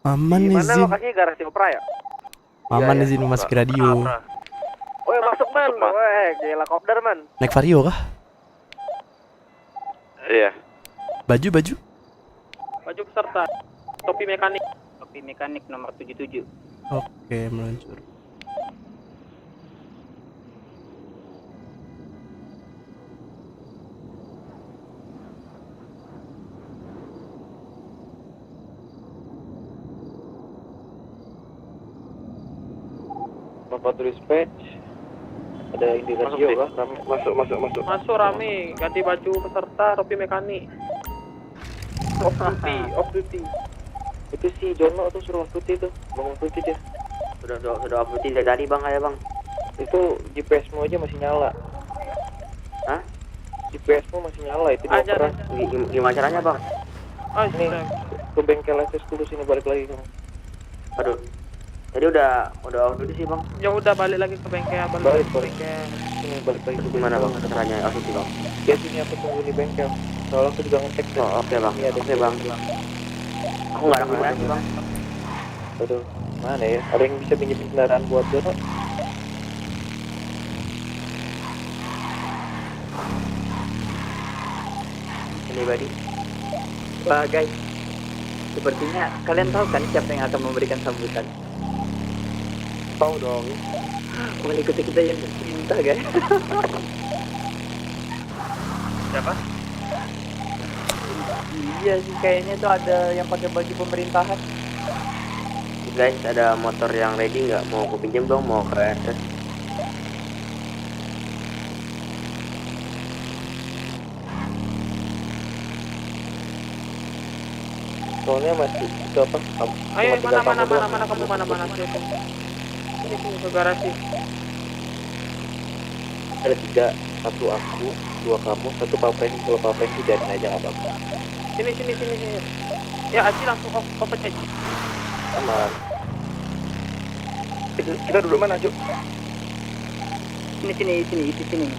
Maman Di mana izin. lokasinya garasi Opera ya? Maman Iya, izin memasuki radio. Woi masuk man, weh gila kopdar man. Naik vario kah? Iya. Baju. Baju peserta, topi mekanik. Topi mekanik nomor 77. Oke, meluncur. Bapak dispatch. Ada yang di radio kah? Masuk rame, ganti baju peserta, topi mekanik. Off duty. Itu si Jono tuh suruh off duty tuh, bangun duty dia. Sudah off duty dari tadi bang, ya bang. Itu GPS-mu aja masih nyala. Hah? GPS-mu masih nyala itu di Opera. Gimana caranya bang? Ini ke bengkel SS dulu sini balik lagi kamu. Aduh. Jadi udah off duty sih bang. Ya udah balik lagi ke bengkel, balik ke bengkel. Sini balik lagi ke Gimana bang caranya off duty bang? Ya sini aku tunggu di bengkel. Soalnya aku juga ngecek. Oh, oke bang. Iya, Oke bang. Aku nggak ada kendaraan sih bang. Aduh, mana ya? Ada yang bisa pinjemin kendaraan buat Jono? Ini Badi. Wah guys, sepertinya kalian tahu kan siapa yang akan memberikan sambutan? Tahu dong. Mengikuti kita yang cinta guys. Siapa? Iya sih, kayaknya tuh ada yang pakai baju pemerintahan. Guys, ada motor yang ready nggak? Mau aku pinjam dong, mau ke SS. Soalnya masih itu apa? Ayo mana kamu mana sini ke garasi. Ada 3, 1 aku, 2 kamu, 1 Pak Franky. Kalau Pak Franky biarin aja nggak apa-apa. Sini. Ya Aji langsung off aja. Aman. Kita duduk mana, Cuk? Sini.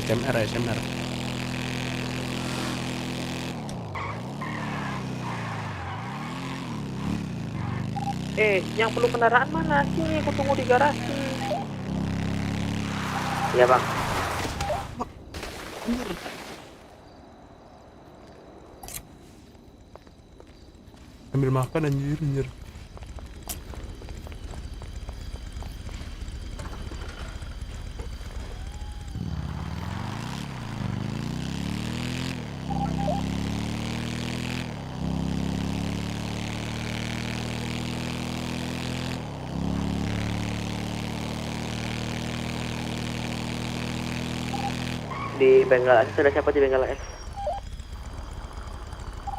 SMR. Yang perlu kendaraan mana? Sini, aku tunggu di garasi. Iya bang. Ambil makan anjir. Di bengkel SS ada siapa di bengkel SS?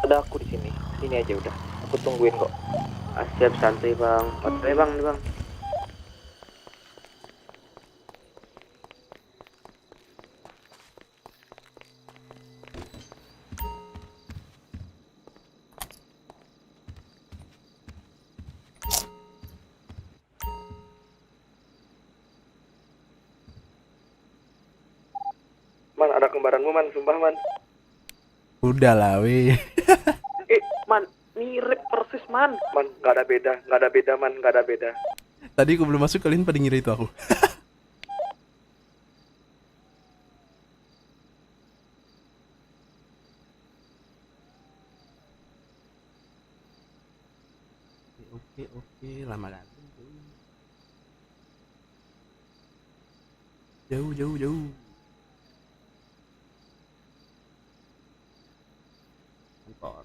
Ada aku di sini. Sini aja udah. Aku tungguin kok. Siap santuy bang. Oke bang, nih bang. Man, ada kembaranmu man, sumpah man. Udah lah weh. Man, mirip persis man. Man, nggak ada beda man, nggak ada beda. Tadi aku belum masuk kalian pada ngira itu aku. Oke, lama kali. Jauh. Kantor.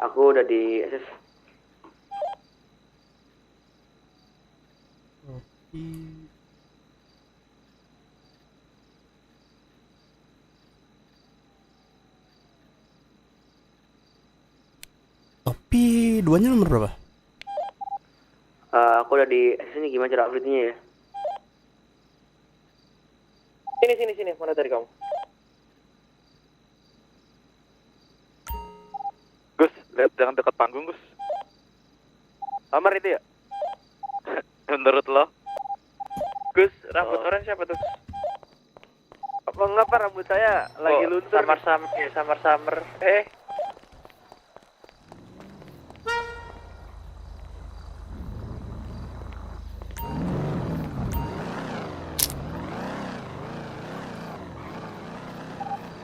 Aku udah di SS. Oke. Ini duanya nomor berapa? Aku udah di sini, gimana cara update-nya ya? Sini, mana tadi kamu? Gus, lihat jangan dekat panggung, Gus. Amar itu ya? Menurut lo? Gus, rambut orang siapa tuh? Apa ngapa rambut saya lagi luntur? Samar.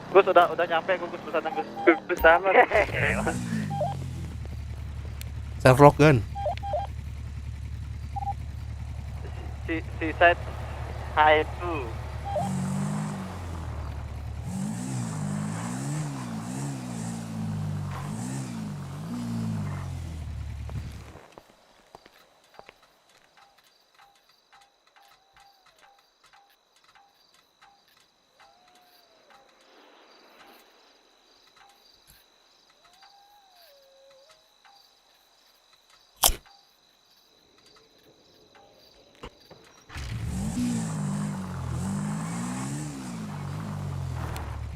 Gus udah nyampe Gus pesanan Gus. Gus sama. Self lock gun. Si side H2.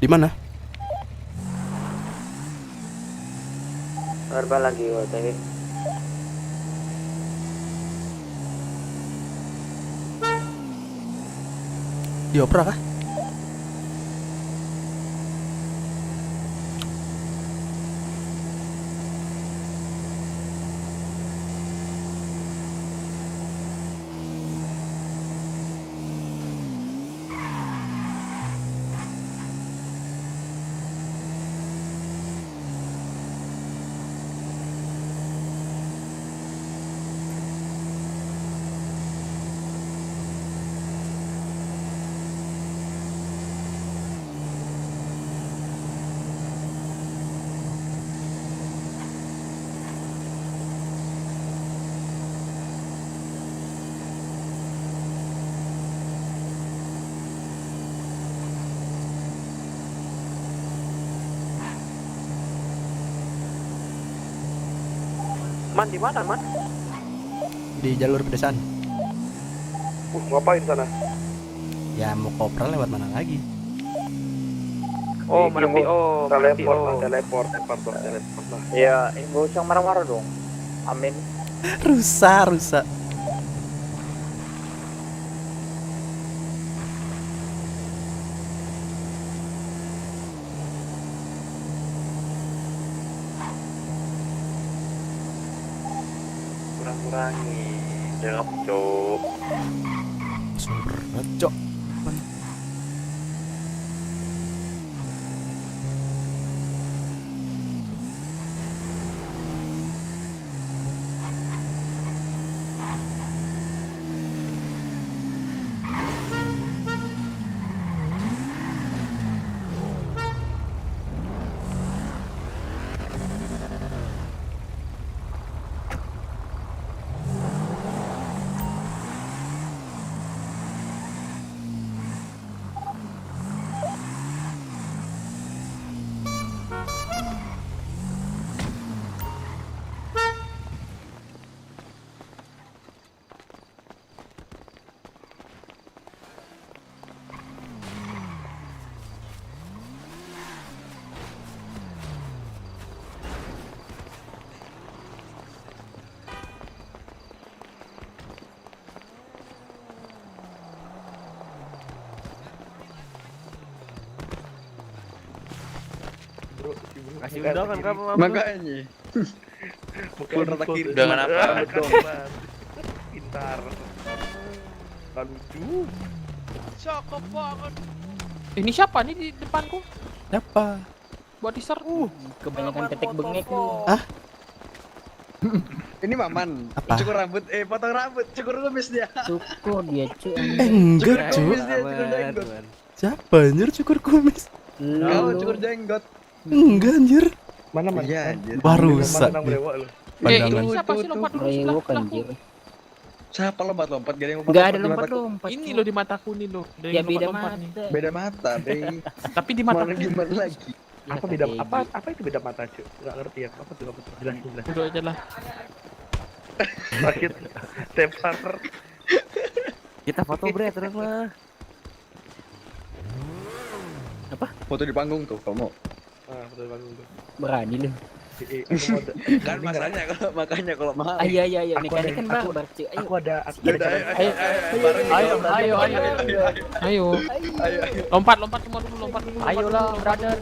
Di mana? Terbang lagi OTW. Di opera kah? Man di mana, Man? Di jalur pedesaan. Ngapain sana? Ya mau ke opera lewat mana lagi? Oh, menepi Teleport lah. Ya, gak usah marah-marah dong. Amin. Rusak. Kurang-kurangi. Jangan cok. Langsung berat, Cok. Kasih undangan kamu. Makanya. Pukul rata kiri. Undangan apa? Pintar. Lucu. Cakep banget. Ini siapa nih di depanku? Siapa? Buat teaser. Kebanyakan ketek bengek lu. Ini Maman. Apa? Cukur rambut, potong rambut, cukur kumis dia. Cukur dia cuy. Enggak, Cuk. Kumis dia, cukur jenggot. Siapa anjir cukur kumis? Kau Lu cukur jenggot. Enggak anjir. Mana Man? Iya anjir. Wah, rusak. Ini siapa sih lompat dulu rewok sebelah anjir. Siapa lompat-lompat? Gak ada yang lompat. Enggak ada lompat-lompat. Ini loh di mataku nih loh. Ada Ya yang beda lompat-lompat nih. mata. Beda mata, Bey. Tapi di mataku. Mana gimana lagi? Apa beda apa itu beda mata cuy? Nggak ngerti ya. Apa tuh jelasin. Duduk aja lah. Sakit. Tepar. Kita foto bre terus lah. Foto di panggung tuh kamu. Ah, betul banget tuh. Berani lu. Kan masanya kalau mahal. Iya mekanik kan aku- barbar cuy. Ayo. Aku ada Ayo. Lompat semua dulu, lompat dulu. Ayolah brother.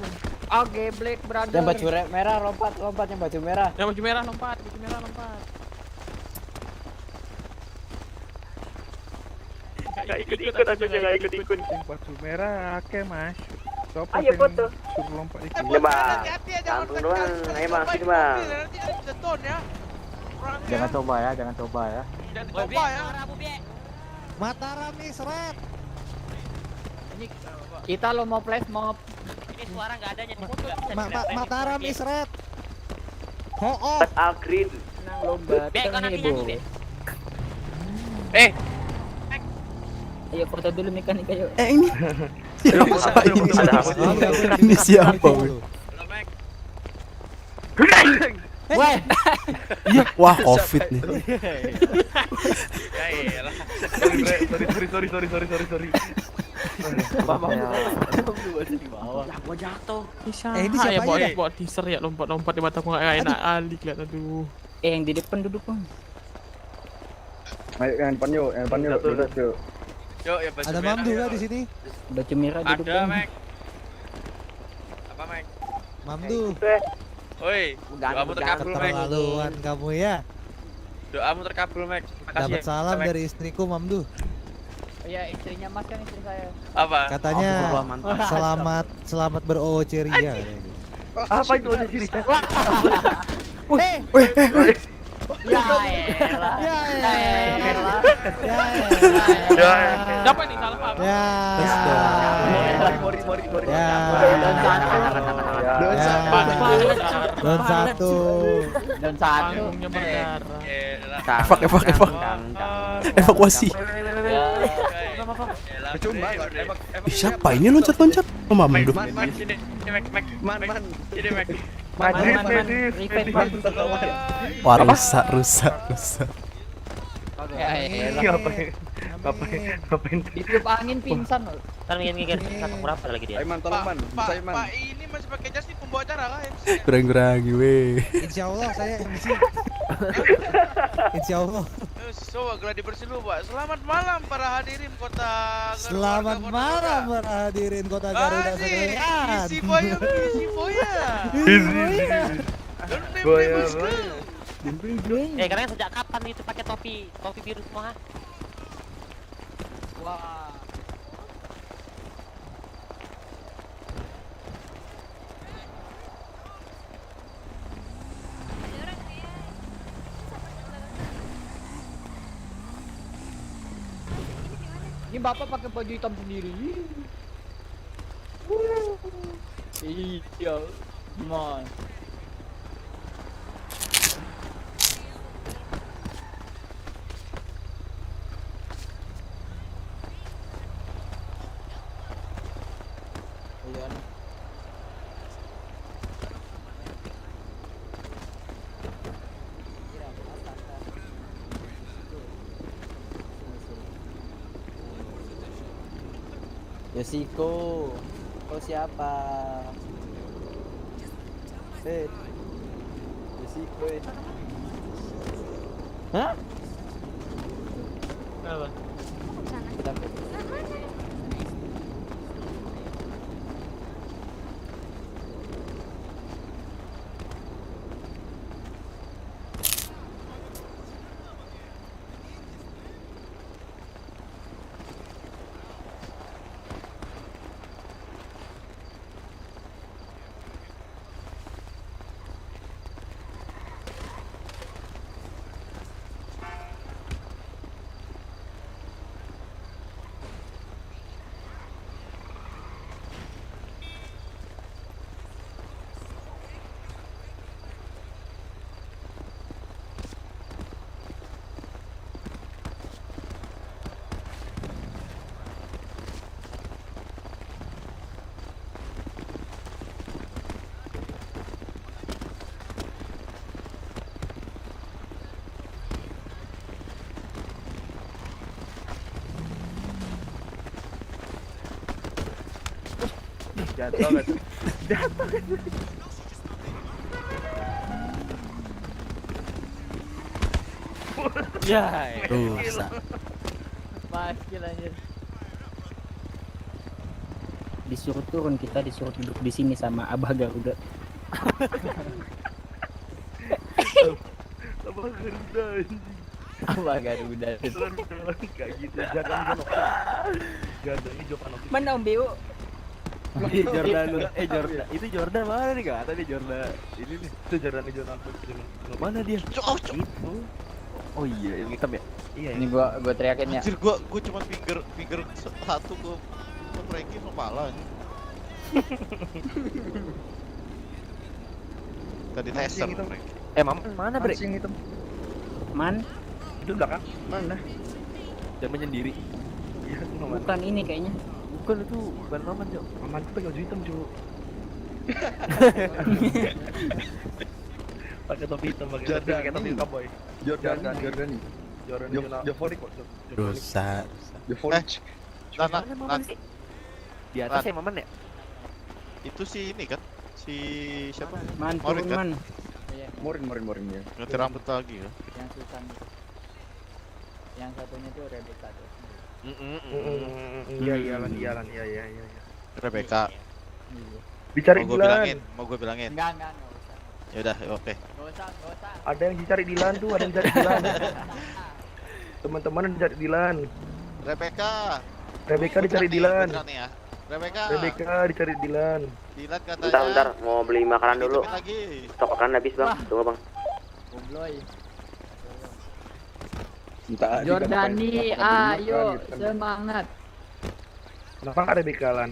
Ah geblek brother. Yang baju merah lompat yang baju merah. Yang baju merah lompat. Nggak ikut-ikut aku juga nggak ikut-ikut. Baju merah, oke mas. Ayo foto. Suruh lompat itu. Ini bang. Langsung doang. Ayo bang sini bang. Jangan coba ya. Mataram nih seret. Kita lo mau flash mob. Mataram nih seret. Oh. Al green. Menang lomba. Kita heboh. Ayo foto dulu mekanik ayo. Ini siapa ini? Ada apa sih? Ini siapa? weh? Weh. Iya, wah covid nih. Sorry. Ini siapa ya, aja? bawa teaser ya, lompat di mataku nggak enak kali lihat, aduh. Yang di depan duduk bang. Ayo yang depan yuk. Duduk yuk. Ada Mamdu nggak di sini? Baju merah duduk bang. Apa, Mek? Mamdu. Oi, doamu terkabul, Mek. Keterlaluan kamu ya. Doamu terkabul, Mek. Makasih Dapat ya, salam Mek. dari istriku Mamdu. Iya istrinya mas kan istri saya. Apa? Katanya selamat beroceria. Apa itu di sini? Ya elah. Ya elah. Ya. Siapa ini salah apa? Ya. Mori. Ya. Don satu. Dan satu. Panggungnya berdarah. Evak. Evakuasi. Percuma. Ih, siapa ini loncat-loncat? Oh, Mamdu. Man. Sini, Mek. Man. Sini, Mek. Wah, rusak. Ngapain? Ditiup angin pingsan loh. Kan ngigir satu berapa lagi dia? Aiman tolong man. Bisa Aiman. Pak, ini masih pakai jas nih pembawa acara kah? Kurang-kurangi weh. Insya Allah saya MC. Insya Allah. So, gladi bersih dulu, Pak. Selamat malam para hadirin kota Selamat malam para hadirin kota Garuda sekalian. Isi boya. Kalian sejak kapan itu pakai topi biru semua? Wah. Ini bapak pakai baju hitam sendiri. Iya, man. Yosiko, kau siapa? Yosiko. Hah? Apa? Kita Jatuh kan. Jatuh kan. Ya. Rusak. Masih anjir. Disuruh turun, kita disuruh duduk di sini sama Abah Garuda. Apa Garuda anjing. Abah Garuda. Kayak gitu. Jangan Jordan ini Jovanovic. Mana Om Beo? Jordan, Jordan. Itu Jordan mana nih, Kak? Tadi Jordan. Ini nih. Itu Jordan Mana dia? Itu. Oh iya, yang hitam ya? Iya. Ini gua teriakin ya. Anjir, gua cuma finger satu ke Frankie sama pala. Tadi tester Frankie. Mana Bre? Itu. Man, Itu belakang. Mana? Jangan menyendiri. Iya, itu Maman. bukan ini kayaknya. Bukan itu, bukan Maman, Cok. Maman tuh pakai baju hitam, cu. Pakai topi hitam, pakai topi cowboy. Jordan. Jovanovic kok. Rusak. Nah, Di atas ya Maman ya? itu si ini kan? Si siapa? Man, Morin turun kan? man. Morin ya. Ganti rambut lagi ya. Yang Sultan. Yang satunya tuh Rebecca tuh. Iya. Rebecca. Dicari Mau gue Dilan. bilangin, mau gue bilangin. Enggak usah. Yaudah, oke. Enggak usah. Ada yang dicari Dilan tuh, ada yang dicari Dilan. Teman-teman yang dicari Dilan. Rebecca. Rebecca Gua dicari teriak nih, Dilan. gua teriak nih ya. Rebecca. Rebecca dicari Dilan. Dilan katanya. Bentar, mau beli makanan dulu. Ditipin lagi. Stok makanan habis bang, tunggu bang. Gobloy. Jordani, ayo semangat. Kenapa nggak Rebecca Lan?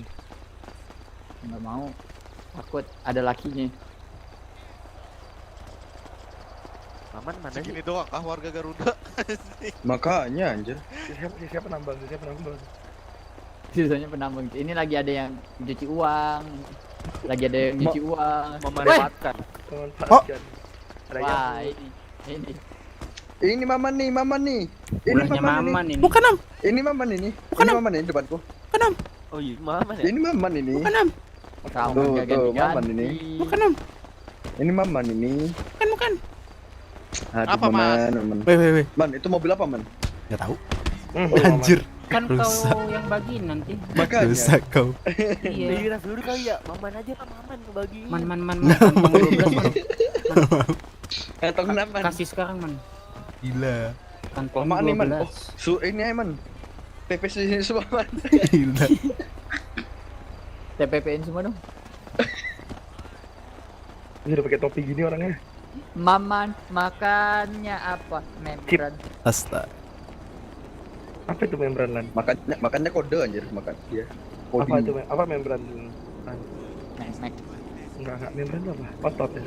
Nggak mau, takut ada lakinya. Maman mana sih? Segini doang kah warga Garuda? Makanya anjir. Siapa nambang? Sisanya penambang. Ini lagi ada yang cuci uang, lagi ada yang nyuci uang. Memanfaatkan. Memanfaatkan. Ada yang Wah, ini. Ini Maman nih. Ini Ulahnya Maman Maman ini. ini. Bukan Am. Ini Maman ini. Bukan, Ini Am. Maman ini depanku. Bukan Am. Oh iya, Maman ya? Ini Maman ini. Bukan Am. Kamu Tuh, gak tuh, ganti-ganti. Maman ini. Bukan Am. Ini Maman ini. Bukan. Aduh, Apa, Mas? Maman. Weh. Man, itu mobil apa, Man? Nggak tahu. Maman. Anjir. Kan Rusak. kau yang bagiin nanti. Makanya. Rusak kau. Iya. Iya, dulu kali ya. Maman aja lah, Maman ngebagi. Man. Kantong 12 man. Atau kenapa? Kasih sekarang man. Gila. Kantong Lamaan nih, Man. 12. Ini aja, Man. TPS ini semua, Man. Gila. TPP-in semua dong. Ini udah pakai topi gini orangnya. Maman, makannya apa? Membran. Astaga. Apa itu membran Lan? Makannya kode anjir, makan. Iya. Apa itu? Apa membran? Mek. Enggak membran itu apa? Otot ya.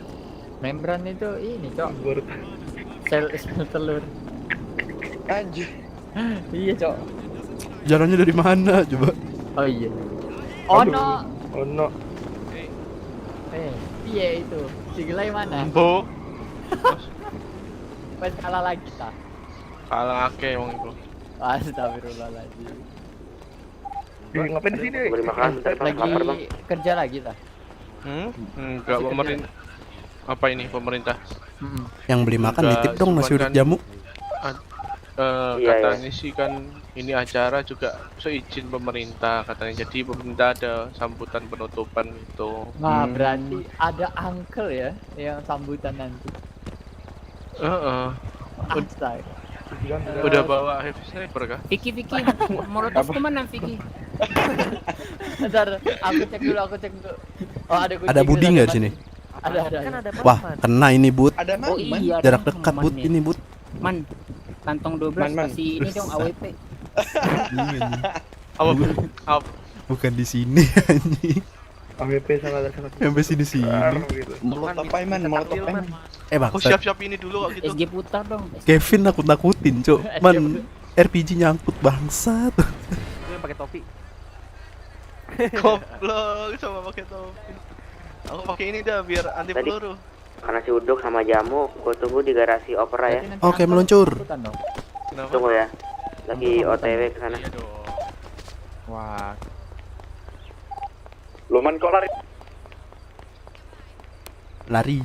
Membran itu ini, Cok. Baru Sel telur. Anjir. Iya, Cok. Jalannya dari mana coba? Oh iya. Oh Aduh. no. Oh no. Iya itu. Sigelai mana? Bu, Pas kalah lagi ta. kalah ake wong itu. Astagfirullahaladzim. Ngapain di sini? Beli makanan bentar bang, lapar bang. Lagi kerja lagi ta. Enggak Masih pemerintah. Apa ini pemerintah? Yang beli makan Enggak, nitip dong nasi cuman uduk kan- jamu. Iya, Katanya sih kan ini acara juga seizin pemerintah katanya. Jadi pemerintah ada sambutan penutupan itu. Nah, berarti ada uncle ya yang sambutan nanti. Astaga. Udah bawa heavy sniper kah? Vicky, molotov kemana Vicky? Ntar aku cek dulu. Oh, ada kunci. Ada Budi nggak di sini? Ada. Kan ada Wah, Maman. kena ini Bud. Ada Oh Man. iya. Jarak dong, dekat Man Bud nih. ini Bud. Man, kantong 12 Man. kasih ini dong AWP. Apa? Bukan di sini anjing. AWP salah. Sampai sini sini. Gitu. Molotov apa, Man? Molotov apa? Aku Bang, siap-siap ini dulu kok gitu. SG putar dong. Kevin nakut-nakutin, Cok. Man, RPG nyangkut bangsat. Itu yang pakai topi. Goblok sama pakai topi. Aku pakai ini dah biar anti Tadi- peluru. Karena nasi uduk sama jamu, gue tunggu di garasi opera ya. Oke, meluncur. Kenapa? Tunggu ya. Lagi OTW ke sana. Iya dong. Wah, Luman kok lari? Lari.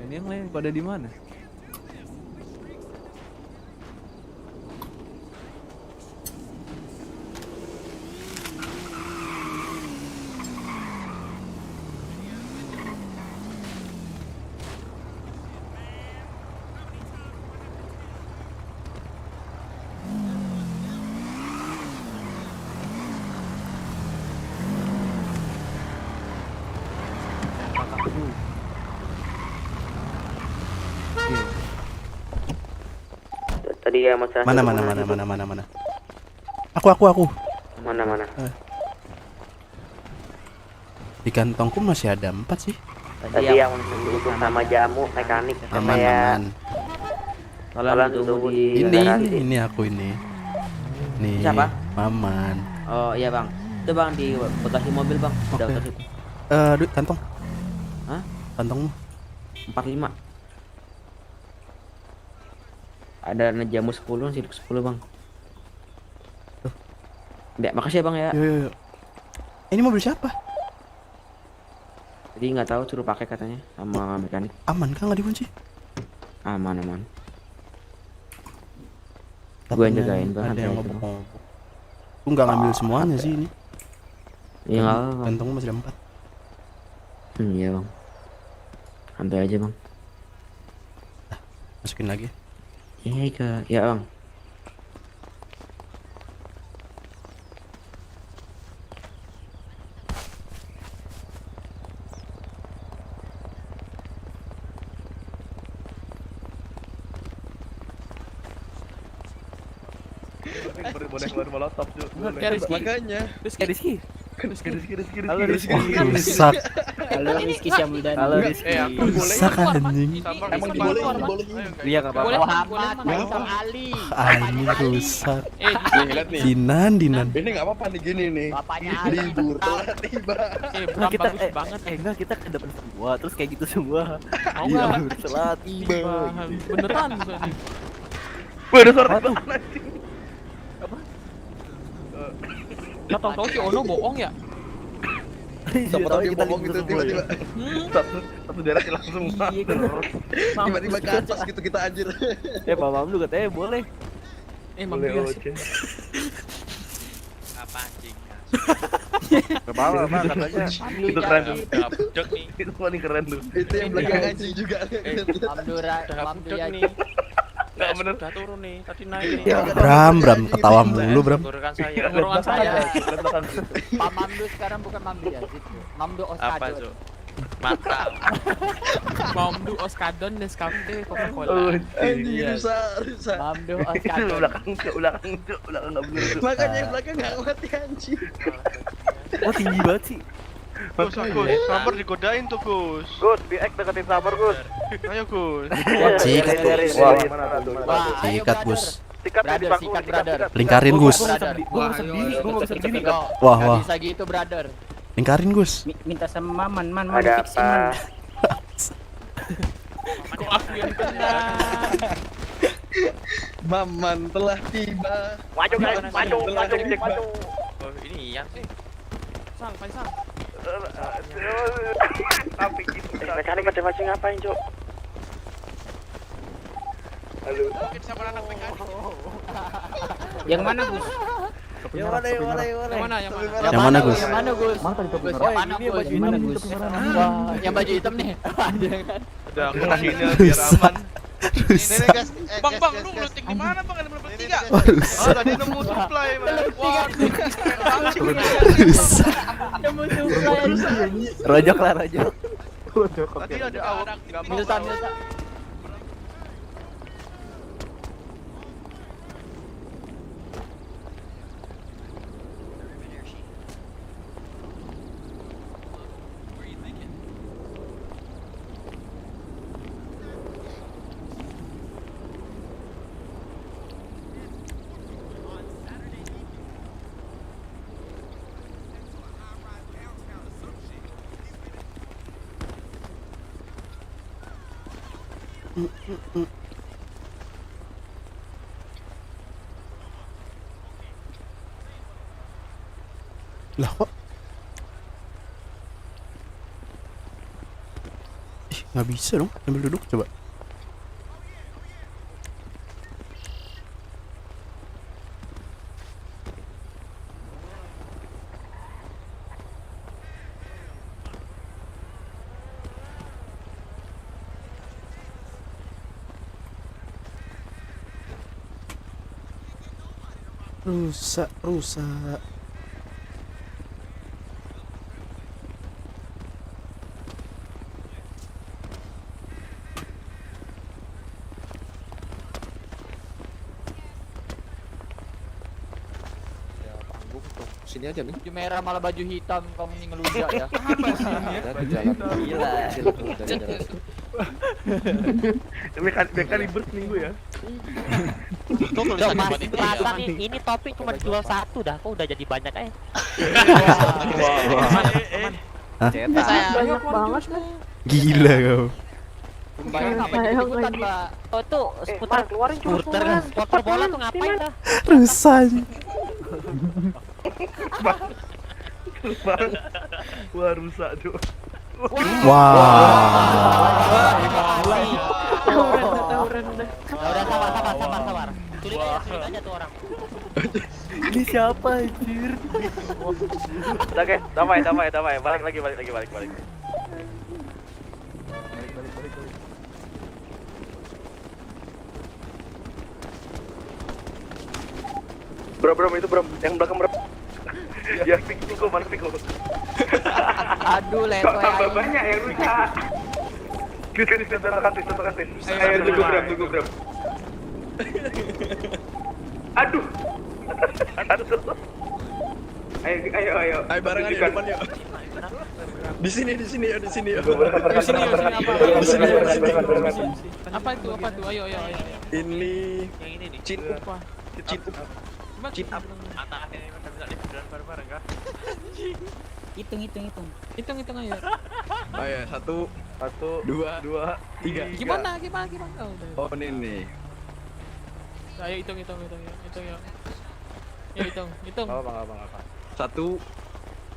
Ini yang lain pada di mana? Tadi ya mas. Mana. Aku. Mana. Di kantongku masih ada 4 sih. Tadi yang untuk sama jamu mekanik sama ya. Aman. Tolong tunggu di garasi. Ini aku ini. Nih. Siapa? Maman. Oh iya bang. Itu bang di bagasi mobil bang. Udah Oke. udah situ. Duit kantong. Hah? Kantongmu. 45. Ada jamu 10, sirip 10 bang. Nggak, makasih ya bang ya. Yo. Ini mobil siapa? Jadi nggak tahu suruh pakai katanya sama mekanik. Aman kan nggak dikunci? Aman. Gua Takutnya jagain bang. Ada yang santai aja, Bang. ngobok-ngobok. Aku nggak ngambil semuanya sih ini. Iya nggak apa bang. Kantongmu masih ada 4. Iya bang. Santai aja bang. Masukin lagi. Iya ya bang. Boleh keluar molotov Cuk. Boleh. Makanya. Rizky. Halo Rizky. Rusak. Halo Rizky Syamuldan. Halo Rizky. Rusak anjing. Emang dibolehin. Iya enggak apa-apa. Muhammad Faisal Ali. Anjing rusak. Lihat nih. Dinan. Ini nggak apa-apa nih gini nih. Bapaknya Ali. Libur telah tiba. Nah, kita banget. Enggak, kita ke depan semua, terus kayak gitu semua. Mau nggak? Telat tiba. Beneran Waduh suara tuh. Tahu si Ono bohong ya? Siapa tahu dia bohong gitu tiba-tiba. Satu daerah hilang semua. Tiba-tiba ke atas gitu kita anjir. Pak Mamdu katanya boleh. Boleh oke. Apa anjing? Gak apa-apa katanya. Itu keren tuh. Jok nih. Itu paling keren tuh. Itu yang belakang anjing juga. Mamdu ya. Nggak bener. Udah turun nih. Tadi naik nih. Bram, ketawa mulu Bram. Turunkan saya. Golongan saya. Lihat belakang. Pak Mamdu sekarang bukan Mamdu ya, itu. Mamdu Apa Oskadon. tuh? Mantap. Mamdu Oskadon Nescafe Oh, Coca-Cola. Anjing iya. rusak. Mamdu Itu Oskadon. belakang nggak bener tuh. Makanya yang belakang nggak mati anjing. Oh tinggi banget sih. Gus, Summer digodain tuh Gus. Gus, BX deketin Summer Gus. Ayo Gus. Sikat. Wah, mana tuh? Wah, ayo Sikat, brother. Bus. Sikat di Brother, bangku, sikat brother. Lingkarin Gus. Brother. Gua mau sendiri, gua mau sendiri. Wah. Nggak bisa gitu, brother. Lingkarin Gus. Minta sama Man Ada fixin, apa? Man. Kok aku yang kena? Maman telah tiba. Maju guys, maju. Oh, ini yang sih. Sang, Faisal. Tapi gitu. Mekanik macam-macam ngapain, Cok? Halo. Mungkin sama anak mekanik. Yang mana, Gus? Yang mana? Yang mana? Yang mana Gus? Yang mana, Gus? Mana tadi topi Gus, merah? yang mana, Ini yang Gus? baju Mana, hitam, Gus? topi merah. Wah, yang baju hitam nih. Ada kan? Udah aku kasihnya biar aman. Rusak. Bang, lu ngeluting di mana Bang? Ada berapa tiga? Wah, rusak. Oh, tadi nemu supply, Bang. Waduh. Rusak. Nemu supply. Rojok lah, rojok. Tadi ada awak enggak mau. Milsa. Lah kok? Ih, nggak bisa dong, sambil duduk coba. Rusak, rusak. Sini aja nih. Baju merah malah baju hitam, kamu ini ngelunjak ya. Gila. Mereka ribet minggu ya. Kok tulisannya buat itu ya? Ini topik cuma jual satu dah, kok udah jadi banyak aja. Banyak banget. Gila kau. Ikutan, Mbak. Oh tuh, skuter keluarin skuter kan. Skuter bola tuh ngapain dah? Rusak. Wah rusak tuh. Wah. Udah sabar. Tulis aja tuh orang. Ini siapa anjir? Oke, damai. Balik lagi. Bro, itu bro, yang belakang bro. Ya, Piko, mana Piko? Aduh, leto ya. Tambah banyak yang rusak. Kita tekan. Ayo tunggu bro. Aduh. Ayo. Ayo barengan di depan yuk. Di sini yuk. Di sini apa itu? Ayo. Ini Yang ini nih. cheat Apa? cheat up. Hitung. Hitung ayo. Ayo 1, 2, 3. Gimana? Oh, udah. Oh ini nih. Ayo hitung ya. Ya hitung. Apa. 1,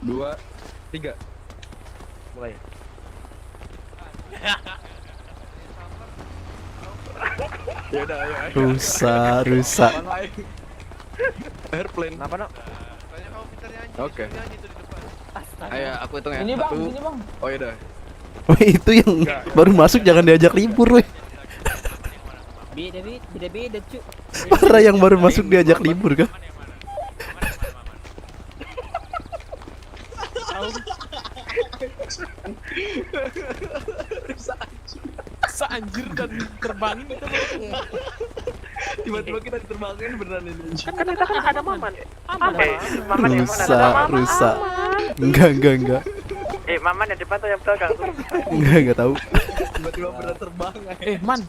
2, 3. Mulai. Ya udah ayo. Rusak. Airplane. Kenapa nak? Oke. Ayo aku hitung ya. Ini bang, 1. sini bang. Oh iya dah. Wah, itu yang baru masuk jangan diajak libur, weh. Beda cu. Parah yang baru masuk diajak libur kan? Anjir dan terbangin itu. Tiba-tiba kita diterbangin beneran ini. Kan kita ada Maman. Maman yang mana? Rusak. Enggak. Maman yang depan atau yang belakang? Enggak tahu. Tiba-tiba beneran terbang. Man,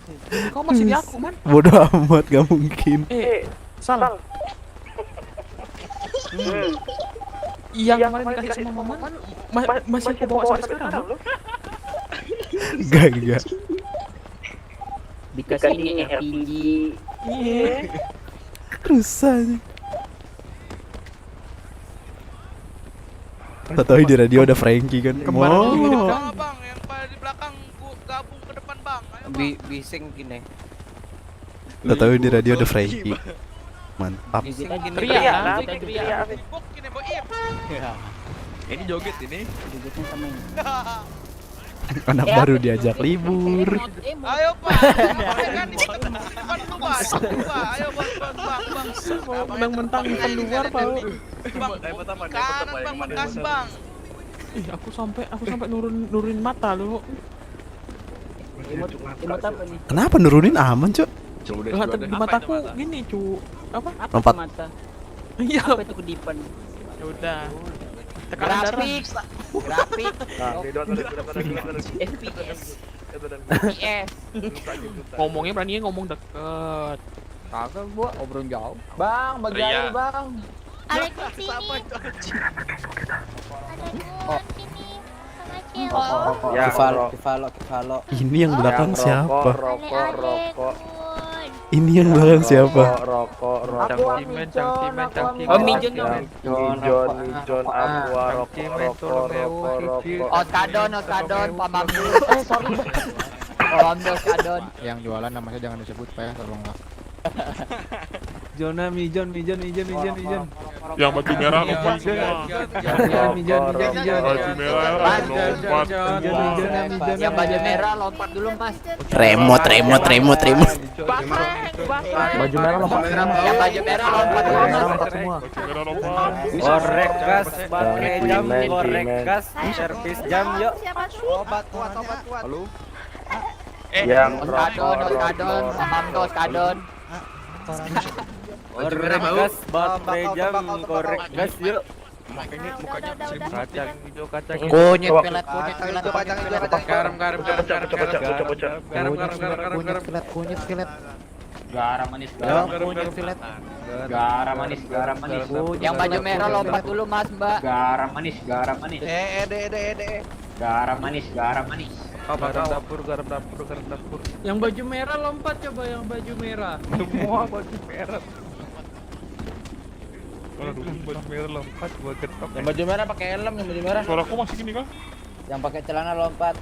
kau masih di aku, Man. Bodoh amat, gak mungkin. Salah. Yang kemarin dikasih sama Maman masih aku bawa sampai sekarang loh. Enggak. Dikasih ini RPG. Rusak. Tahu di radio ada Frankie kan. Kemarin Bang, yang di belakang gabung ke depan bang. Ayo bang. Bising gini. Tahu di radio ada Frankie. Mantap. Ria. Bok gini boy. Iya. Ini joget ini. Jogetnya sama ini. Anak baru diajak libur. Ayo pak. Kan di depan lu pak. Ayo bang. Mentang-mentang keluar, Pak. Bang, kanan bang bekas bang. Ih, aku sampai nurunin mata lu. Emot apa nih? Kenapa nurunin aman, Cuk? Coba Lah, di mataku gini, cu. Apa? Apa Lompat. tuh mata? Iya. Apa itu kedipan? Ya udah. Tekanan darah. Grafik. FPS. FPS. Ngomongnya berani ngomong deket. Kagak gua obrol jauh. Bang, bagi air, Bang. Ada di sini. Ada dua di sini. Kivalo. Ini yang belakang siapa? Rokok. Ini yang belakang siapa? Rokok. Oh, Mijon ya. Mijon, Aqua, rokok. Oskadon, Pak Bambu. Sorry. Oskadon. Yang jualan namanya jangan disebut Pak ya, tolong lah. Jona Mijon. Yang baju merah lompat semua. Mijon. Baju merah lompat semua. Yang baju merah lompat dulu, Mas. Remote. Baju merah lompat. Yang baju merah lompat dulu, Mas. Baju merah lompat. Korek gas, baterai jam, korek gas, servis jam yuk. Obat kuat. Halo. Yang Oskadon, Pak Bambu, Oskadon. Korek gas, baterai jam, korek gas yuk. kacang hijau, kacang Kunyit pelet. Garam. Garam manis. Yang baju merah lompat dulu, Mas, Mbak. Garam manis. Garam manis. Garam dapur. Yang baju merah lompat coba yang baju merah. Semua baju merah. Baju merah lompat, gua getok. Yang baju merah pakai helm, yang baju merah. Suaraku masih gini kah? Yang pakai celana lompat.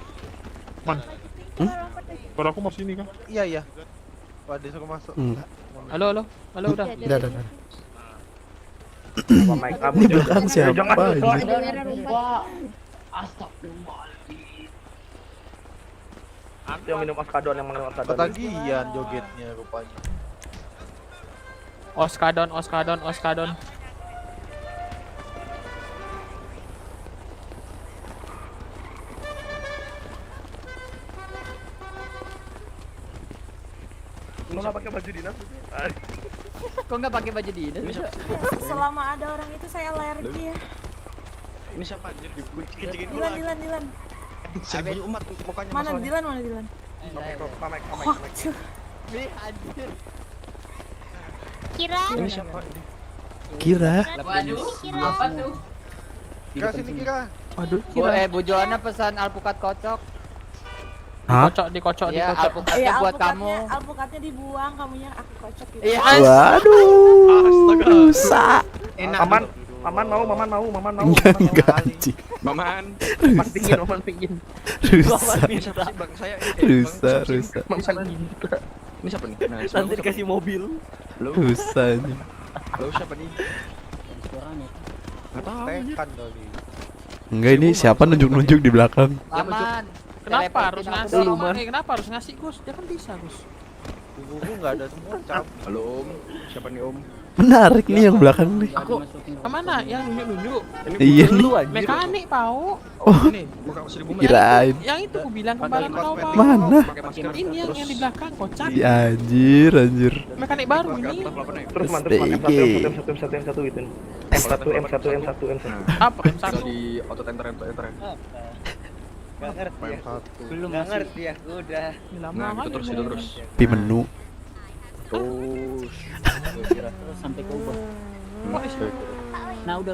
Suaraku masih ini kah? Iya. Waduh, suka masuk. Enggak. Halo udah. Udah. Mic kamu Ini belakang siapa? Yang minum oskadon, Ketagihan jogetnya rupanya. Oskadon. Lu nggak pakai baju dinas? Kok nggak pakai baju dinas? Selama ada orang itu saya alergi ya. Ini siapa anjir dikucing Dilan. Serbi umat mukanya Mana Dilan? Pamek. Kira. Ini siapa? Kira. Apa tuh? Kira sini kira. Waduh, Bu Joana pesan alpukat kocok. Hah? Dikocok. Iya, alpukatnya buat kamu. Alpukatnya dibuang, kamunya aku kocok gitu. Iya. Waduh. Rusak. Maman mau. Enggak anjing. Maman. Maman pingin. Rusak. Bang saya Rusak. Ini siapa nih? Nanti dikasih mobil. Rusak anjing. Lo siapa nih? Tekan kali. Enggak, ini siapa nunjuk-nunjuk di belakang? Aman. Kenapa harus ngasih? Lu, Man. Kenapa harus ngasih, Gus? Dia kan bisa, Gus. Buku nggak ada semua cap. Halo Om. Siapa nih Om? Menarik nih yang belakang nih. Aku kemana? Yang nunjuk-nunjuk. Iya nih. Mekanik, Pau. Oh, Ini bukan Rp1.000. kirain. Yang itu aku bilang kemarin kau, Pau. Mana? Ini yang di belakang, kocak. Ya, anjir. Mekanik baru ini. Terus STG. M1 gitu. M1. Apa? M1? Di auto enter. Gak ngerti ya. Belum Gak ngerti ya, udah. Lama Itu terus. Di menu. Terus. sampai ke ubah. Nah, udah.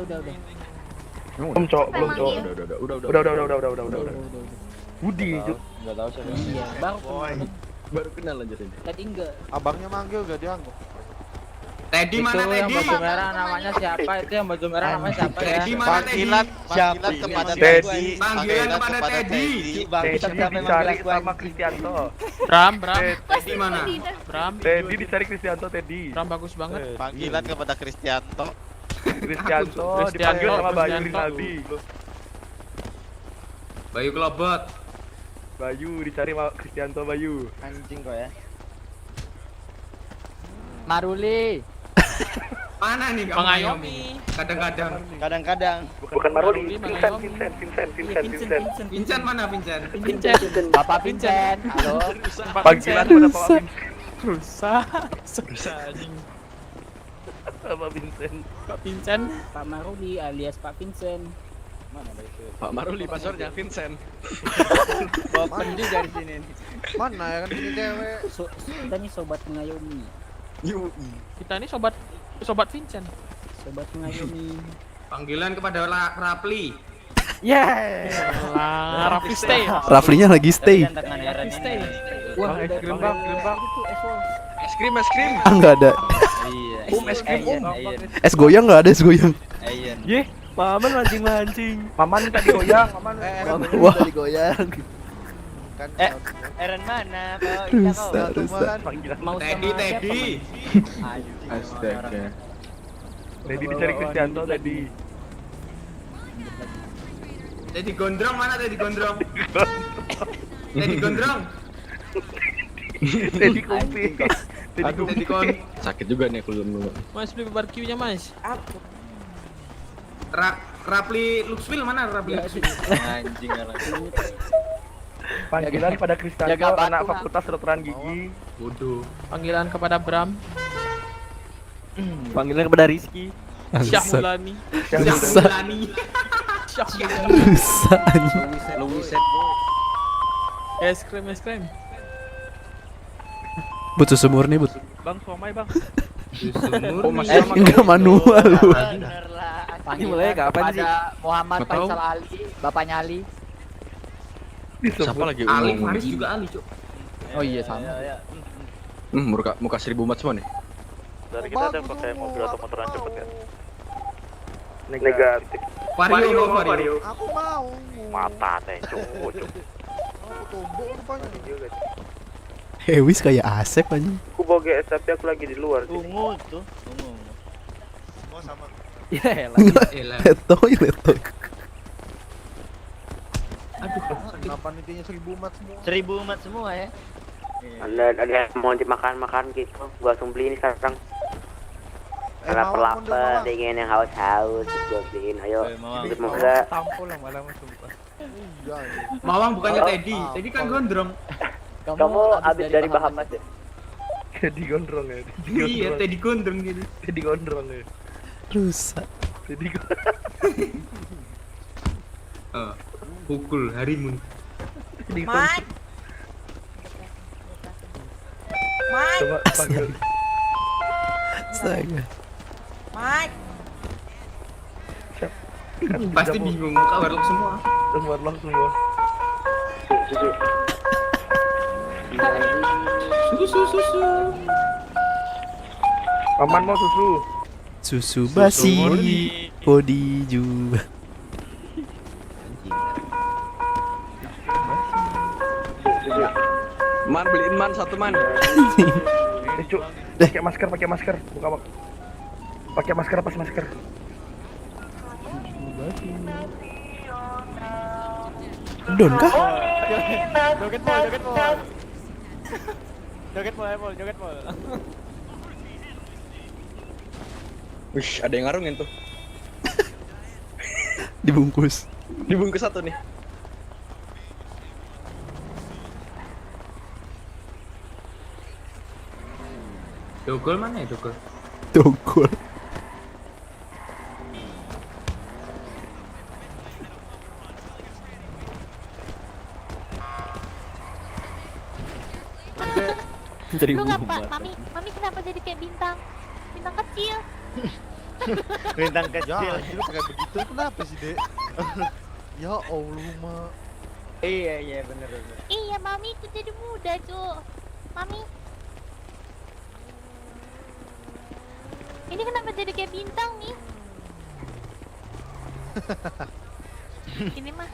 Belum, Cok. Udah. Budi, Cok. Enggak tahu siapa. Iya, Baru kenal aja ini. tadi enggak. Abangnya manggil gak dianggap. Teddy mana Teddy? Yang baju merah namanya siapa? Itu yang baju merah namanya siapa ya? Teddy mana Teddy? Panggilan kepada Teddy. Panggilan kepada Teddy. Dicari sama Kristianto. Bram. Teddy mana? Bram Dicari Kristianto, Teddy. bagus banget. Panggilan kepada Kristianto. Kristianto dipanggil sama Bayu Rinaldi. Bayu Kelobot. Bayu dicari sama Kristianto Bayu. Anjing kok ya. Maruli. Mana nih kamu? Mengayomi. Kadang-kadang. Bukan Maruli, Vincent. Vincent mana Vincent? Bapak Vincent. Halo. Panggilan pada Pak Vincent. Rusak. Sama Vincent. Pak Vincent. Pak Maruli alias Pak Vincent. Pak Maruli pasornya Vincent. Bawa pendi dari sini. Mana ya kan ini cewek? Kita nih sobat mengayomi. Kita ini sobat Vincent. Sobat mengayomi. Panggilan kepada Rapli. Raffi stay. Raflinya lagi stay. Wah, es krim bang. Es krim. Ah nggak ada. Es krim. Es goyang nggak ada es goyang. Ye, Maman mancing. Maman tadi goyang, Maman. Wah. goyang. Eren mana? Rusak. Mau sama Teddy. Astaga. Teddy dicari Kristianto tadi. Teddy Gondrong mana Teddy Gondrong? Teddy Gondrong. Teddy Kumpi. Teddy Kon. Sakit juga nih aku dulu. Mas beli barbeque-nya mas. Rapli Luxville mana Rapli Luxville? Anjing Panggilan pada Kristianto, anak Fakultas Kedokteran Gigi. Bodoh. Panggilan kepada Bram. Panggilan kepada Rizky. Syahmulani. Rusak. Rusak anjing. Es krim. But susu murni but. Bang, somai bang. Enggak manual lu. Panggil mulai kapan sih? Muhammad Nggak tahu. Faisal Ali, bapaknya Ali. Siapa lagi Ali Faris juga Ali, Cuk. Oh iya sama. Muka 1000 umat semua nih. Dari kita ada pakai mobil atau motoran cepet kan? Negatif. Vario. Aku mau. Mata teh cuk. Aku tumbuk rupanya. Hewis kayak Asep anjing. Aku bawa GS tapi aku lagi di luar. Semua sama. Letoy. Kenapa intinya 1000 umat semua? 1000 umat semua ya. Ada yang mau dimakan gitu. Gua langsung beli ini sekarang. Kalau lapar, ingin yang haus-haus, gua beliin. Ayo, semoga. Tampol yang malah sumpah. Mawang bukannya Teddy. Teddy kan gondrong. Kamu habis dari Bahamas ya? Teddy gondrong ya. Iya, Teddy gondrong gitu. Teddy gondrong ya. Rusak. Teddy gondrong. Pukul harimun. Mike. Coba panggil. Astaga. Mike. Pasti bingung muka warlock semua. Semua lock semua. Susu. Paman mau susu. Susu basi. Kodi juga. Man beliin man satu man. Cuk, pakai masker. Buka pakai masker pas masker. Don kah? Joget mall. Wih, ada yang ngarungin tuh. Dibungkus. Dibungkus satu nih. Dogol mana ya Dogol? Dogol. Lu ngapa? Mami kenapa jadi kayak bintang kecil? Bintang kecil. Ya, lu kayak begitu kenapa sih, Dek? Ya Allah, Ma. Iya bener. Iya, Mami itu jadi muda, Cuk. Mami. Ini kenapa jadi kayak bintang nih? Ini mah.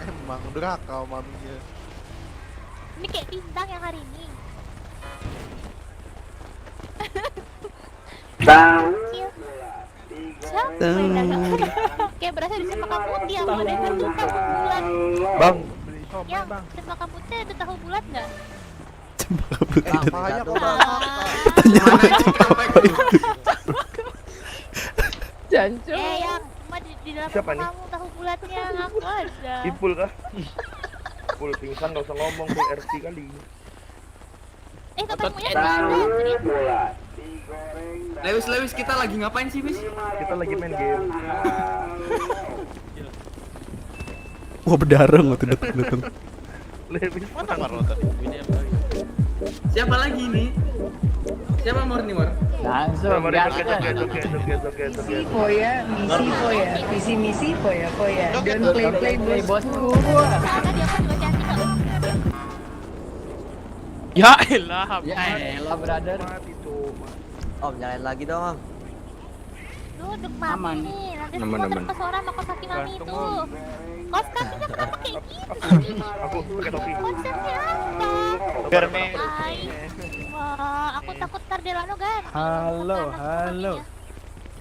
Emang kau maminya. Ini kayak bintang yang hari ini. Bang. Siapa yang dagang? Kayak berasa di sepak putih yang ada yang tahu bulat. Bang, beli somai Yang bang. sepak putih ada tahu bulat nggak? Makanya kau Tanya Jancu. Yang cuma di dalam Siapa nih? kamu tahu bulatnya aku ada. Ipul kah? Ipul pingsan gak usah ngomong tuh RT kali. Ketemunya di mana? Lewis kita lagi ngapain sih, Wis? Kita lagi main game. Wah berdarah nggak tuh datang. Lewis Mana Marlon tadi? Ini apa lagi? Siapa lagi ini? Siapa Mor? Langsung gas kan. Misi foya. Don't Play bosku. Sama dia kan juga cantik kok. Ya elah. Ya elah brother. Om, nyalain lagi dong, Om. Duduk Aman. mami nih, nanti Aman, semua aman. terpesona sama kos kaki mami itu. Kos kakinya kenapa kayak gitu? Aku pakai topi. Konsepnya apa? Biar Ay. Wah, aku takut ntar Delano kan. Halo.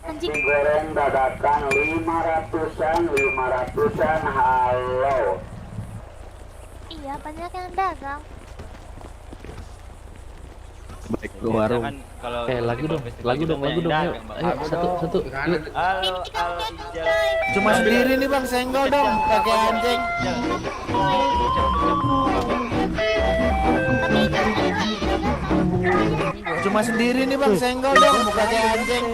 Anjing. Goreng dadakan 500-an, halo. Iya, banyak yang dagang. Baik ke warung. Lagu dong, yuk. Ayo, satu. Yuk. Ini kamu kayak kucai. Cuma sendiri nih bang, senggol dong, pakai anjing. Cuma sendiri nih bang, senggol dong, bukan kayak anjing.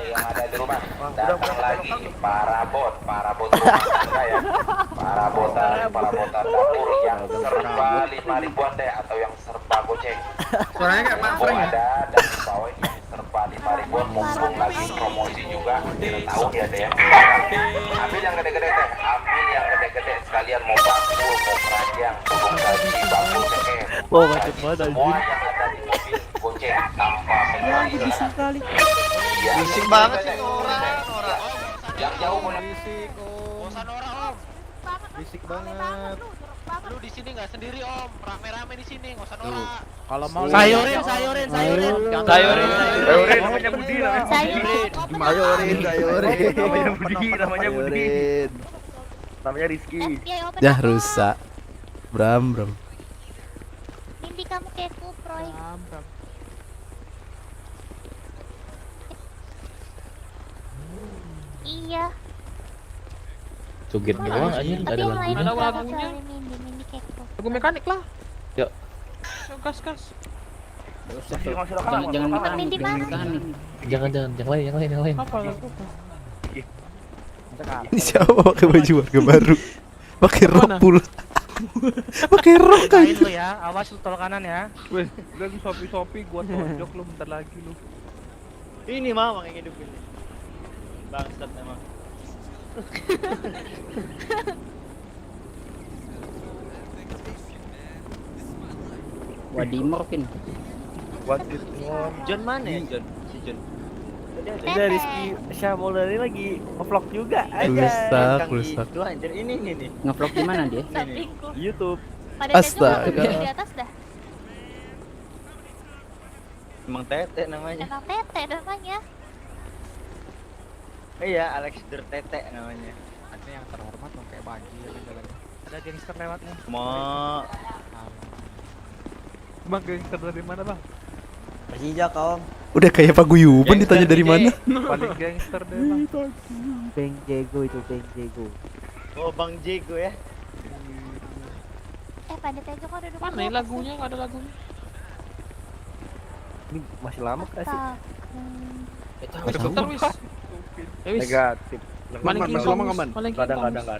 Yang ada di rumah, datang lagi para bot rumah tangga ya. Para botan dapur yang serba 5.000-an deh, atau yang serba goceng. Suaranya kayak Pak Info Frank ya? ada dan di bawah ini serba 5.000-an, mumpung lagi promosi juga. Tidak tahu dia ada yang ambil yang gede-gede teh, sekalian mau bakul, mau keranjang, mau gaji, bakul ceket. Wah, macet banget Semua yang ada di mobil goceng tanpa pengeluaran. Bisik banget sih orang. Yang jauh boleh Bosan orang Om. Bisik banget. Lu di sini nggak sendiri Om. Rame-rame di sini, nggak usah norak. Kalau mau Sayurin. Sayurin namanya Budi, Sayurin. namanya Budi. Namanya Rizky. Dah rusak. Bram. Mimpi kamu kayak kuproy. Iya. Joget doang aja, Tapi yang lain Ada juga lagunya. kecuali Mimpi kepo. Lagu mekanik lah. Yuk. Gas. Jangan Temenin di mana? Jangan, yang lain. Apa lagu? Ini siapa pakai baju warga baru? Pakai rok pula. Pakai rok kan. Lu ya, awas lu tol kanan ya. Weh, lagi sopi gua tonjok lu bentar lagi lu. Ini mah yang hidup ini. Bangsat emang. Wadimor pin. What is wrong? John mana ya, John? Si John. Ada Rizky Syamulari lagi nge-vlog juga Rusak. Itu anjir ini nih. Ngevlog di mana dia? sampingku. YouTube. Pada Astaga. di atas dah. Emang Tete namanya. Emang Tete namanya. Iya, Alex Tete namanya. Ada yang terhormat pakai baju Ada gangster lewat nih. Bang, gangster dari mana, Bang? Persija kau. Udah kayak paguyuban ditanya dari mana? Paling gangster deh, Bang. Bang Jago itu Bang Jago. Oh, Bang Jago ya. Pada Tejo kok duduk. Mana ya lagunya? Nggak ada lagunya. Ini masih lama kasih. Bentar wis. Ya wis. Negatif. Paling masih lama nggak, Man? Paling Enggak ada,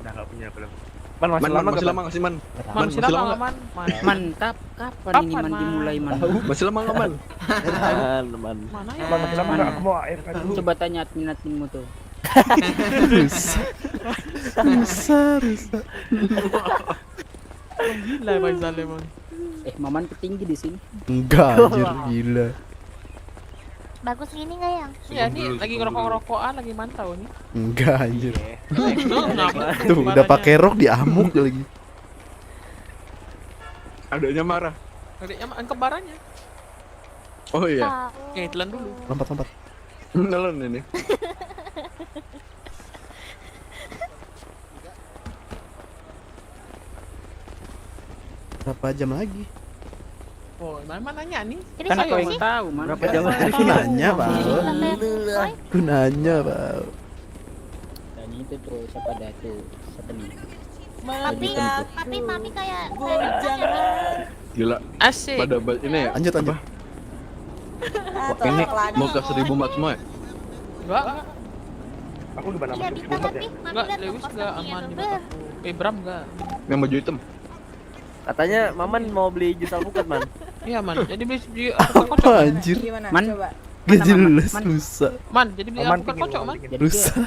enggak punya belum. Man, masih lama nggak, sih, Man. Masih lama nggak, Man? Mantap. Kapan ini Kapan, man Man? dimulai man? Masih lama nggak, Man? Mana ya? Man, masih lama nggak? Aku mau air kan. Coba tanya adminmu tuh. Rusak. Gila Bang Zale, Bang. Maman petinggi di sini. Enggak, anjir gila. Bagus gini nggak yang? Ya ini lagi ngerokok-ngerokokan, lagi mantau nih. Enggak, anjir. Kenapa? Tuh udah pakai rok diamuk lagi. Adanya marah. Adiknya kembarannya. Oh iya. Tahu. Oke, telan dulu. Lompat. Nelen ini. Berapa jam lagi? Oh, mana nanya nih? Ini Kan siapa kau yang sih? tahu man. Berapa jam lagi? Aku nanya, Pak. Roy? Aku nanya, Pak. Dan itu tuh siapa dah tuh? Siapa nih? Tapi mami kayak Gila. Asik. Pada ini ya. Lanjut. Ini mau ke 1000 mat semua ya? Enggak. Aku gimana Iya masih bisa belum tapi ya? mami Enggak, lihat Lewis kos enggak kakinya aman di tuh. mataku. Bram enggak. Yang baju hitam. Katanya Maman mau beli jus alpukat, Man. Iya, Man. Jadi beli Apa anjir? Man, Gak jelas rusak. Man, jadi beli alpukat kocok, Man.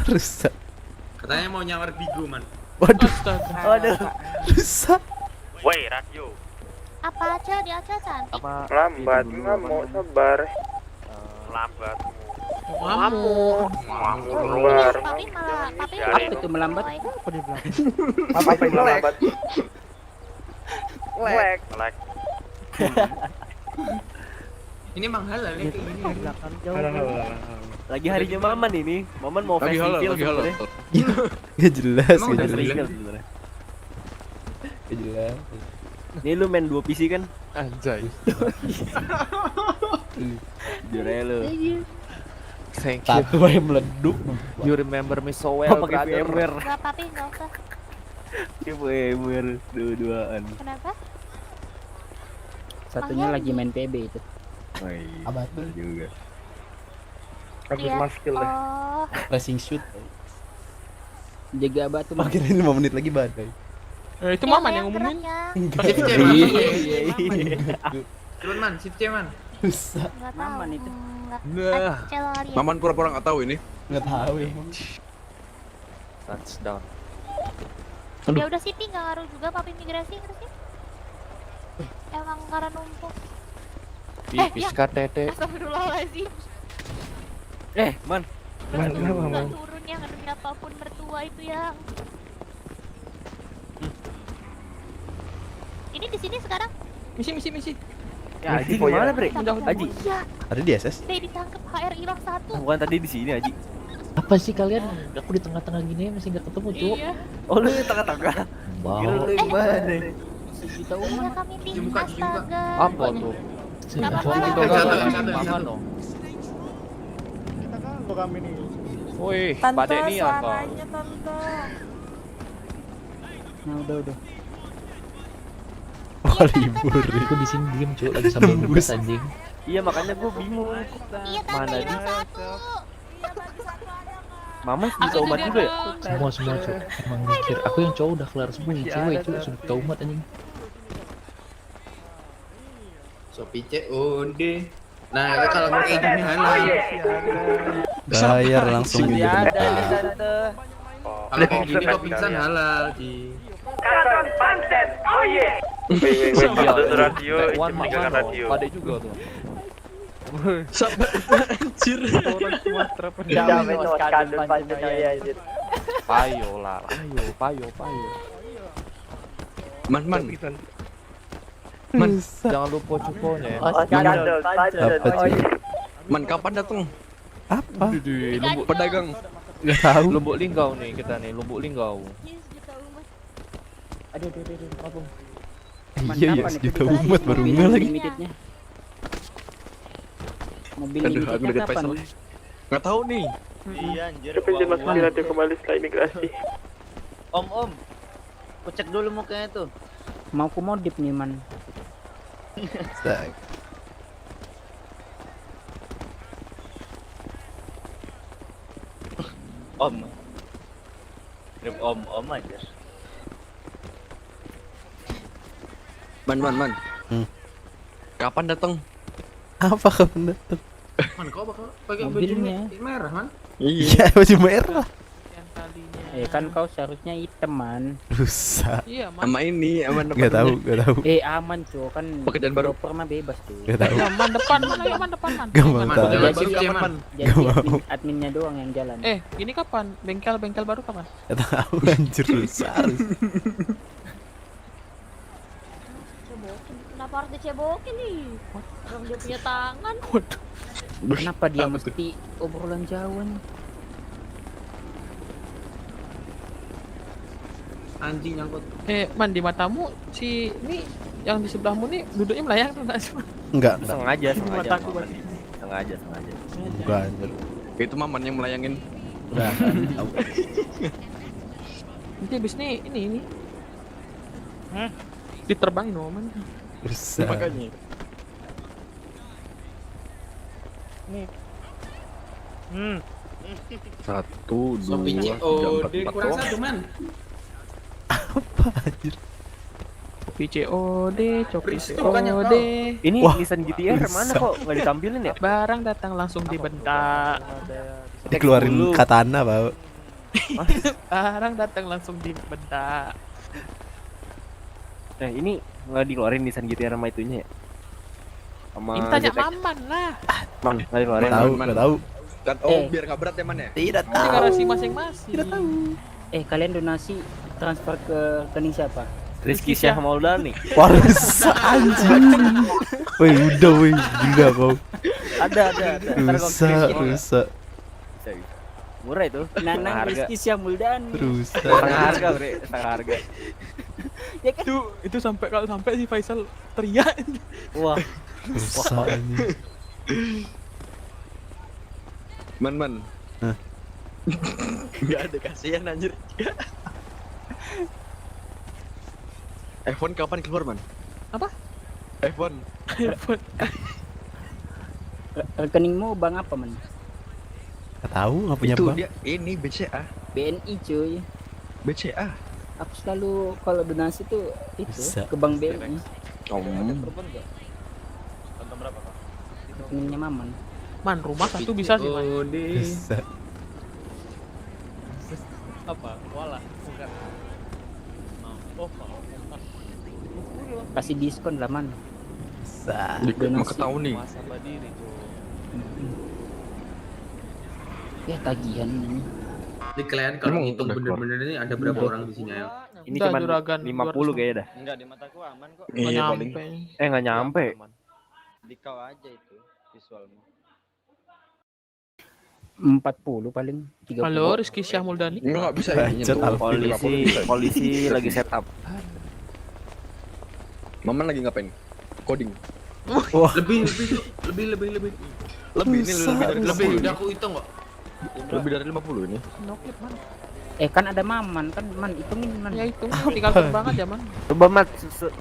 Rusak. Katanya mau nyawar Bigo, Man. Waduh, Waduh. rusak. Woi, radio. Apa aja dia aja cantik. Lambat, nggak mau sabar. Lambat. Kamu. Sabar. Papi malah papi Apa itu melambat? Apa dia bilang? Apa itu lambat? Lek. Ini emang halal ya kayak gini. Lagi harinya Maman ini. Maman mau festival sebenarnya. Gak jelas, Emang gak udah jelas. Sebenarnya. Gak jelas. Nih lu main 2 PC kan? Anjay. Jujur aja lu. Thank you. Satu yang meleduk. You remember me so Oh, well, pakai brother. VMware. Enggak papi enggak usah. Pakai VMware dua-duaan. Kenapa? Satunya lagi main PB itu. Apa tuh? Juga. Habis Iya. mas skill deh. Oh, Racing shoot. Jaga batu. Makin 5 menit lagi badai. Itu Maman yang ngumumin. Shift C, Man. Turun, Man. Shift C, Man. Rusak. Enggak tahu. Maman itu. Nah. Acel kali ya. Maman pura-pura nggak tahu ini. Gak tahu emang. Touchdown. Ya udah Siti nggak ngaruh juga papi migrasi nggak sih? Emang karena numpuk. Pipis KTT. Astagfirullahaladzim. Man. Man, kenapa, Man? Nggak turun yang demi apapun mertua itu yang. Ini di sini sekarang. Misi. Ya, Aji gimana, Bre? Aji. Iya. Ada di SS? Saya ditangkap HR hilang 1. Bukan tadi di sini, Aji. Apa sih kalian? Aku di tengah-tengah gini masih nggak ketemu, Cuk. Iya. Oh, lu di tengah-tengah. Kira lu yang mana? Kita Iya kami tim astaga. Apa tuh? Nggak apa-apa. Mangan dong. Kita kan lo kami nih. Woi, Pak Denny apa? Nah, udah. Wah, libur. Aku di sini diem, Cuk, lagi sambil ngebus anjing. Iya, makanya gua bingung. Iya tante Mana hilang dia? 1. Mama bisa umat juga ya? Semua, Cuk. Emang mikir, aku yang cowok udah kelar semua, yang cewek, Cuk, sudah ke umat anjing. Sopi C, onde. Nah, kalau kayak gini halal. Bayar langsung di depan. Kalau kayak gini kok pingsan halal, Ji. Radio, Wan meninggalkan makan radio. Pada juga tuh. Anjir. Orang Sumatera Jangan Oscar panjangnya anjir. Payo lah, payo. Man. Jangan lupa cukonya ya. Apa sih? Man, kapan datang? Apa? Di Lumbuk Pedagang. Gak tahu. Lumbuk Linggau nih kita nih, Lumbuk Linggau. Aduh, mabung. Iya, ya, sejuta umat baru nggak lagi. Limitednya. Mobil Aduh, aku limitednya deket kapan? Faisal. Nggak tahu nih. Iya anjir. Penjelasan masuk di radio kembali setelah imigrasi. Om, aku cek dulu mukanya tuh. Mau ku modif nih, Man. Om. Kirim om aja. Man. Kapan datang? Apa kapan datang? Man, kau bakal pakai baju Mobilnya. merah, Man? Iya, baju merah. Kan kau seharusnya hitam, Man. Rusak. Iya, Man. Sama ini, aman depan. Gak tahu. Aman, Cuk. Kan Pekerjaan baru. pernah bebas, tuh. Gak tahu. Man depan, Man depan, Man. Gak mau Man, tahu. jalan baru ya, Man. Jadi Gak mau. adminnya doang yang jalan. Ini kapan? Bengkel baru kapan? Gak tahu. Anjir rusak. Kenapa harus dicebokin nih? Orang dia punya tangan. Kenapa dia mesti obrolan Jawa nih? Anjing nyangkut. Man, di matamu si ini yang di sebelahmu nih duduknya melayang tuh enggak sih? Enggak. Sengaja. Mataku, Maman. Sengaja. Bukan. Itu Maman yang melayangin. Udah. Tahu. Nanti abis ini. Diterbangin Man. Rusak. Makanya. Satu, dua, Sopi C, tiga, empat, kurang empat. satu, Man. Apa anjir? Coki COD, Coki Berisik bukannya COD. Ini Wah, Nissan GTR mana kok nggak ditampilin ya? Barang datang langsung dibentak. Dikeluarin katana, Pak. Barang datang langsung dibentak. Nah ini nggak dikeluarin Nissan GTR sama itunya ya? Sama Ini tanya ZX. Maman lah. Man, nggak dikeluarin. Nggak tahu. Kan biar nggak berat ya man ya. Tidak Ini garasi masing-masing. Tidak tahu. Kalian donasi transfer ke rekening siapa? Rizky Syah Maulani. Wah, rusak anjing. Woi, udah woi, gila kau. Ada. Ntar gua Rusak, kirim. rusak. Bisa. Murah itu. Nanang Setengah Rizky Syahmuldani. Rusak. Setengah harga, Bre. Setengah harga. Ya kan? Itu sampai kalau sampai si Faisal teriak. Wah. Rusak anjing. Man. Hah? Nggak ada kasihan anjir. iPhone kapan keluar man? Apa? iPhone. Rekeningmu bang apa man? Nggak tahu, nggak punya Itu bank. dia ini BCA. BNI cuy. BCA. Aku selalu kalau donasi tuh itu Bisa. ke bank BNI. Tonton berapa kak? Rekeningnya Maman. Man, rumah satu bisa sih, Man. Bisa. Apa? Wala? Bukan. Oh, Kasih diskon lah man. Bisa. Mau ketahui nih. masa berdiri tuh. Ya tagihan ini. Jadi kalian kalau Emang ngitung udah keluar? bener-bener ini ada berapa orang di sini ayo? Ini Udah, cuma juragan 50 kayaknya dah. Enggak, di mataku aman kok. Nggak Iya, nyampe. Nggak nyampe. Di kau aja itu visualmu. 40 paling 30. Halo, Rizky Syah Muldani. Enggak bisa Bacot, Alvin. Polisi lagi setup. Maman lagi ngapain? Coding. Wah, Lebih Lebih ini Rusak, lebih udah aku hitung kok. lebih dari 50 ini. Noklip, Man. Kan ada Maman kan man hitungin man. Ya itu, tinggal terbang aja, Man. Coba Mat,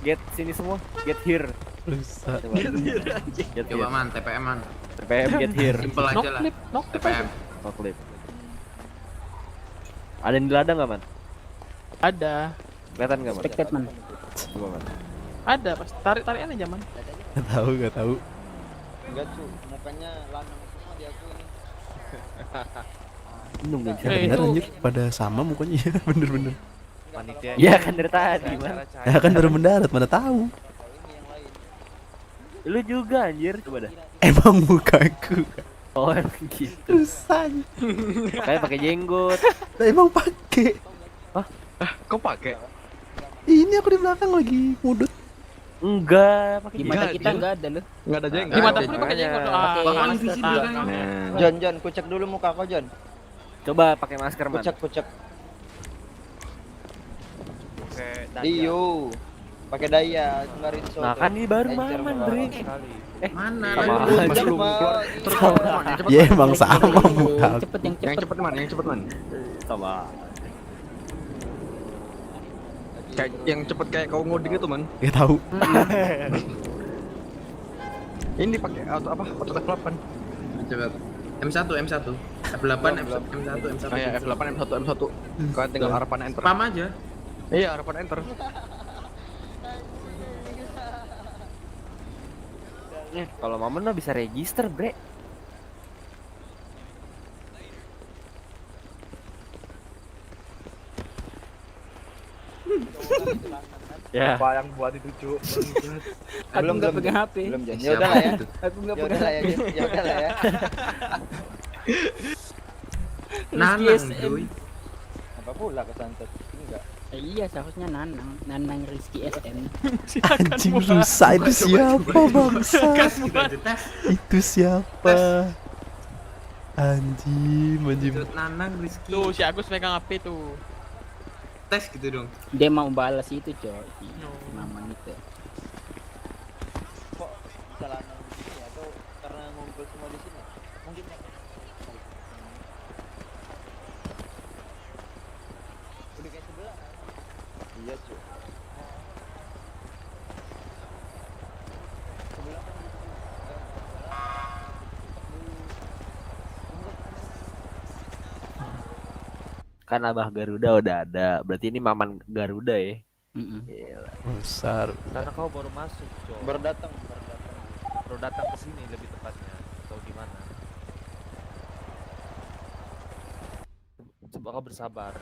get sini semua. Get here. rusak. Coba. Get Coba here. man, TPM man. TPM get here. Simpel aja lah. Noklip TPM. aja. Oh, klip. Ada yang di ladang nggak man? Ada. Kelihatan nggak man? Spectate man. Coba man. Ada, pas tarik-tarikan aja, Man. Nggak tahu. Enggak cu, mukanya lanang semua di aku ini. Nunggu Ya bener itu- anjir, pada sama mukanya ya, bener-bener. Panitia. Ya kan dari tadi man. Ya kan baru mendarat, mana tahu. Lu juga anjir. Coba dah. Emang mukaku. Oh emang gitu. Rusak. Kayak pakai jenggot. Lah emang pakai. Kau pakai? Ini aku di belakang lagi ngudut. Enggak, pakai Di mata jenggot. kita enggak ada loh. Enggak ada jenggot. Di mata aku pakai jenggot. Bahkan invisible kan. Jon, ku cek dulu muka kau Jon. Coba pakai masker man. Ku cek. Diu. Pakai daya, nggak rinso. Nah kan ini baru Maman bre. Mana? Sama aja lu. Ya emang sama muka. Cepet yang Yang cepet. cepet man. Sama. Kayak yang cepet kayak kau ngoding itu man. Gak tahu. Ini pakai auto apa? Auto F8. Coba. M1, F8, M1, M1. Kayak F8 M1. Kau tinggal harapan enter. Spam aja. Iya, harapan enter. Kalau Maman mah bisa register bre. Ya. Apa yang buat itu cu? Aku enggak pegang HP. Belum Jon. Ya udah lah ya. Aku enggak Ya udah pegang lah ya. HP. Jon. Ya udah lah ya. Nanang, cuy. Apa pula kesantet? Enggak. Iya seharusnya Nanang Rizky SM. Anjing rusak itu siapa bangsa? Itu siapa? Anjing. Nanang, Rizky. Tuh, si Agus megang HP tuh. Tes gitu dong. Dia mau balas itu coy. Si Maman itu. Kok jalanan di sini atau karena ngumpul semua di sini? Mungkin ya. Udah kayak sebelah. Iya cu. Sebelah kan Kan Abah Garuda udah ada. Berarti ini Maman Garuda ya. Besar. Karena kau baru masuk, Cok. Baru datang. Baru datang ke sini lebih tepatnya. Atau gimana? Coba kau bersabar.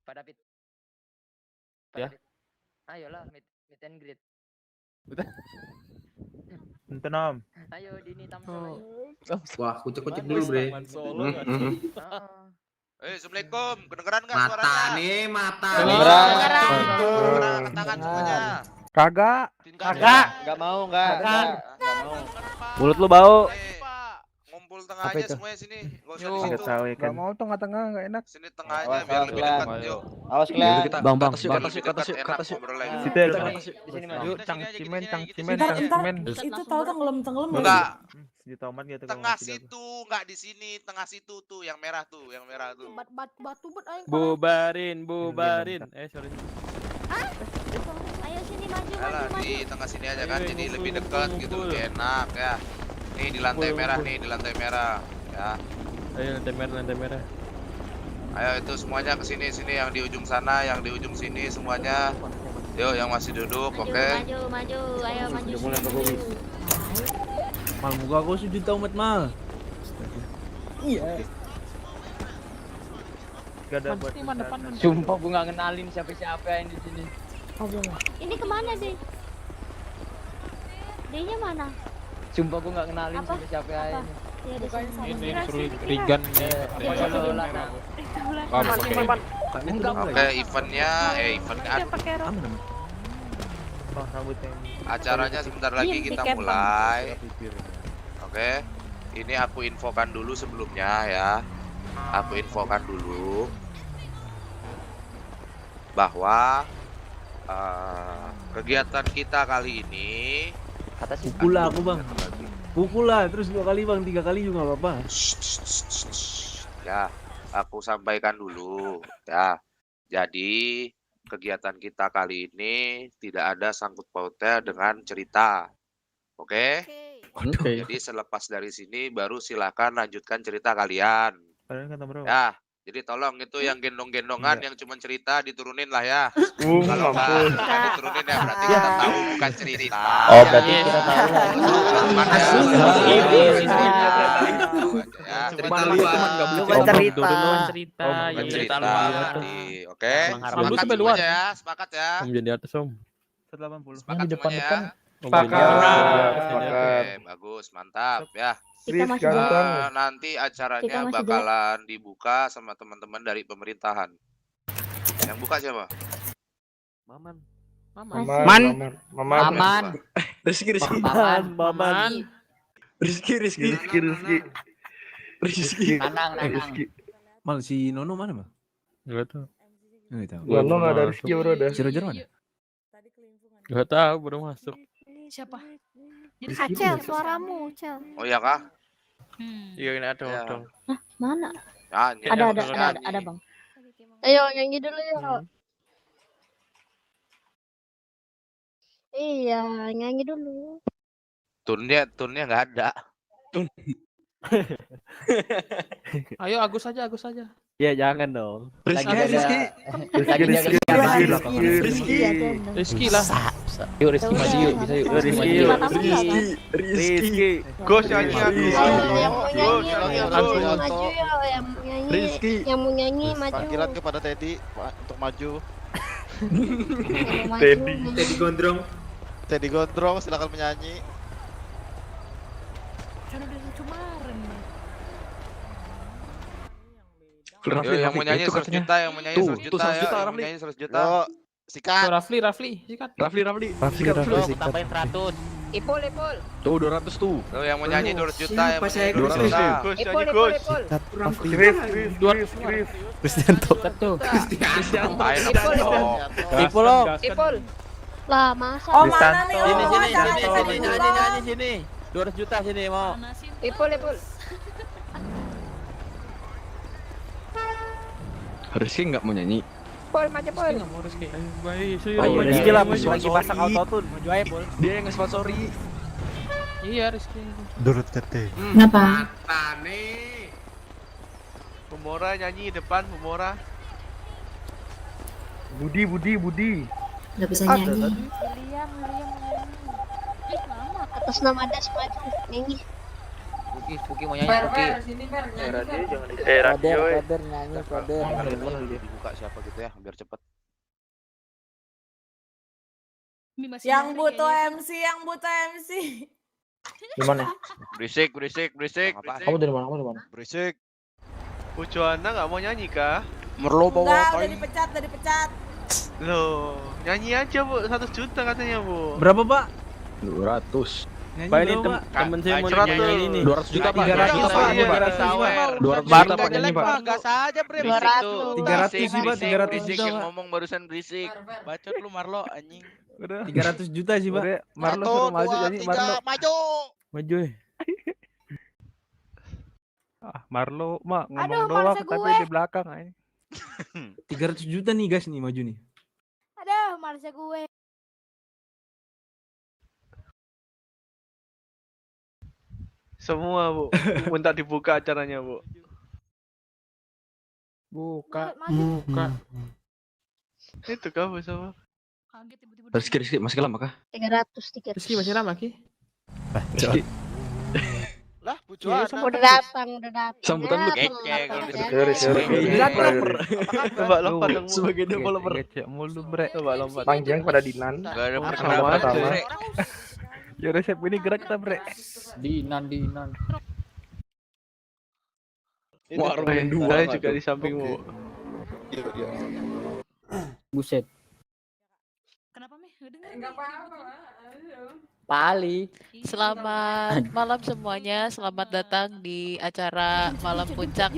Pak David. Ya? Ayolah meet and greet. Enten Om. Ayo Dini Tamsol. Wah, kucek-kucek dulu, Bre. Assalamualaikum. Kedengeran nggak Mata suaranya? nih, mata. Kedengeran. Angkat tangan semuanya. Kagak. Kagak. Enggak mau, enggak mau. Mulut lu bau. Ngumpul tengah aja semuanya sini. Enggak usah di Enggak situ. tahu ikan. Enggak mau tengah-tengah enggak enak. Sini tengah aja biar lebih dekat. Yuk. Awas kalian. Bang, Biar lebih dekat, enak ngobrolnya. Situ ya. Di sini Mas. Yuk, cangcimen. Itu tahu tenggelam. Enggak. Sejuta umat gitu. Tengah situ, enggak di sini. Tengah situ tuh yang merah tuh, yang merah tuh. Batu aing. Bubarin. Sorry. Hah? Ayo sini maju. Alah, di tengah sini aja kan, jadi lebih dekat gitu, lebih enak ya. Nih di lantai merah nih, di lantai merah ya. Ayo lantai merah. Ayo itu semuanya ke sini yang di ujung sana, yang di ujung sini semuanya. Yuk yang masih duduk, oke. Maju. Ayo maju. Mal muka aku sejuta umat mal. Iya. Gak ada buat. Sumpah gua enggak kenalin siapa-siapa yang di sini. Ini kemana deh? D-nya mana? Sumpah gua enggak kenalin siapa-siapa yang Ya di sini sama Ini Mira suruh sih. Rigan nih. Oke, eventnya acaranya sebentar lagi kita mulai. Oke. Ini aku infokan dulu sebelumnya ya. Aku infokan dulu bahwa kegiatan kita kali ini Pukul lah aku bang. Pukul lah terus 2 kali bang, 3 kali juga nggak apa-apa. ya, aku sampaikan dulu ya. Jadi kegiatan kita kali ini tidak ada sangkut pautnya dengan cerita. Oke? Jadi selepas dari sini baru silakan lanjutkan cerita kalian. Ya, jadi tolong itu yang gendong-gendongan yang cuma cerita diturunin lah ya. Kalau nggak diturunin ya berarti kita tahu bukan cerita. Oh, berarti kita tahu. Oke, sepakat semuanya ya, sepakat ya. Menjadi atas om. 180. Sepakat semuanya ya. Sepakat. Bagus, mantap ya. Nanti acaranya bakalan dibuka sama teman-teman dari pemerintahan. Yang buka siapa? Maman. Rizky. Nanang. Mal si Nono mana bang? Enggak tahu. Nggak tahu. Nono nggak ada Rizky bro dah. Si Roger mana? Enggak tahu baru masuk. Siapa? Acel, suaramu, Cel. Oh iya kah? Iya ini ada dong. Hah, mana? Nyanyi, Ada, Bang. Ayo nyanyi dulu yuk. Iya, nyanyi dulu. Tunnya nggak ada. Ayo Agus aja. Ya jangan dong. Rizky lah. Yuk Rizky maju yuk, bisa yuk. Rizky. Gus nyanyi aku. Yang mau nyanyi maju. Panggilan kepada Teddy untuk maju. Teddy Gondrong. Teddy Gondrong silakan menyanyi. Yo, yang mau nyanyi 100 juta, yang mau nyanyi 100 juta, ya, yang mau nyanyi 100 juta. Yo, sikat. Rafli, sikat. Rafli. Tambahin 100. Ipul. Tuh 200 tuh. Tuh yang mau nyanyi 200 juta, yang mau Siapa nyanyi 200 juta. Gus nyanyi Gus. Kristianto. Ipul. Lah, masa. Oh, mana nih? Sini. 200 juta sini mau. Ipul. Rizky nggak mau nyanyi. Pul, maju Pul. Rizky lah lagi pasang autotune. Maju aja Pul. Dia yang nge-sponsori. Iya, Rizky. Durut tete. Kenapa? Mata nih. Pemora nyanyi depan Pemora. Budi. Nggak bisa Ada nyanyi. tadi. William ih lama Atas nama Das maju nyanyi. Puki mau nyanyi Puki. Radio nyanyi Koder. Dibuka siapa gitu ya, biar cepet. Yang butuh MC. Gimana? Berisik. Kamu dari mana? Berisik. Bu Joanna nggak mau nyanyi kah? Merlo bawa udah dipecat. Loh, nyanyi aja Bu, 100 juta katanya Bu. Berapa, Pak? 200. Pak ini temen saya mau nyanyi nih. 200 juta, Pak. 300 juta, Pak. 200 Bar juta, Pak, nyanyi, Pak. Gas aja, Bre. 300 sih, Pak. 300 Berisik juta, yang Pak. ngomong barusan berisik. Bacot lu Marlo anjing. 300 juta sih, Pak. Marlo suruh maju nyanyi Marlo. Maju. Marlo ngomong Aduh, doang males tapi gue. di belakang aja. 300 juta nih, guys, nih maju nih. Aduh, malesnya gue. Semua Bu, minta dibuka acaranya Bu. Buka. Itu kah Bu sama? Rizky, masih lama kah? 300. Rizky masih lama Ki? Lah, Bu Joanna. Udah datang. Sambutan lu Kece kalau Coba lompat dong Bu. Sebagai developer. Ngecek mulu bre. Coba lompat. Panjang pada Dinan. Gak ada Sama. perkenalan, Bre. Ya resep ini gerak kita bre. Dinan. Warung Saya dua. juga di samping Bu. Buset. Kenapa Mi? Enggak apa-apa. Pali. Selamat malam semuanya, selamat datang di acara Malam Puncak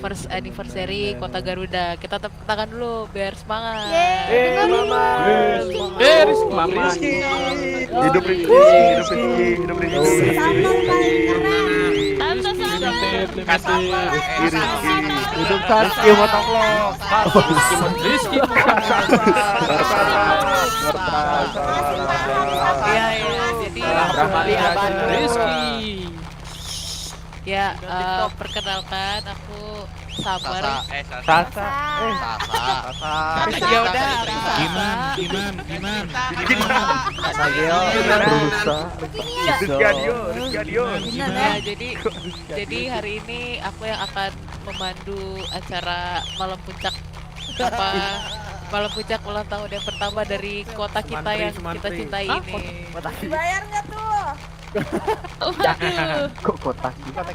First Anniversary Kota Garuda. Kita tepuk tangan dulu biar semangat. Rizky. Hidup Rizky. Tante sama. Hidup Rizky motong lo. Iya, jadi ya perkenalkan aku Sabar. Sasa. Ya udah, Iman. Rizky Adio. Ya, jadi hari ini aku yang akan memandu acara Malam Puncak Malam Puncak ulang tahun yang pertama dari kota kita yang kita cintai ini. Bayar nggak tuh? Waduh. Kok kota kita?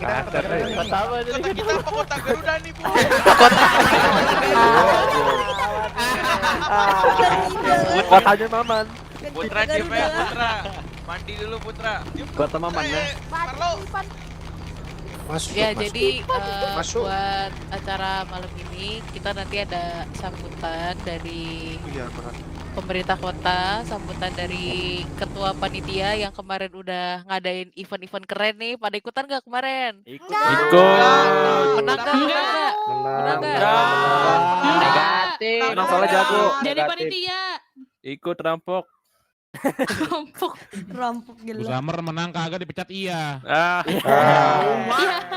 Pertama jadi Kita apa kota Garuda nih, Bu? Kotanya Maman. Putra diem ya, Putra. Mandi dulu, Putra. Kota Maman ya. Marlo. Ya, jadi buat acara malam ini kita nanti ada sambutan dari pemerintah kota, sambutan dari ketua panitia yang kemarin udah ngadain event-event keren nih. Pada ikutan gak kemarin? Ikut. Menang gak? Menang gak? Negatif. Menang soalnya jago. Jadi panitia. Ikut rampok. Rampok Bu gila. Summer menang kagak dipecat iya.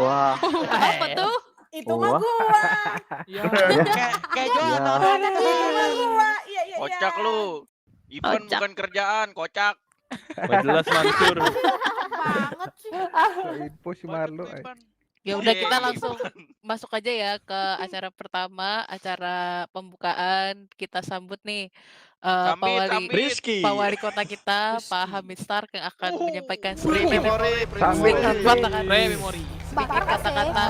Wah. Apa tuh? Itu mah gua. Kayak Joanna. Iya. Kocak lu. Event bukan kerjaan, kocak. Jelas mantur. Banget sih. Info si Marlo. Ya udah, kita langsung masuk aja ya ke acara pertama, acara pembukaan. Kita sambut nih Pak Wali Kota kita, Pak Hamid Stark yang akan menyampaikan sedikit kata-kata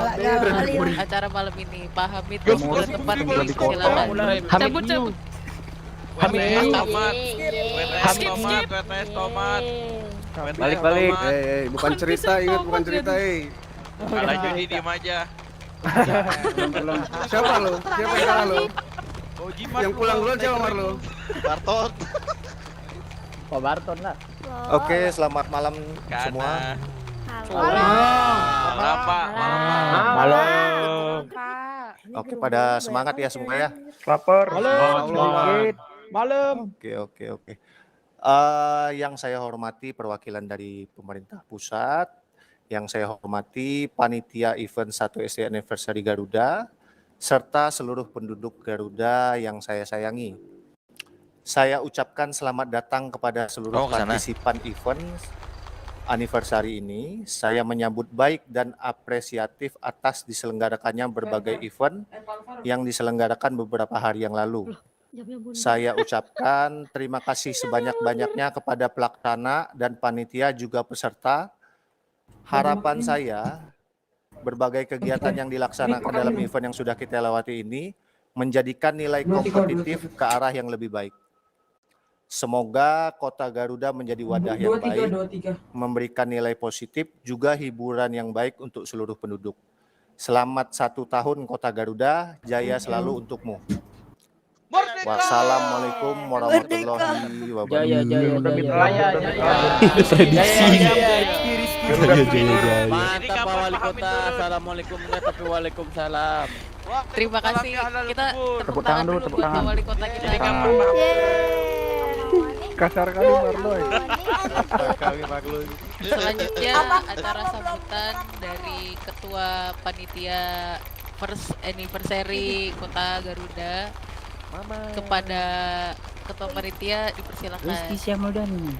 acara malam ini. Pak Hamid sudah tempat, silakan. Cabut. Hamid tomat. WTS tomat. Balik. Bukan cerita, ingat bukan cerita, Kalah judi diem aja. Belum. Siapa lu? Siapa yang kalah lu? Yang pulang duluan siapa Marlo? Barton. Pak Barton lah. Oke, selamat malam semua. Malam. Oke, pada semangat ya semua ya. Lapor. Malam. Oke. Yang saya hormati perwakilan dari pemerintah pusat, yang saya hormati panitia event 1 SD Anniversary Garuda, serta seluruh penduduk Garuda yang saya sayangi. Saya ucapkan selamat datang kepada seluruh partisipan event anniversary ini. Saya menyambut baik dan apresiatif atas diselenggarakannya berbagai event yang diselenggarakan beberapa hari yang lalu. Saya ucapkan terima kasih sebanyak-banyaknya kepada pelaksana dan panitia juga peserta. Harapan saya, berbagai kegiatan yang dilaksanakan dalam event yang sudah kita lewati ini menjadikan nilai kompetitif ke arah yang lebih baik. Semoga Kota Garuda menjadi wadah yang baik, memberikan nilai positif, juga hiburan yang baik untuk seluruh penduduk. Selamat 1 tahun Kota Garuda, jaya selalu untukmu. Wassalamualaikum warahmatullahi wabarakatuh. Mantap Pak Wali Kota. Assalamualaikum warahmatullahi waalaikumsalam. Terima kasih. Kita tepuk tangan dulu buat Pak Wali Kota kita. Kasar kali Marloy. Selanjutnya acara sambutan dari Ketua Panitia First Anniversary Kota Garuda. Kepada Ketua Panitia dipersilakan. Rizky Syamudani.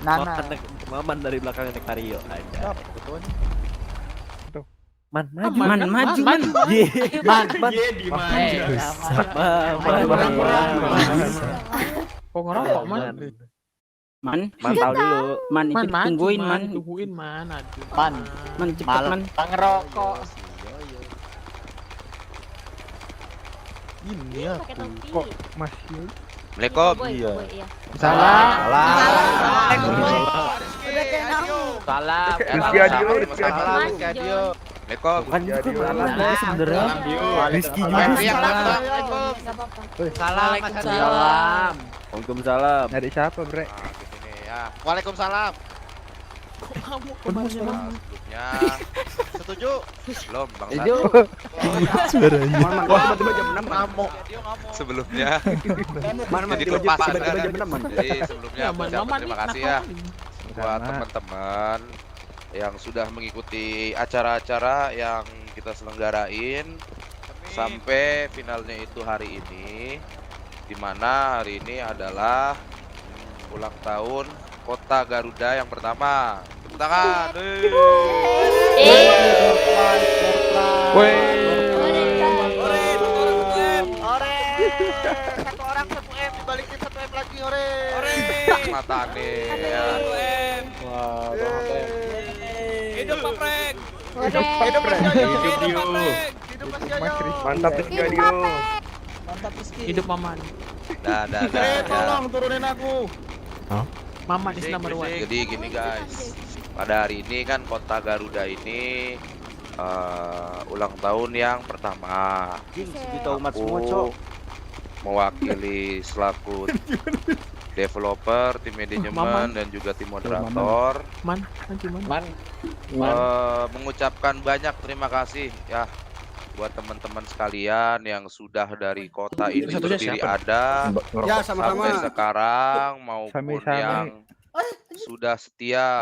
Nana. Maman dari belakang naik Mario. Ada. Man maju. Man maju. Man. Kok ngerokok, Man? Mantau dulu. Man ikut tungguin, Man. Tungguin, Man. Aduh. Man cepet, Man. Ngerokok. Ini aku kok masih. Assalamualaikum. Iya. Salam. Salam. Rizky Adio. Assalamualaikum. Bukan sebenarnya. Rizky juga. Salam. Waalaikumsalam. Dari siapa, Bre? Waalaikumsalam. Sebelumnya setuju? Belum, Bang. Suaranya. Tiba-tiba jam 6 ngamuk. Sebelumnya Mana jadi tiba-tiba kelepasan kan? jam 6. Jadi sebelumnya aku ucapkan terima kasih ya buat teman-teman yang sudah mengikuti acara-acara yang kita selenggarain sampai finalnya itu hari ini, dimana hari ini adalah ulang tahun Kota Garuda yang pertama. Tepuk tangan. Satu orang 1M dibalikin 1M lagi, ore. Matane ya. Wah, hidup Pak Prek. Hidup Mas Yoyo. Hidup Mas Yoyo. Mantap Rizky Adio. Mantap Rizky. Hidup Maman. Dah. Tolong turunin aku. Maman Islam Marwan. Jadi gini guys, pada hari ini kan Kota Garuda ini ulang tahun yang pertama. Aku mewakili selaku developer, tim manajemen dan juga tim moderator mengucapkan banyak terima kasih ya buat teman-teman sekalian yang sudah dari kota ini berdiri ada sampai sekarang maupun yang sudah setia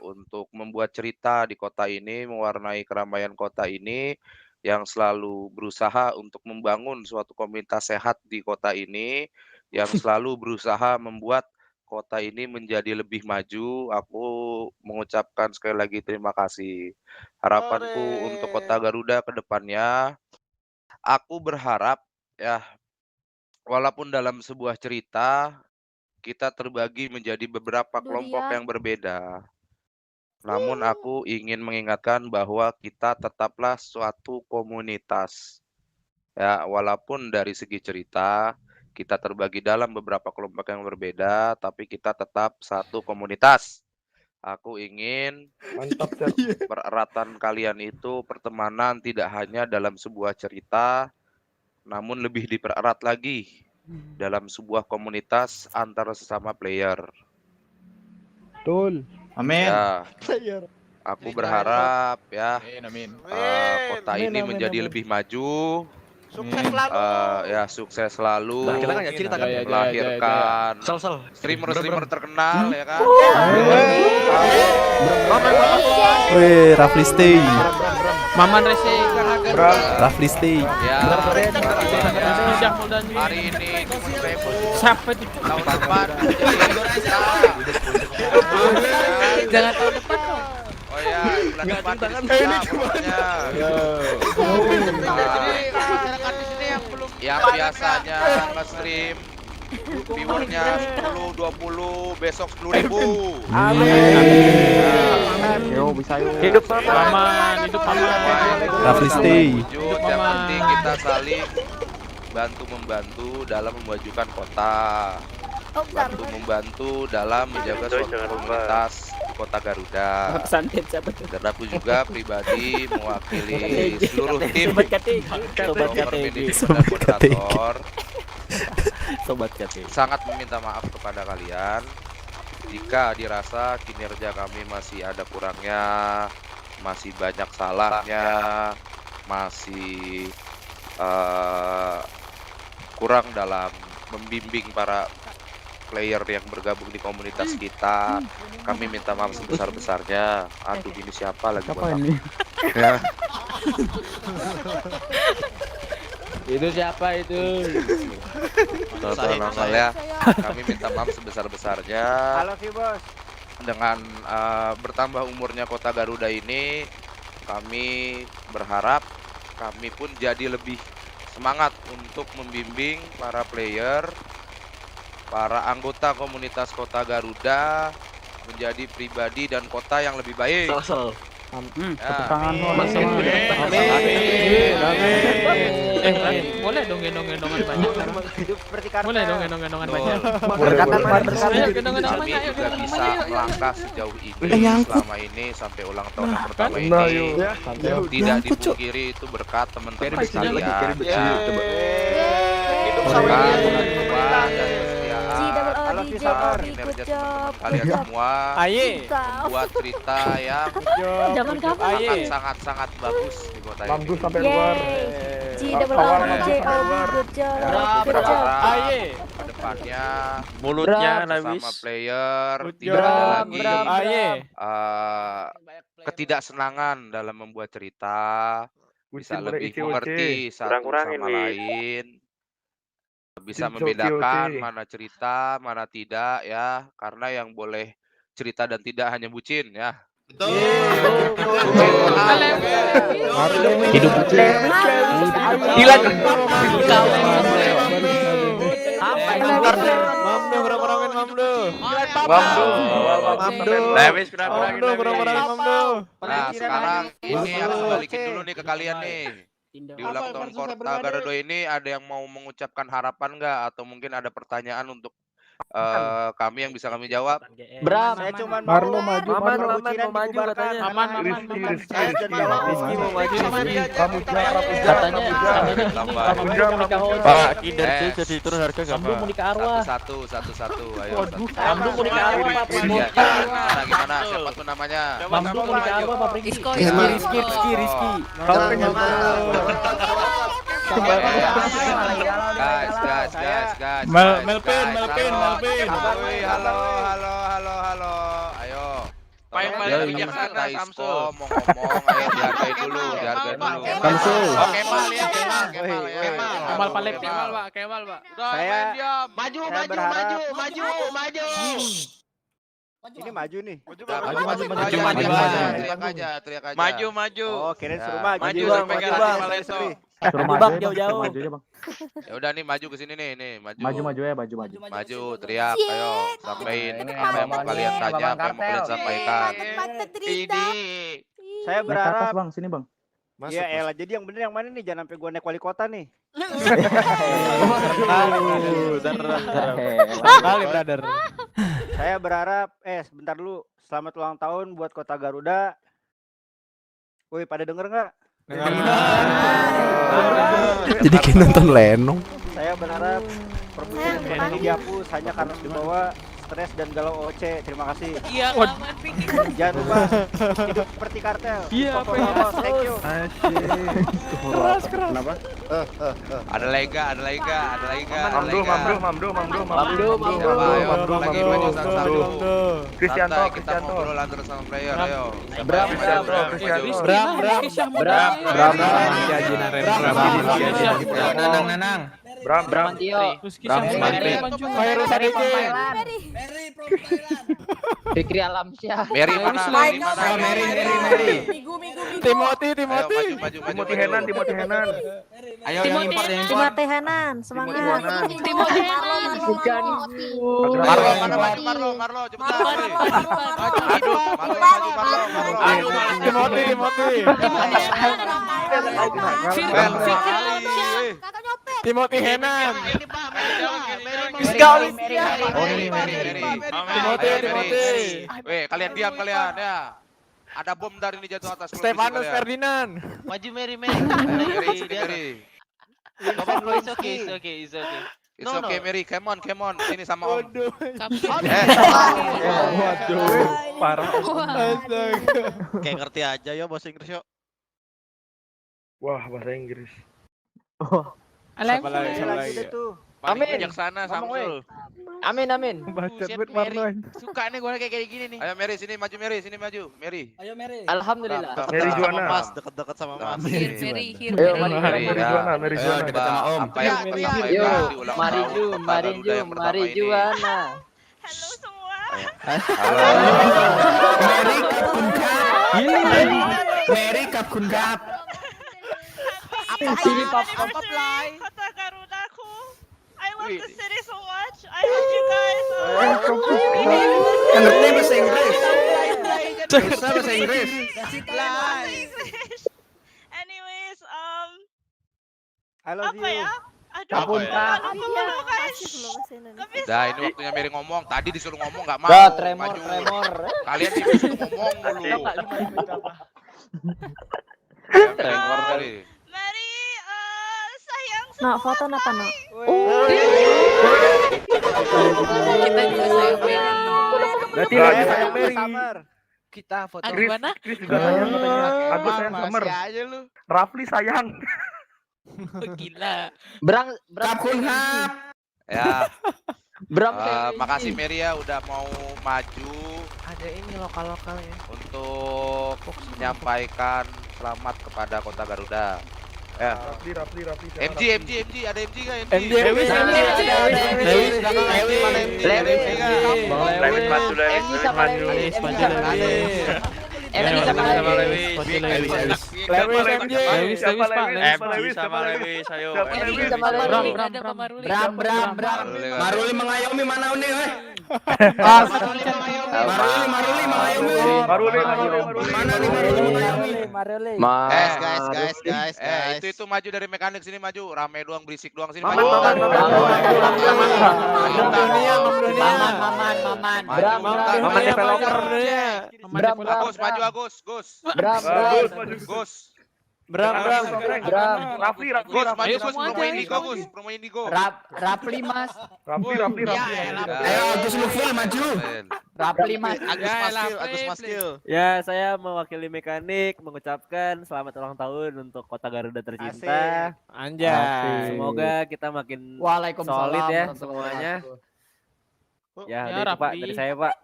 untuk membuat cerita di kota ini, mewarnai keramaian kota ini, yang selalu berusaha untuk membangun suatu komunitas sehat di kota ini, yang selalu berusaha membuat kota ini menjadi lebih maju. Aku mengucapkan sekali lagi terima kasih. Harapanku untuk Kota Garuda ke depannya, aku berharap ya, walaupun dalam sebuah cerita kita terbagi menjadi beberapa kelompok yang berbeda. Namun aku ingin mengingatkan bahwa kita tetaplah suatu komunitas. Ya, walaupun dari segi cerita kita terbagi dalam beberapa kelompok yang berbeda, tapi kita tetap satu komunitas. Aku ingin pereratan kalian itu, pertemanan tidak hanya dalam sebuah cerita, namun lebih dipererat lagi dalam sebuah komunitas antara sesama player. Betul. Amin. Ya, aku berharap ya kota ini menjadi lebih maju Sukses selalu. Ya sukses selalu. Nah, kita kan nggak cerita kan? Melahirkan Sel. streamer terkenal ya kan. Weh, Rafli stay. Maman Racing. Rafli stay. Ya. Hari ini cuma 1000. Siapa itu? Tahun depan. Jangan tahun depan dong. Oh ya, bulan depan ini pokoknya. Masyarakat di sini yang belum Yang biasanya nge-stream viewernya 10, 20, besok 10.000. Yo bisa yo. Hidup paman, hidup paman. Rafli stay. Yang penting kita saling bantu-membantu dalam memajukan kota. Bantu-membantu dalam menjaga suatu komunitas di kota Garuda. Santet siapa tuh? Dan aku juga pribadi mewakili seluruh tim moderator. Sobat KT. Sangat meminta maaf kepada kalian jika dirasa kinerja kami masih ada kurangnya, masih banyak salahnya, masih kurang dalam membimbing para player yang bergabung di komunitas kita. Kami minta maaf sebesar-besarnya. Aduh, ini siapa lagi? Siapa ini? Ya. Itu siapa itu? Total ya. Kami minta maaf sebesar-besarnya. Halo Bos. Dengan bertambah umurnya kota Garuda ini, kami berharap kami pun jadi lebih semangat untuk membimbing para player, para anggota komunitas kota Garuda menjadi pribadi dan kota yang lebih baik. Tepuk tangan Boleh dong gendong-gendongan banyak. Boleh dong gendong-gendongan banyak. Kami juga bisa melangkah sejauh ini selama ini sampai ulang tahun yang pertama ini. Tidak dipungkiri itu berkat teman-teman sekalian. Hidup sama kinerja teman-teman kalian semua buat cerita yang sangat bagus di kota ini. Bagus sampai luar. Kedepannya mulutnya sama player tidak ada lagi ketidaksenangan dalam membuat cerita, bisa lebih mengerti satu sama lain, bisa membedakan mana cerita, mana tidak ya, karena yang boleh cerita dan tidak hanya bucin ya. Hidup hilang. Nah, sekarang ini aku balikin dulu nih ke kalian nih. Di ulang tahun kota Garuda ini ada yang mau mengucapkan harapan nggak, atau mungkin ada pertanyaan untuk kami yang bisa kami jawab? Bram, saya cuma Marlo maju, Maman Marlo mau maju katanya. Rizky mau maju. katanya Pak Kinder jadi turun harga enggak? Kamu mau nikah arwah. Satu. Ayo. Kamu mau nikah arwah Pak Prigi. Gimana? Siapa tuh namanya? Mamdu mau nikah arwah Pak Prigi. Rizky. Guys. Melvin. Halo. Ayo. Pak yang paling bijaksana Samsul. Mau ngomong, ayo dihargai dulu. Samsul. Oh, Kemal ya. Kemal paling Kemal, Pak. Saya Maju. ini maju nih. Teriak aja. Maju. Oh, kirain suruh maju. Maju, Bang, pegang Bang. hati Maleso. Suruh maju jauh-jauh. Ya udah nih, maju ke sini nih, maju. Maju ya, maju. Maju, teriak, ayo, sampaikan apa yang mau kalian tanya, apa yang mau kalian sampaikan. Saya berharap Bang, sini Bang. Iya, elah. Jadi yang bener yang mana nih? Jangan sampai gua naik wali kota nih. Kali brother. Saya berharap sebentar dulu. Selamat ulang tahun buat Kota Garuda. Woi, pada denger nggak? Jadi kayak nonton Lenong. Saya berharap perbuatan ini dihapus hanya karena dibawa stres dan galau OC. Terima kasih. Iya, aman Vicky. Jangan lupa hidup seperti kartel. Iya, Pokok Ramos, thank you. Keras. Kenapa? Ada lega. Kristianto. Kita ngobrol antara sama player, ayo. Bram. Nanang. Bram. Fikri Alamsyah. Mary mana? Mary. Timothy. Timothy Henan. Ayo yang import. Timothy Henan, semangat. Timothy Henan. Bukan. Marlo, cepetan. Aduh, Marlo. Timothy Henan. Timothy. Weh, kalian diam kalian ya. Ada bom dari ini jatuh atas. Stefanus Ferdinand. Maju Mary. Mary. It's okay. It's okay, Mary. Come on. Sini sama Om. Waduh. Parah. Kayak ngerti aja ya bahasa Inggris yuk. Wah, bahasa Inggris. Siapa lagi? Amin. Bijaksana Samsul. Amin. Baca buat Marlon. Suka nih gue kayak gini nih. Ayo Mary, sini maju. Mary. Ayo Mary. Alhamdulillah. Mary Juana. Mas, dekat-dekat sama Mas. Mary. Mary Juana. Kita sama Om. Mari Juana. Halo semua. Mary Kapkun Kap. Sini Papa Play. Kota Garudaku. I love the city so much. I hope you guys. Ngerti bahasa Inggris. Bahasa Inggris. Anyways, I love apa you. ya? Aduh, Udah, ini waktunya Mary ngomong. Tadi disuruh ngomong nggak mau. Tremor. Kalian disuruh ngomong dulu. Tremor kali. Mary, sayang nak foto apa nak? Kita juga sayang Mary. Berarti saya sayang Mary. Kita foto. Chris juga sayang katanya. Agus sayang Summer. Aja lu. Rafli sayang. Gila. Bram. Ya. Bram. Makasih Mary ya udah mau maju. Ada ini lokal ya. Untuk menyampaikan selamat kepada Kota Garuda. Ya. Rafli. MG, ada MG nggak? Lewis Maruli mengayomi mana nih, weh? Maruli. Guys. Itu maju dari mekanik sini maju. Rame doang, berisik doang sini maju. Maman developernya. Agus maju Agus. Rafli. Promo Indigo. Rafli Mas. Rafli. Ayo Agus Lufil maju. Rafli Mas. Agus Maskil. Ya, saya mewakili mekanik mengucapkan selamat ulang tahun untuk Kota Garuda tercinta. Anjay. Semoga kita makin solid ya semuanya. Ya, itu Pak dari saya, Pak.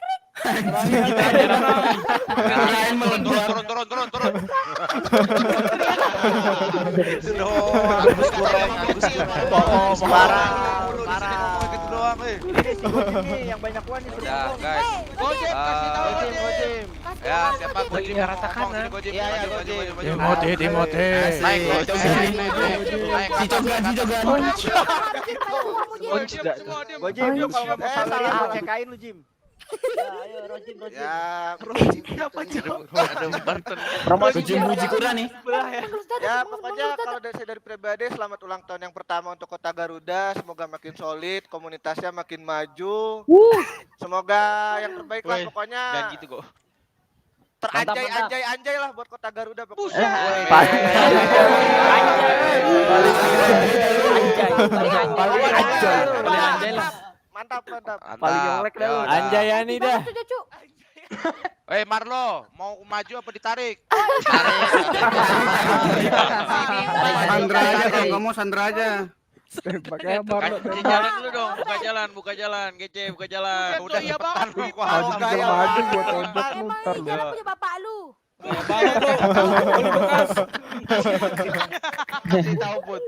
Turun. Itu doang. Agus kurang. Parah. Gitu doang, Ini yang banyak uang nih. Ya, guys. Gojek, kasih tahu Gojek. Ya, siapa Gojek yang ratakan? Gojek. Timothy. Naik, Gojek, lu kalau nggak mau salary mau cekain lu, Jim. Ayo Rojim. Ya, Promosi Jim Bujikura nih. ya pokoknya kalau dari saya dari pribadi selamat ulang tahun yang pertama untuk Kota Garuda, semoga makin solid, komunitasnya makin maju. Semoga yang terbaik lah pokoknya. Dan gitu kok. Teranjay lah buat Kota Garuda pokoknya. Mantap. Paling jelek dah lu. Anjayani dah. Marlo, mau maju apa ditarik? Sandra aja kalau kamu Sandra aja. Pakai Marlo. Jalan dulu dong, buka jalan, Gece, buka jalan. Udah cepetan lu. Maju buat tembak lu ntar lu. Jalan punya bapak lu. Kasih tahu Put.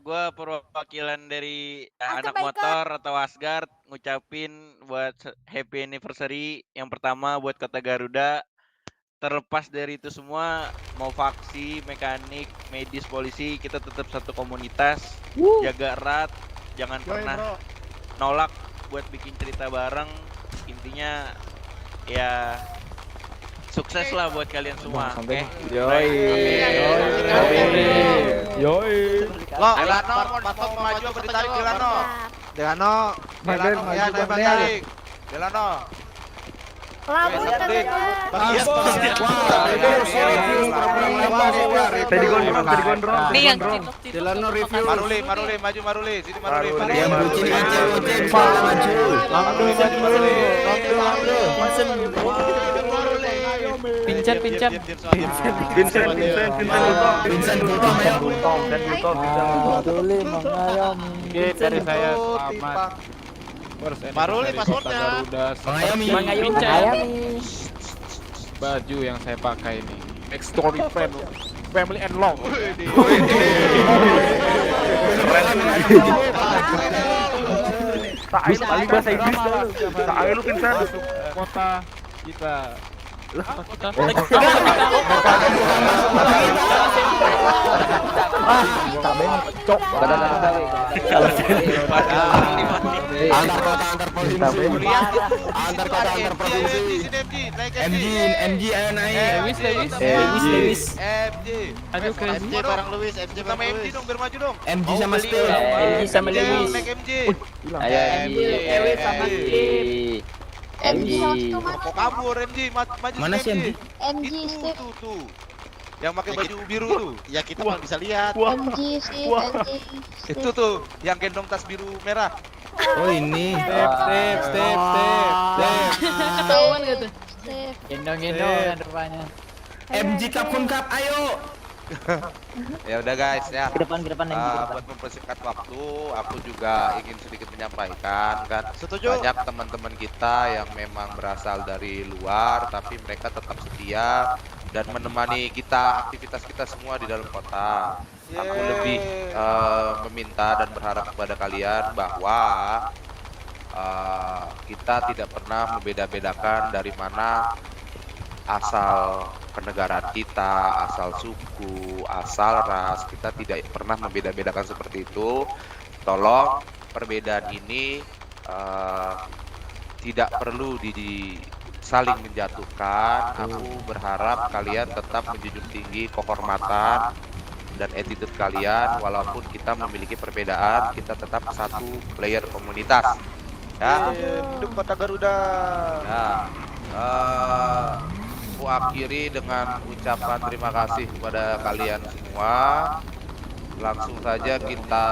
Gue perwakilan dari anak motor atau Asgard ngucapin buat happy anniversary yang pertama buat Kota Garuda. Terlepas dari itu semua, mau faksi, mekanik, medis, polisi, kita tetap satu komunitas. Jaga erat, jangan pernah nolak buat bikin cerita bareng. Intinya ya sukses lah buat kalian semua. Oke. Yoi. Lo, Delano mau maju apa ditarik Delano? Delano Ya, tarik. Delano. Tadi gondrong. Delano review. Maruli, maju Maruli. Sini Maruli. Vincent. Dari saya selamat. Maruli passwordnya. Mengayomi. Baju yang saya pakai ini Next Story Friend Family and Long. Tak paling bahasa Inggris dulu. Tak lu Vincent. Kota kita. MG sama Steve. Ayo MG. Kok kabur MG, maju. Mana sih MG? MG Steve. Tuh. Yang pakai baju biru tuh. Ya kita belum bisa lihat. MG Steve. Itu tuh, yang gendong tas biru merah. Oh ini. Step. Ketahuan gitu. Steve. Gendong rupanya. MG Kapun Cup, ayo. Ya udah guys ya. Ke depan buat mempersingkat waktu, aku juga ingin sedikit menyampaikan kan. Banyak teman-teman kita yang memang berasal dari luar, tapi mereka tetap setia dan menemani kita aktivitas kita semua di dalam kota. Aku lebih meminta dan berharap kepada kalian bahwa kita tidak pernah membeda-bedakan dari mana asal kenegaraan kita, asal suku, asal ras. Kita tidak pernah membeda-bedakan seperti itu. Tolong perbedaan ini tidak perlu saling menjatuhkan. Aku berharap kalian tetap menjunjung tinggi kehormatan dan attitude kalian. Walaupun kita memiliki perbedaan, kita tetap satu player komunitas. Ya. Hidup Kota Garuda. Ya. Aku akhiri dengan ucapan terima kasih kepada kalian semua. Langsung saja kita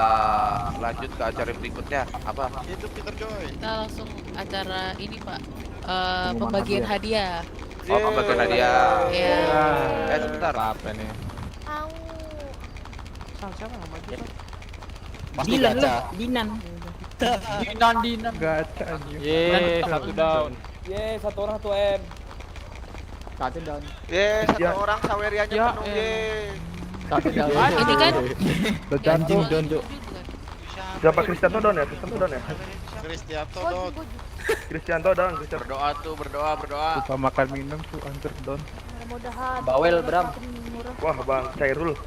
lanjut ke acara berikutnya. Apa? Itu Peter Joy. Kita langsung acara ini Pak, pembagian hadiah. Oh, pembagian hadiah. Iya. Sebentar. Apa nih? Siapa namanya? Dinan. Gacha. Satu down. Satu orang tuh M. Satu down. Satu orang sawerianya penuh Satu down. Ini kan Anjing down. Siapa Kristianto down ya? Kristianto down. Berdoa. Suka makan minum tuh hampir down. Mudah-mudahan. Bawel Bram. Wah Bang Cairul.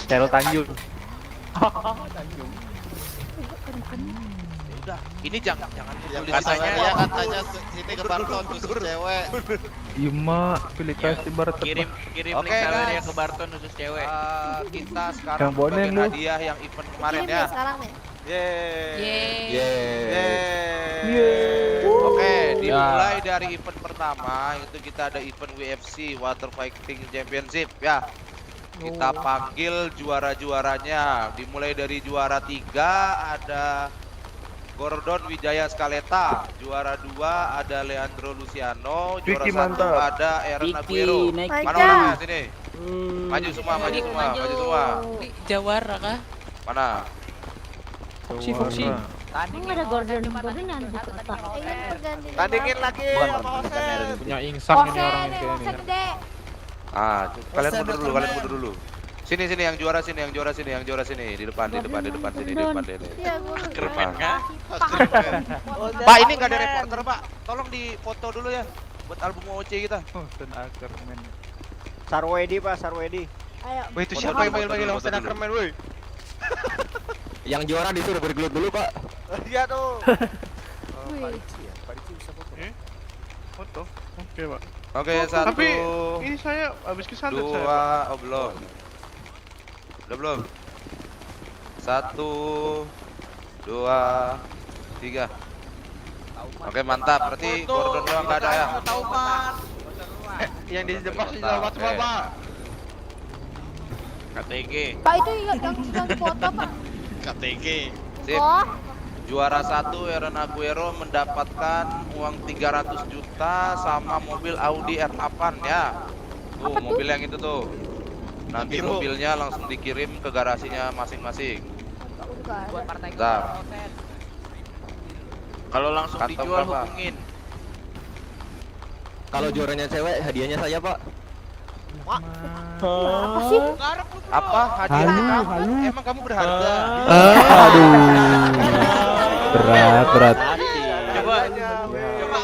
Cairul Tanjung. Ini jangan katanya sini ke Barton khusus cewek. Iya mak, pilih kasih barat. Kirim link saweria ke Barton khusus cewek. Kita sekarang Yang bonen lu. hadiah yang event kemarin Kirim ya. sekarang nih. Oke, dimulai dari event pertama itu kita ada event WFC Water Fighting Championship ya. kita panggil juara-juaranya. Dimulai dari juara 3 ada Gordon Wijaya Skaleta, juara 2 ada Leandro Luciano, juara Vicky 1 mantap. ada Aaron Vicky, Aguero. naik Mana kita. orangnya sini? Maju semua, maju semua, maju semua. Jawara kah? Mana? Fungsi. Emang ada Gordon yang di kota. Tandingin lagi sama Osen. Punya insang ini orang ini Osen kayaknya. gede. Kalian mundur dulu, kalian mundur dulu. Sini yang juara sini, yang juara sini, di depan sini, di depan sini. Iya, gua. Keren kan? Pak, ini nggak ada reporter, Pak. Tolong difoto dulu ya buat album OC kita. Ackerman. Sarwedi Pak, Sarwedi. Ayo. Wih, itu siapa yang panggil Osen Ackerman, woi? Yang juara disuruh bergelut dulu, Pak. Iya tuh. Foto. Oke, Pak. Oke, 1. Tapi ini saya habis kesantet 2, saya, Pak. oh belum. Udah belum? 1, 2, 3. Oke, mantap. Berarti Gordon doang nggak ada ya? Tahu, Pak. Yang di depan sih selamat semua, Pak. KTG. Pak itu yang foto Pak. KTG. Sip. Oh. Juara 1 Aaron Aguero mendapatkan uang 300 juta sama mobil Audi R8 ya. Tuh, mobil yang itu tuh. Nanti mobilnya langsung dikirim ke garasinya masing-masing. Bentar. Kalau langsung Kantong dijual berapa? hubungin. Kalau juaranya cewek, hadiahnya saya, Pak. Apa sih? Apa hadiah kamu? Emang kamu berharga? Aduh. Berat. Coba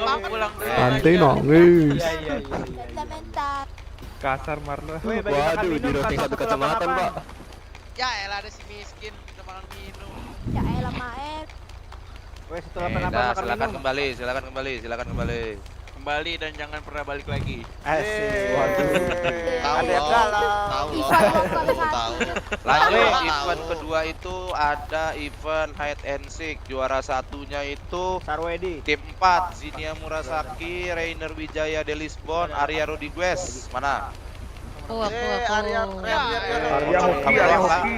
kamu pulang dulu. Santai nangis. Bentar. Kasar Marlo. Waduh, di roasting satu kecamatan, Pak. Ya elah ada si miskin kita makan minum. Ya elah Maek. Weh, setelah Silakan kembali. Kembali dan jangan pernah balik lagi. Asik. Tahu Ada yang loh. galau. Tahu loh. Tahu. Lanjut, event kedua itu ada event hide and seek. Juara satunya itu Sarwedi. tim 4, Zinia Murasaki, Rainer Wijaya de Lisbon, Arya Rodriguez. Mana? Aku. Arya Hoki.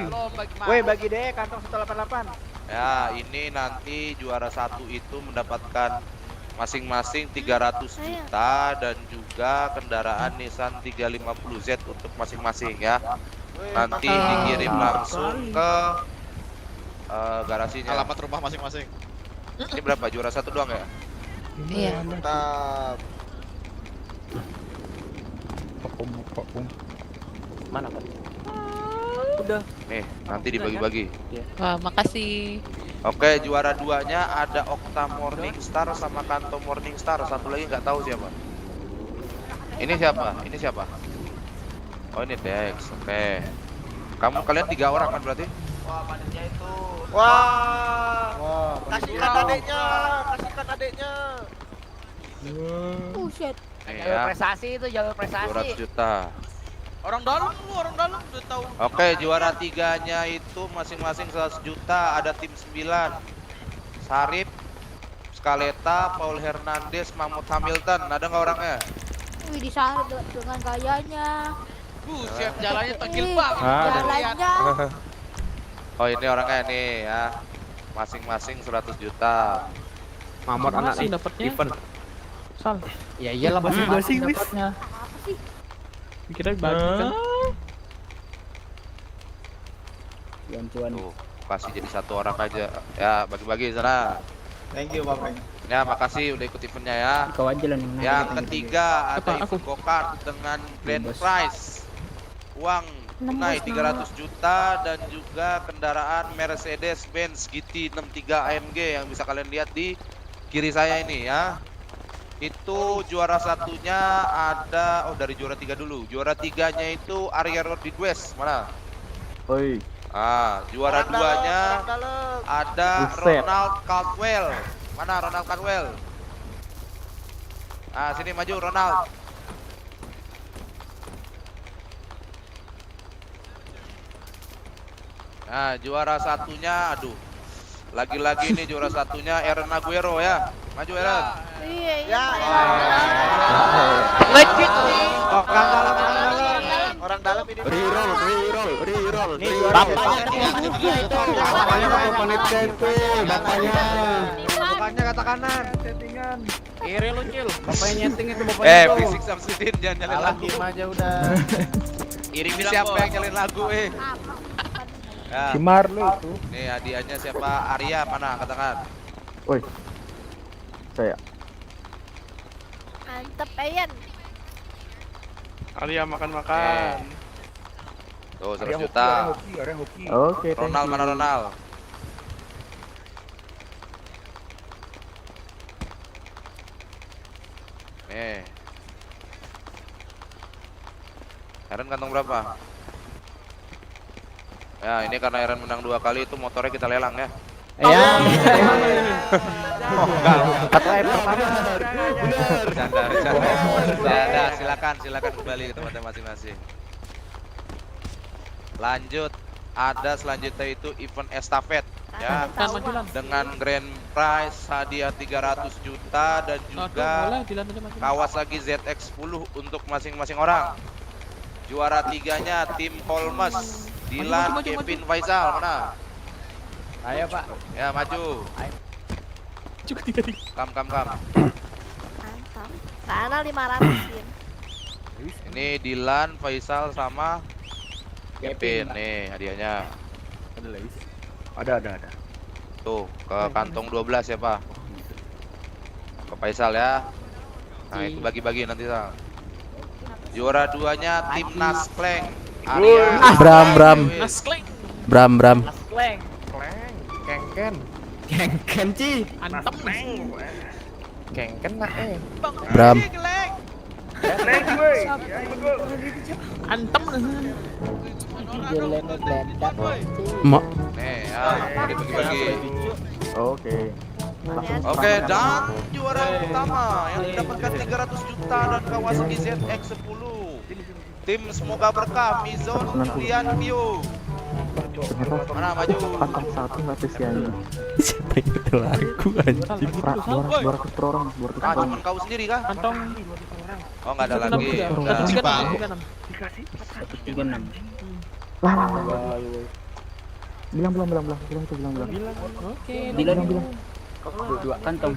Weh, bagi deh kantong 188. Ya, ini nanti juara 1 itu mendapatkan masing-masing 300 juta dan juga kendaraan Nissan 350Z untuk masing-masing ya. Nanti dikirim langsung ke garasinya. Alamat rumah masing-masing. Ini berapa? Juara 1 doang ya? Iya. Mantap. Mana, Pak? Udah. Nih, nanti dibagi-bagi. Wah, makasih. Oke, juara 2-nya ada Okta Morningstar sama Kanto Morningstar. Satu lagi nggak tahu siapa. Ini siapa? Oh, ini Dex. Oke. Kalian 3 orang kan berarti? Wah, panitia itu. Wah. Kasihkan adeknya. Shit. Nih Jalur ya, prestasi itu, jalur prestasi. 200 juta. Orang dalam udah tahu. Oke, juara 3-nya itu masing-masing 100 juta. Ada tim 9. Sarip, Skaleta, Paul Hernandez, Mahmud Hamilton. Ada nggak orangnya? Wih, di sana dengan gayanya. Buset, jalannya tegil banget. Jalannya. Oh, ini orangnya nih ya. Masing-masing 100 juta. Mamot anak sih dapatnya. Event. Sal. Ya iyalah masing-masing dapatnya. Apa sih? Kira bagi kan. Cuan-cuan. Tuh, kasih jadi 1 orang aja. Ya, bagi-bagi sana. Thank you, Bang. Ya, makasih udah ikut eventnya ya. Kau aja lah yang nanya. Yang ketiga ada event go-kart dengan grand prize. Uang tunai 300 juta dan juga kendaraan Mercedes-Benz GT 63 AMG yang bisa kalian lihat di kiri saya ini ya. Itu juara satunya ada, dari juara 3 dulu. Juara 3-nya itu Arya Rodriguez, mana? Oi. Juara 2-nya ada Ronald Caldwell. Mana Ronald Caldwell? Sini maju Ronald. Juara satunya, lagi-lagi nih juara satunya Aaron Aguero ya. Maju Aaron. Iya. Orang dalam ini. Reroll. Bapaknya panitia itu, bapaknya. Bukannya kata kanan, settingan. Kiri lu Cil, bapaknya nyeting itu bapaknya. Fisik Samsudin jangan nyalain lagu. Diem aja udah. Ini siapa yang nyalain lagu Ya. Si Marlo itu. Nih hadiahnya siapa? Arya mana? Katakan. Woi. Saya. Mantep, Ayan. Arya makan-makan. Tuh 100 juta. Oke. Ronald mana Ronald? Nih. Aaron kantong berapa? Ya ini karena Aaron menang 2 kali itu motornya kita lelang ya. Iya. Bercanda. Silakan kembali ke tempatnya masing-masing. Lanjut, ada selanjutnya itu event estafet ya, dengan grand prize hadiah 300 juta dan juga Kawasaki ZX-10 untuk masing-masing orang. Juara 3-nya tim Holmes, Dilan, Kevin, Faisal, mana? Ayo Pak. Ya maju. Kam. Mantap. Sana 500-in. Ini Dilan, Faisal sama Kevin nih hadiahnya. Ada. Tuh ke kantong 12 ya Pak. Ke Faisal ya. Nah itu bagi-bagi nanti Sal. Juara 2-nya tim Naskleng. Bram. Kengken Ci. Antem. Kengken nak Bram. Antem. Mak. Nih ya, bagi-bagi. Oke, dan juara utama yang mendapatkan 300 juta dan Kawasaki ZX-10. Tim semoga berkah, Mizon Liantio. Mana maju? Kantong 1 gratis ya. Siapa yang nyetel lagu anjing? 200 per orang, 200 per orang. Cuman kau sendiri kah? Kantong. Oh nggak ada lagi. Udah. Dikasih 136. Bilang. Oke. Bilang. 22 kantong.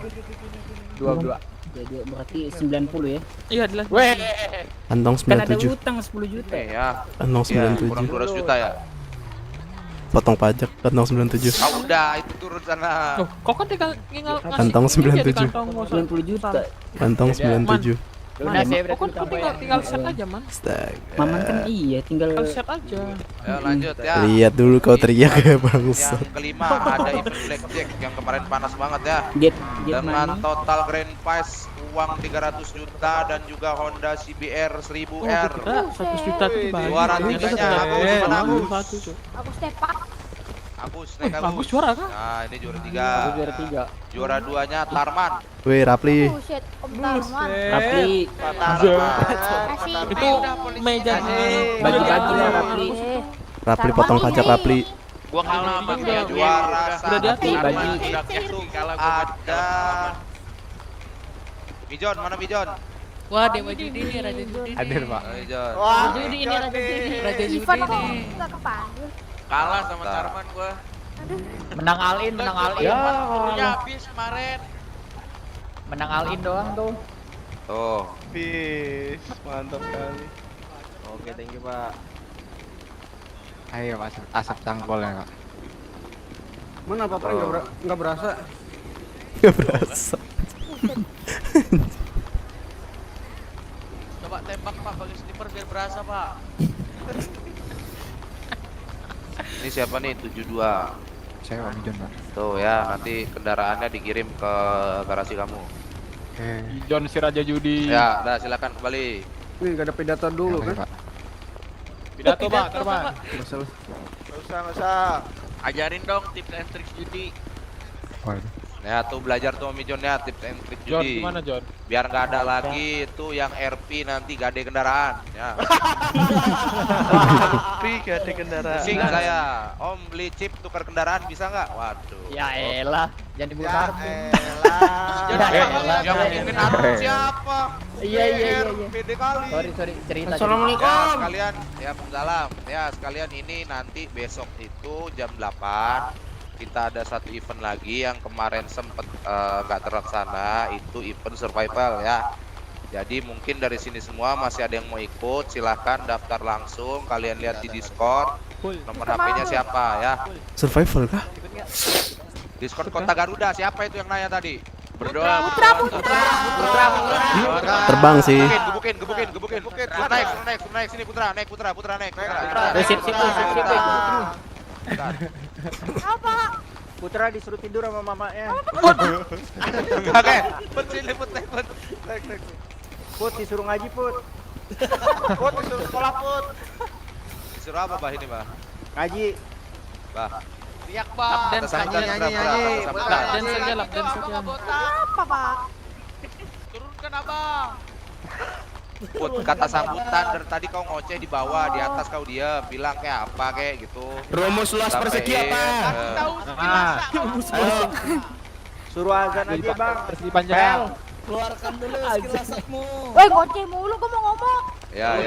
22. Jadi berarti 90 ya. Iya, Dilan. Kantong Kan ada 97. utang 10 juta. Ya. Kantong Ya, 97. kurang 200 juta ya. Potong pajak kantong 97. Ah udah itu turun sana. Kok kan tinggal ngasih Kantong ini aja di 97. kantong 90 juta. Kantong 97. Udah saya Kok kan tinggal set aja, Man. Astaga. Maman kan iya tinggal Set aja. Ya lanjut ya. Lihat dulu kau teriak ya bangsa. Yang kelima ada event blackjack yang kemarin panas banget ya. Get Dengan total grand prize uang 300 juta dan juga Honda CBR 1000R. 100 juta itu dibagi. Juara 3-nya Agus mana Agus? Agus Tepak. Agus naik Agus juara kan? Nah ini juara 3. Aku juara 3. Juara 2-nya Tarman. Weh Rapli. Buset, Om Tarman. Rapli. Itu meja Bagi-bagi ya Rapli. Rapli potong pajak Rapli. Gua kalah sama dia juara Udah diatur. Bagi. ada Mijon, mana Mijon? Wah, Dewa Judi nih, Raja Judi nih. Hadir Pak. Mijon. Wah, Judi ini Raja Judi. Raja Judi Ivan kok nih. nggak kepanggil? Kalah sama Tarman gua. Menang Alin. Ya, habis kemarin. Menang Alin doang tuh. Tuh. Peace, mantap kali. Oke, thank you Pak. Ayo asap tangkolnya Pak. Mana apa enggak berasa? Gak berasa. Coba tembak Pak, kalau sniper biar berasa Pak. Ini siapa nih 72? Saya Pak Mijon Pak. Tuh ya, nanti kendaraannya dikirim ke garasi kamu. Oke. John si Raja Judi. Ya, udah silakan kembali. Ini enggak ada pidato dulu kan? Pak. Pidato, Pak, terbang. Nggak usah. Ajarin dong tips and tricks judi. Waduh. Ya tuh belajar tuh Mijon ya tips and tricks John, judi. gimana John? Biar nggak ada lagi tuh yang RP nanti gade kendaraan ya. Gade kendaraan. Pusing saya. Om beli chip tukar kendaraan bisa nggak? Waduh. Ya elah, jangan dibuka kartu. Yang mungkin siapa? Iya. Pede kali. Sorry, cerita. Assalamualaikum. Ya, sekalian ya salam. Ya, sekalian ini nanti besok itu jam 8 kita ada satu event lagi yang kemarin sempet nggak terlaksana, itu event survival ya. Jadi mungkin dari sini semua masih ada yang mau ikut, silahkan daftar langsung. Kalian lihat di Discord, nomor HP-nya siapa ya. Survival kah? Discord Kota Garuda, siapa itu yang nanya tadi? Berdoa. Putra. Terbang sih. Gebukin. Naik sini Putra, naik. Sip. Apa? Putra disuruh tidur sama mamanya. Oke, Put sini Put, naik. Put disuruh ngaji, Put. Put disuruh sekolah, Put. Disuruh apa Bah ini, Bah? Ngaji. Bah. Teriak, Bang. Dan nyanyi. Lap dance saja. Apa, Pak? Turunkan Abang. Put, kata sambutan dari tadi kau ngoceh di bawah, di atas kau dia bilang kayak apa kayak gitu. Rumus luas persegi apa? Ayo. Suruh azan aja, Bang. Persegi panjang. Keluarkan dulu skill asakmu. Woi, goceh mulu gua mau ngomong. Ya.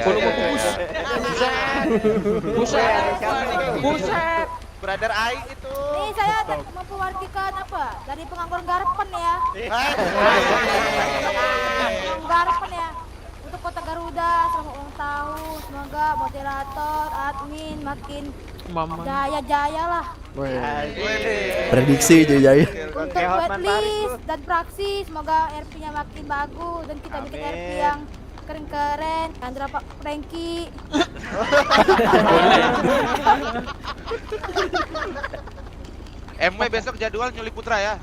Buset. Brother Aing itu. Nih saya memperwartikan apa? Dari pengangguran Garpen ya. Garpen ya. Untuk Kota Garuda selamat ulang tahun. Semoga moderator, admin makin jaya lah. Prediksi jaya. Untuk waitlist dan praksi semoga RP-nya makin bagus dan kita bikin RP yang keren-keren. Andra Pak Franky. MW besok jadwal nyulik Putra ya.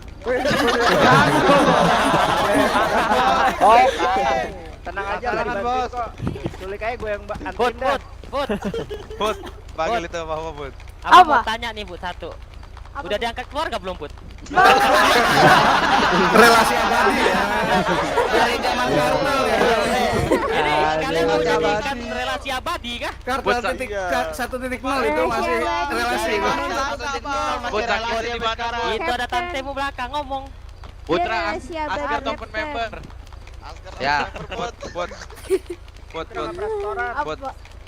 Tenang aja lah, Bos. Culik aja gue yang Put. Put, panggil itu apa Put? Apa mau tanya nih, Put, satu. Udah diangkat keluarga belum, Put? Relasi abadi ya. Dari zaman karnal ya. Ini kalian mau jadikan relasi abadi kah? Karnal 1.0 itu masih relasi. Putra kita di mana? Itu ada tantemu belakang ngomong. Putra Asgar open member. Ya, Put.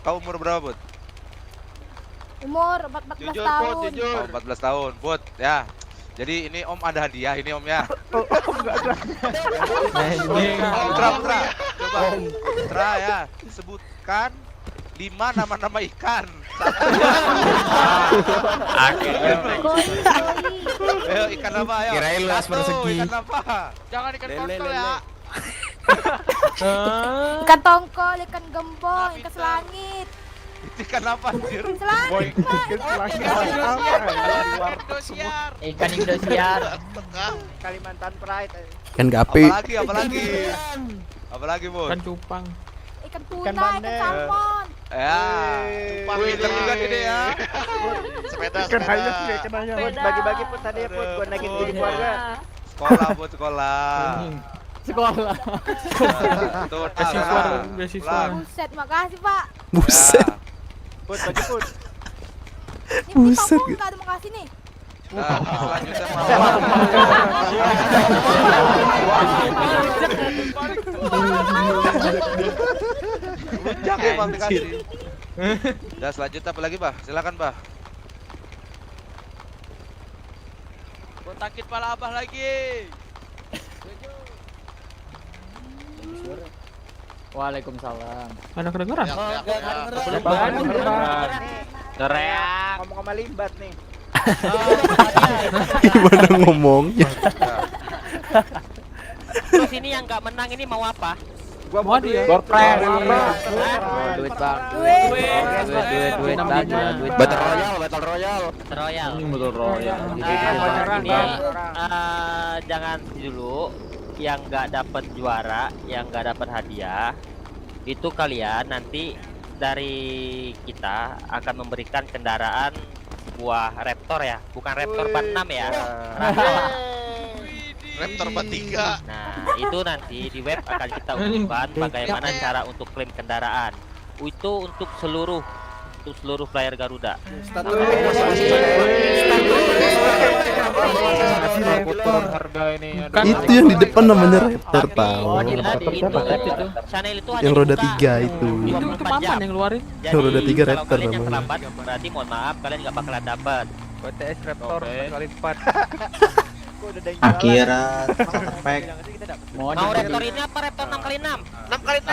Kau umur berapa, Put? Umur 14 tahun. Oh, 14 tahun, Put. Ya. Jadi ini Om ada hadiah ini Om ya. Putra. Coba Putra ya, sebutkan 5 nama-nama ikan. Ayo ikan apa ayo? Kirain luas persegi. Ikan apa? Jangan ikan kontol ya. Ikan tongkol, ikan gembong, ikan selangit. Ikan apa anjir? Selangit, Pak. Ikan Indosiar. Kalimantan Pride. Ikan gapi. Apalagi, Bos? Ikan cupang. Ikan tuna, ikan salmon. Ya. Pinter juga gede ya. Sepeda. Put, bagi-bagi Put tadi, Put. Gue naikin jadi keluarga. Sekolah, Bos, sekolah. Tuh, beasiswa. Buset, makasih, Pak. Buset. Put, bagi Put. Ini buset. Enggak ada makasih nih. Selanjutnya Jangan dikasih. Udah selanjutnya apa lagi, Bah? Silakan, Bah. Botakin pala Abah lagi. Waalaikumsalam. Ada kedengeran? Teriak. Ngomong sama Limbat nih. Gimana ngomongnya? Terus ini yang nggak menang ini mau apa? Gua mau dia. Gorpres. Duit, Bang. Duit banyak. Battle Royale. Ini jangan dulu yang nggak dapat juara, yang nggak dapat hadiah. Itu kalian nanti dari kita akan memberikan kendaraan buah Raptor ya, bukan Raptor ban 6 ya. Raptor ban 3. Nah, itu nanti di web akan kita umumkan bagaimana cara untuk klaim kendaraan. Itu untuk seluruh player Garuda. harga ini. Itu yang di depan namanya Raptor tahu. Chanel itu Yang roda 3 itu. Itu papan yang ngeluarin. Yang roda 3 kalau Raptor kalian yang namanya. terlambat berarti mohon maaf kalian nggak bakalan dapat. WTS Raptor kali 4. Akhirat, perfect. Mau Raptor ini apa Raptor 6x6? 6x6.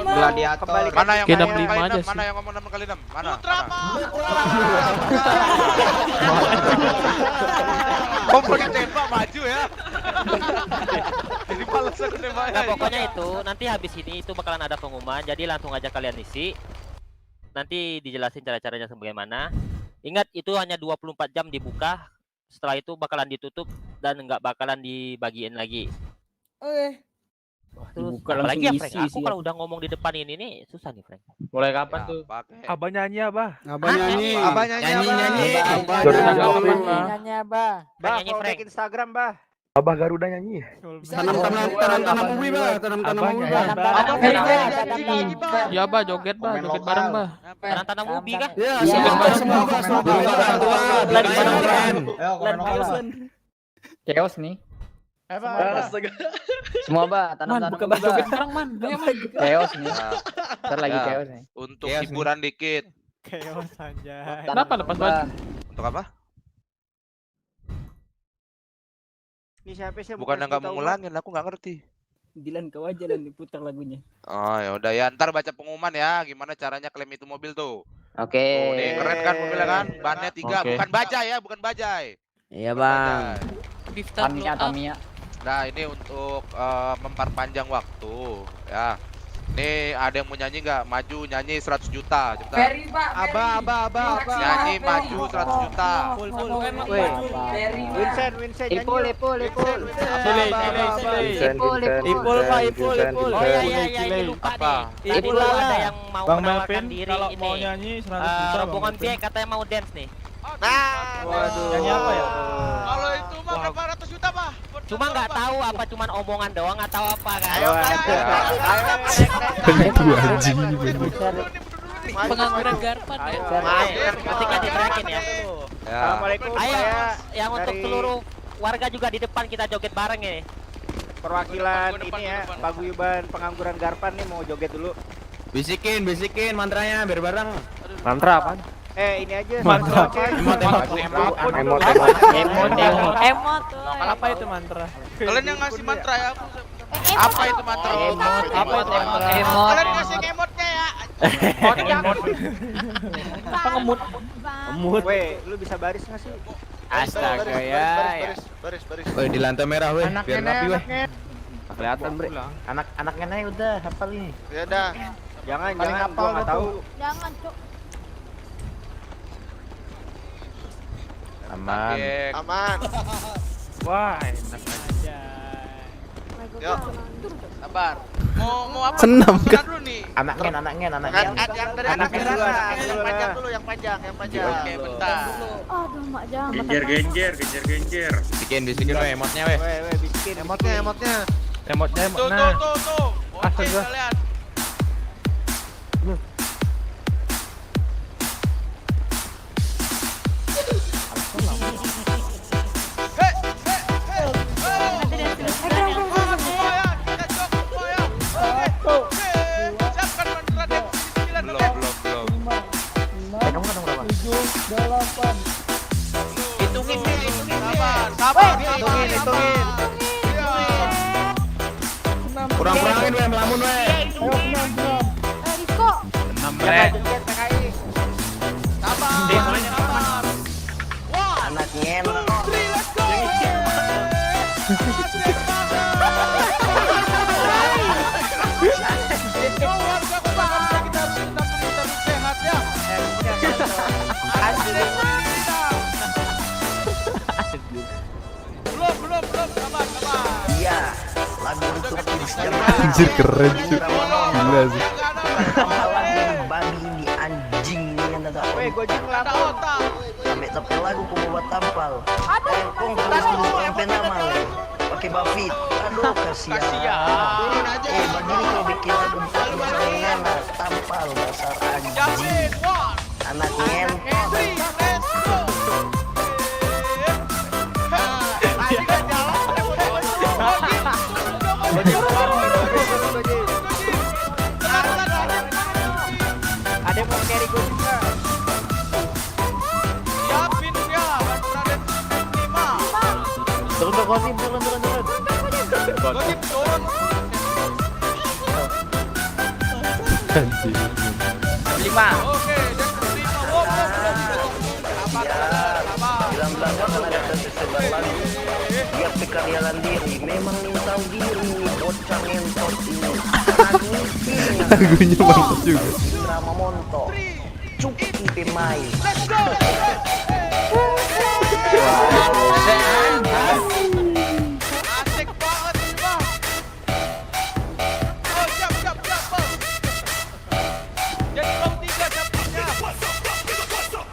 Gladiator. Mana yang Kayak ngomong 65 aja 6x6? sih. Mana yang ngomong 6x6? Mana? Kok mau ditembak maju ya? Jadi palesnya nembaknya. Nah, pokoknya itu nanti habis ini itu bakalan ada pengumuman, jadi langsung aja kalian isi. Nanti dijelasin cara-caranya bagaimana. Ingat itu hanya 24 jam dibuka. Setelah itu bakalan ditutup dan nggak bakalan dibagiin lagi. Oke. Terus Dibuka apalagi langsung ya Frank, isi, aku isi kalau udah ngomong di depan ini nih susah nih Frank. Mulai kapan tuh? Abah nyanyi Abah. Abah nyanyi. Abah nyanyi. Abah Nyanyi Abah. Bah, Nyanyi, follow Frank. back Instagram, Bah. Abah Garuda nyanyi. Tanam ubi, Bah. Tanam ubi, Bah. Ya bah, joget bah, joget bareng bah. Tanam ubi kah? Ya, semua, Bah. Chaos nih. Semua bah, Man, tanam-tanam buka ubi, bah. joget bareng man. Ayo man. Chaos nih. Ntar lagi Ya. chaos nih. Untuk hiburan dikit. Chaos anjay. Kenapa lepas baju? Untuk apa? Ini siapa sih? Bukan nggak mau ngulangin, aku nggak ngerti. Dilan kau aja lan diputar lagunya. Oh ya udah ya, ntar baca pengumuman ya, gimana caranya klaim itu mobil tuh. Oke. Tuh, nih keren kan mobilnya kan, bannya 3, Oke. bukan bajai ya, bukan bajai. Iya Bang. Tamiya, Tamiya. Nah ini untuk memperpanjang waktu ya. Nih ada yang mau nyanyi nggak? Maju nyanyi 100 juta. Cepetan. Abah. Nyanyi maju 100 juta. Full. Vincent nyanyi. Ipul. Oh iya ini lupa nih. Tadi lu ada yang mau Bang menawarkan Melvin diri kalau ini. mau nyanyi 100 juta. Rombongan B katanya mau dance nih. Nah, Waduh. Nyanyi apa ya? Kalau itu mah berapa ratus juta, Pak? Cuma nggak tahu apa cuman omongan doang atau apa kan. Ayo, Itu anjing. Pengangguran Garpan ya. Nanti kan diteriakin ya. Assalamualaikum, Ayo, saya yang untuk dari seluruh warga juga di depan kita joget bareng ya. perwakilan ini ya, paguyuban pengangguran Garpan nih mau joget dulu. Bisikin mantranya biar bareng. Mantra apa? Ini aja. Mantra. Emot. Apa itu mantra? Kalian yang ngasih mantra ya. Apa itu mantra? Apa itu mantra? Kalian ngasih emotnya ya. Apa ngemut? Emut. Weh, lu bisa baris nggak sih? Astaga ya. Baris. Woi di lantai merah weh, biar rapi weh. Kelihatan, Bre. Anak-anaknya naik udah hafal ini. Ya dah. Jangan, gua nggak tahu. Jangan, Cuk. Aman. Aman. Wah, enak aja. Yuk. Sabar. Mau apa? Senam Senam kan? dulu nih. Anaknya. Yang dari anak dulu, yang panjang dulu, yang panjang. Oke, bentar. Aduh, Mak jangan. Genjer. Bisikin weh emotnya weh. Weh, bisikin. Emotnya. Tuh. Oke, kalian. Hitungin. Kurang-kurangin weh, melamun weh. Rizko. 6 bre. Anaknya Belum, sabar. iya, lagu untuk Anjir keren cuy. Gila sih. babi ini anjing yang ada Weh, gojek Ada lampu. otak. sampai tapi lagu ku buat tampal. Kong terus dulu sampai nama pakai bafit. Aduh kasihan. Begini kalau bikin lagu dengan tampal dasar anjing. Anak ngen. Ada mau carry gue juga. Siapin dia, Raden 5. Turun. Gosip turun. Anjir. 5. Oke, dan 5. Bilang-bilang akan ada tersebar lagi. Dia pekaryalan diri, memang tahu diri bocah ngentot ini. Lagunya mantap juga. Drama monto, cuki pemain. Let's go. Asik banget ini, Bang. Oh, siap, Bang. Jadi kau 3 capitnya. Let's go.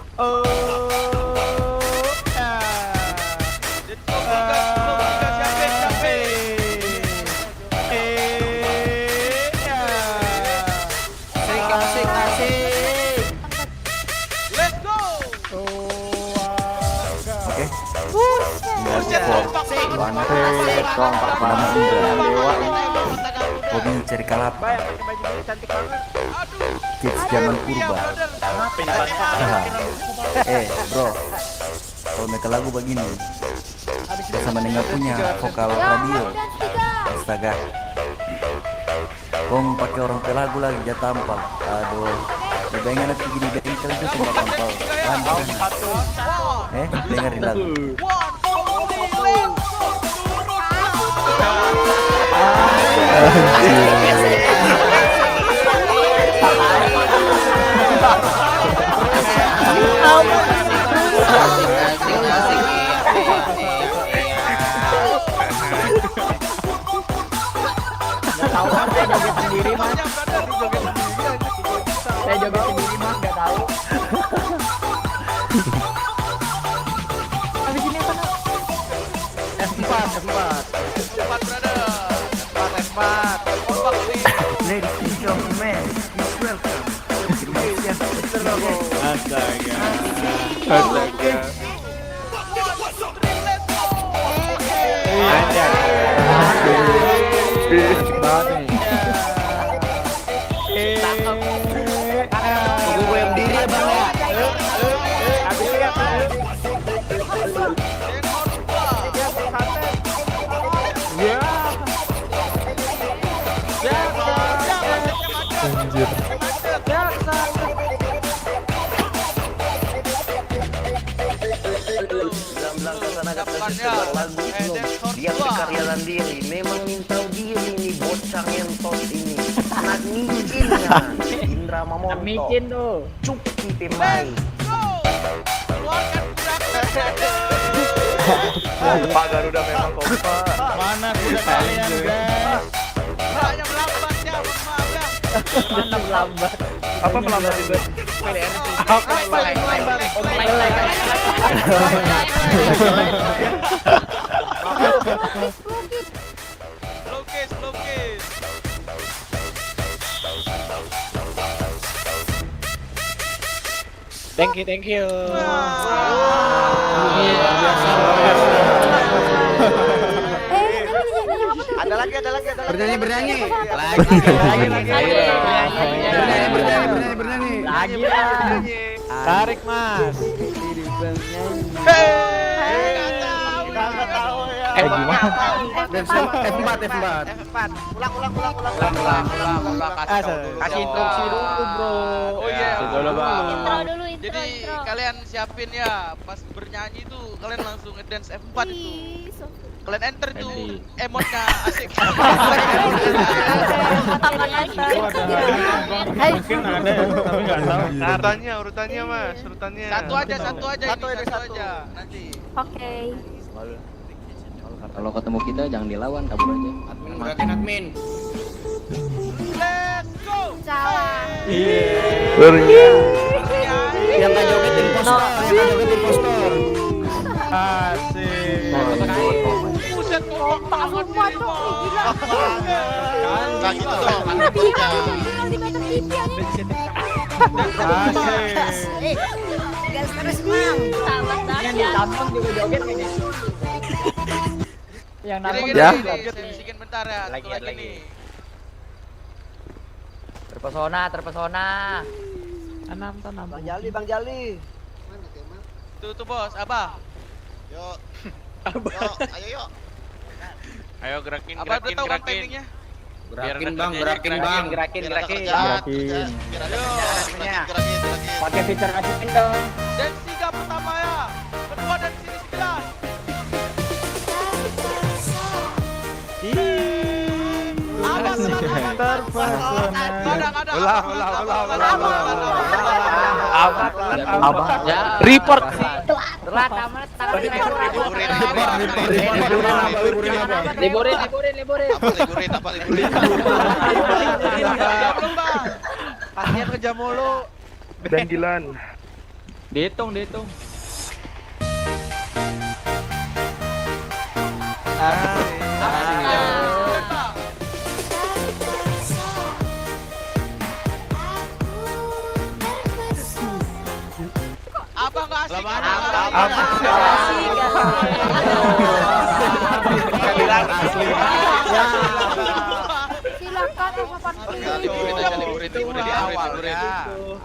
Hobi cari kalap. Kids zaman purba. Bro, kalau mereka lagu begini, sama nggak punya vokal radio. Astaga, kong pakai orang pelagu lagi dia tampal. Aduh, bayangin aku gini bengkel itu cuma tampal. Dengerin lagu. Saya joget sendiri mas, nggak tahu. Habis ini apa? F4 brother. F4. Ladies and gentlemen, please welcome. Astaga. Tunggu gue yang berdiri ya bang ya. Anjir. Dia pekaryalan diri, memang tahu diri nih bocah ngentot ini. Anak micinnya, Indra Mamonto. Micin tuh. Cuki pemain. Pak Garuda memang kompak. Mana kuda kalian guys? Hanya melambat ya, maaf ya. Mana melambat? Apa melambat itu? Apa yang melambat? Slow case. Thank you. Ada lagi. Bernyanyi. Bernyanyi. Tarik mas. Enggak tahu ya. Gimana? F4. Ulang. Kasih instruksi dulu bro. Oh iya. Dulu bang. Jadi kalian siapin ya, pas bernyanyi tuh kalian langsung ngedance F4 itu. Kalian enter tuh emotnya asik. Mungkin ada, tapi nggak tahu. Urutannya mas. Satu aja nanti. Oke. Kalau ketemu kita jangan dilawan, kabur aja. Admin. Let's go. Salah. Yang nggak jogetin poster. Asik. Buset Kompak semua tuh. Gila. Kan gitu dong, anak kerja. Asik. Gas terus mang. Yang di Lampung juga joget kayaknya. Yang Gini, nabung gini, Ya. gini, saya bisikin bentar ya. Satu lagi nih. Terpesona. Tanam. Bang Jali. Tuh bos, Abah. Yuk. Ayo. Ayo gerakin. Abah udah tahu kan timingnya? Gerakin Bang. Gerakin. Pakai fitur masukin dong. Dan 3 pertama ya. Kedua dan sini 9. Report. Liburin. Kasihan kerja mulu. Dandilan. Dihitung. Apa nggak asik? Silakan Liburin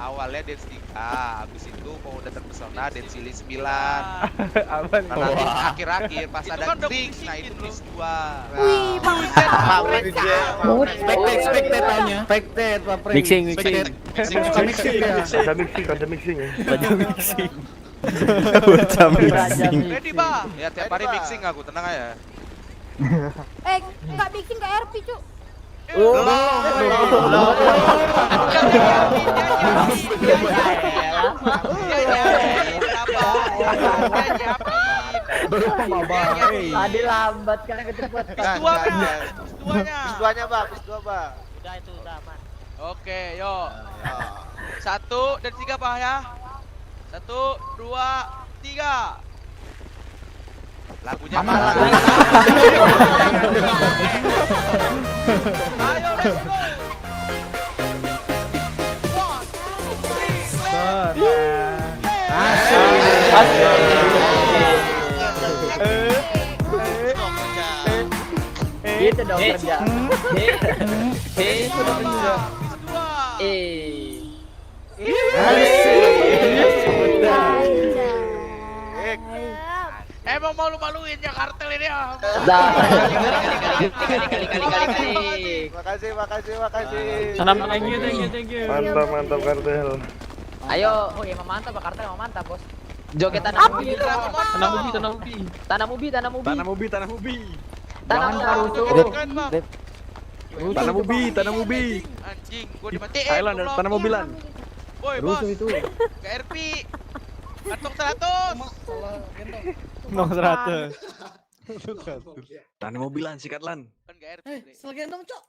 awalnya Dance 3, habis itu mau udah terpesona Dance 9. Nanti akhir-akhir pas ada Drinks, nah itu Dance 2. Wih, Spectate, Pak Pring. Mixing. Ada mixing ya. Bocah mixing. Ready, Bah? Ya tiap hari mixing aku, tenang aja. Enggak mixing ke RP, Cuk. Tadi lambat kan kecepet. Duanya, Bang. Udah itu udah aman. Oke, yuk. 1 dan 3 Pak ya. 1, 2, 3. Lagunya malah. Ayo, let's go. Gitu dong kerja. Emang malu-maluin ya kartel ini ya. Makasih. Thank you. Mantap kartel. Ayo, emang mantap, Jakarta emang mantap, Bos. Joget tanam ubi. Tanam ubi. Tanam rusuh. Tanam ubi. Anjing, gua dimatiin. Thailand tanam mobilan. Boy, bos. KRP. Kantong 100. Nong 100. Tanam mobilan sikat lan. Kan KRP. Selgendong, Cuk.